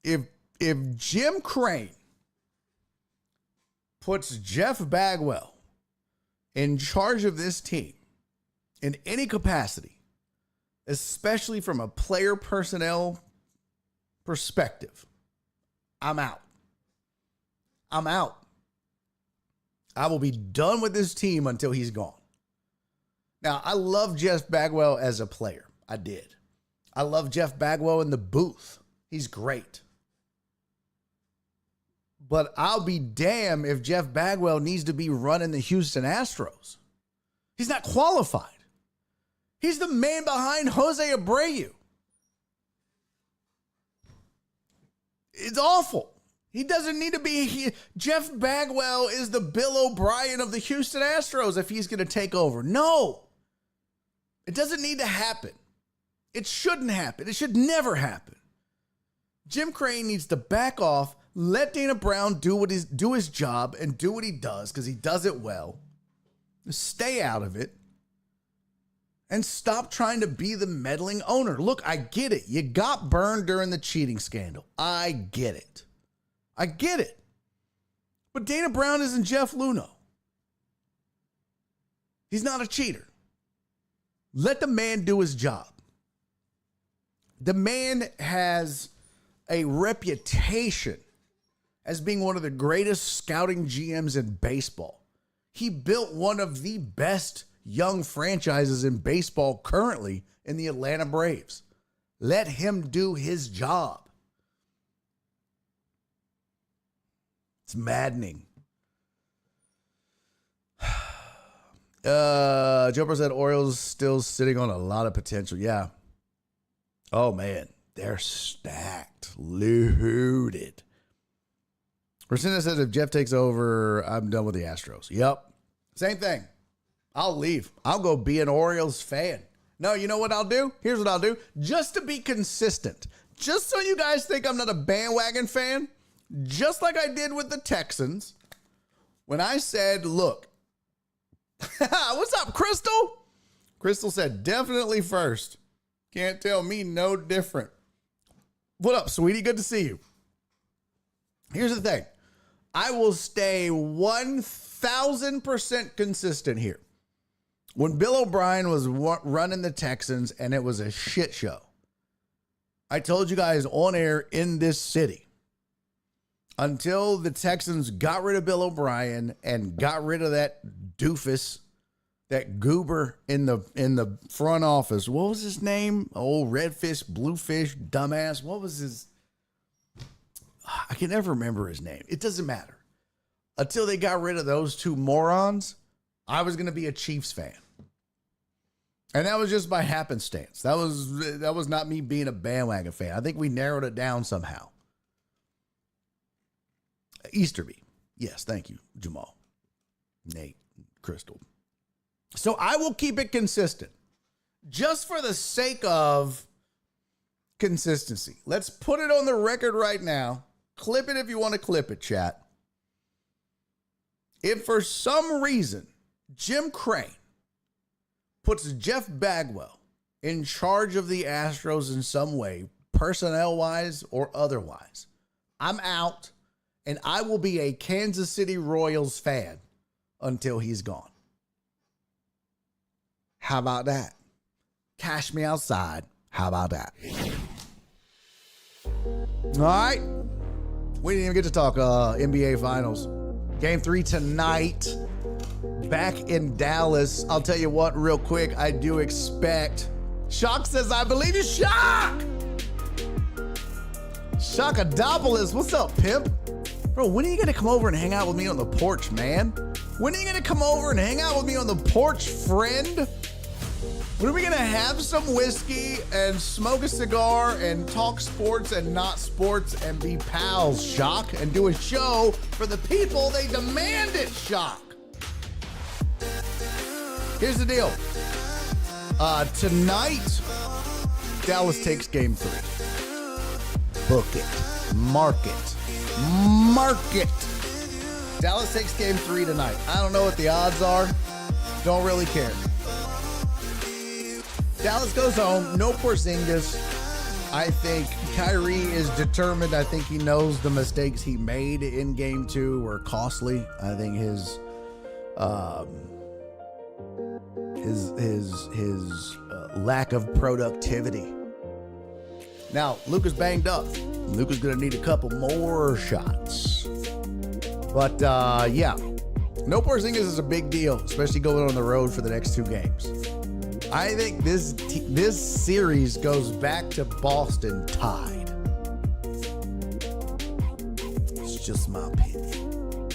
If Jim Crane puts Jeff Bagwell in charge of this team in any capacity, especially from a player personnel perspective, I'm out. I'm out. I will be done with this team until he's gone. Now, I love Jeff Bagwell as a player. I did. I love Jeff Bagwell in the booth. He's great. But I'll be damned if Jeff Bagwell needs to be running the Houston Astros. He's not qualified. He's the man behind Jose Abreu. It's awful. He doesn't need to be. Jeff Bagwell is the Bill O'Brien of the Houston Astros if he's going to take over. No. It doesn't need to happen. It shouldn't happen. It should never happen. Jim Crane needs to back off, let Dana Brown do his job and do what he does because he does it well. Stay out of it. And stop trying to be the meddling owner. Look, I get it. You got burned during the cheating scandal. I get it. I get it. But Dana Brown isn't Jeff Luhnow. He's not a cheater. Let the man do his job. The man has a reputation as being one of the greatest scouting GMs in baseball. He built one of the best young franchises in baseball currently in the Atlanta Braves. Let him do his job. It's maddening. Joe said Orioles still sitting on a lot of potential. Yeah. Oh, man. They're stacked. Loaded. Rosina says if Jeff takes over, I'm done with the Astros. Yep. Same thing. I'll leave. I'll go be an Orioles fan. No, you know what I'll do? Here's what I'll do. Just to be consistent. Just so you guys think I'm not a bandwagon fan. Just like I did with the Texans. When I said, look. What's up, Crystal? Crystal said, definitely first. Can't tell me no different. What up, sweetie? Good to see you. Here's the thing. I will stay 1,000% consistent here. When Bill O'Brien was running the Texans and it was a shit show, I told you guys on air in this city, until the Texans got rid of Bill O'Brien and got rid of that doofus, that goober in the front office. What was his name? Oh, redfish, bluefish, dumbass. What was his? I can never remember his name. It doesn't matter. Until they got rid of those two morons, I was going to be a Chiefs fan. And that was just by happenstance. That was not me being a bandwagon fan. I think we narrowed it down somehow. Easterby. Yes, thank you, Jamal. Nate, Crystal. So I will keep it consistent. Just for the sake of consistency. Let's put it on the record right now. Clip it if you want to clip it, chat. If for some reason Jim Crane puts Jeff Bagwell in charge of the Astros in some way, personnel-wise or otherwise, I'm out, and I will be a Kansas City Royals fan until he's gone. How about that? Cash me outside. How about that? All right. We didn't even get to talk NBA Finals. Game 3 tonight. Back in Dallas. I'll tell you what, real quick, I do expect. Shock says, I believe you. Shock! Shockadopoulos, what's up, pimp? Bro, when are you gonna come over and hang out with me on the porch, man? When are you gonna come over and hang out with me on the porch, friend? When are we gonna have some whiskey and smoke a cigar and talk sports and not sports and be pals, Shock, and do a show for the people? They demand it, Shock. Here's the deal. Tonight, Dallas takes game 3. Book it. Mark it. Mark it. Dallas takes game 3 tonight. I don't know what the odds are. Don't really care. Dallas goes home. No Porzingis. I think Kyrie is determined. I think he knows the mistakes he made in game 2 were costly. I think his lack of productivity. Now, Luka's banged up. Luka's going to need a couple more shots. But, yeah. No Porzingis is a big deal, especially going on the road for the next 2 games. I think this series goes back to Boston tied. It's just my opinion.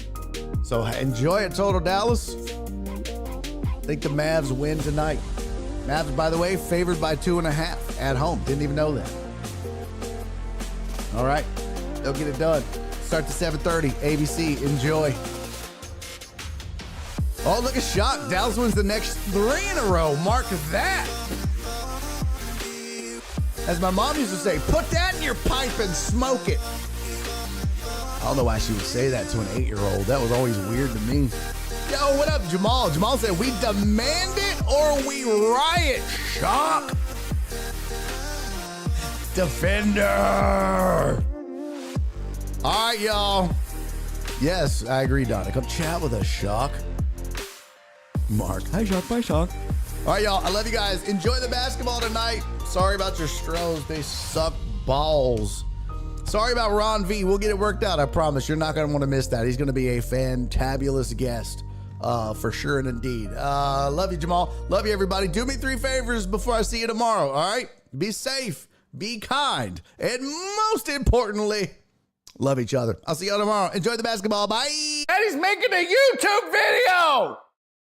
So enjoy it, Total Dallas. I think the Mavs win tonight. Mavs, by the way, favored by 2.5 at home. Didn't even know that. All right, they'll get it done. Starts at 7:30, ABC. Enjoy. Oh, look at Shock. Dallas wins the next 3 in a row. Mark that. As my mom used to say, put that in your pipe and smoke it. I don't know why she would say that to an 8-year-old. That was always weird to me. Yo, what up, Jamal? Jamal said, we demand it or we riot, Shock. Defender. All right, y'all. Yes, I agree, Donna. Come chat with us, Shock. Mark. Hi, Shock. Bye, Shock. All right, y'all. I love you guys. Enjoy the basketball tonight. Sorry about your Stros. They suck balls. Sorry about Ron V. We'll get it worked out. I promise. You're not going to want to miss that. He's going to be a fantabulous guest. For sure and indeed. Love you, Jamal. Love you, everybody. Do me 3 favors before I see you tomorrow. All right? Be safe. Be kind. And most importantly, love each other. I'll see y'all tomorrow. Enjoy the basketball. Bye. And he's making a YouTube video.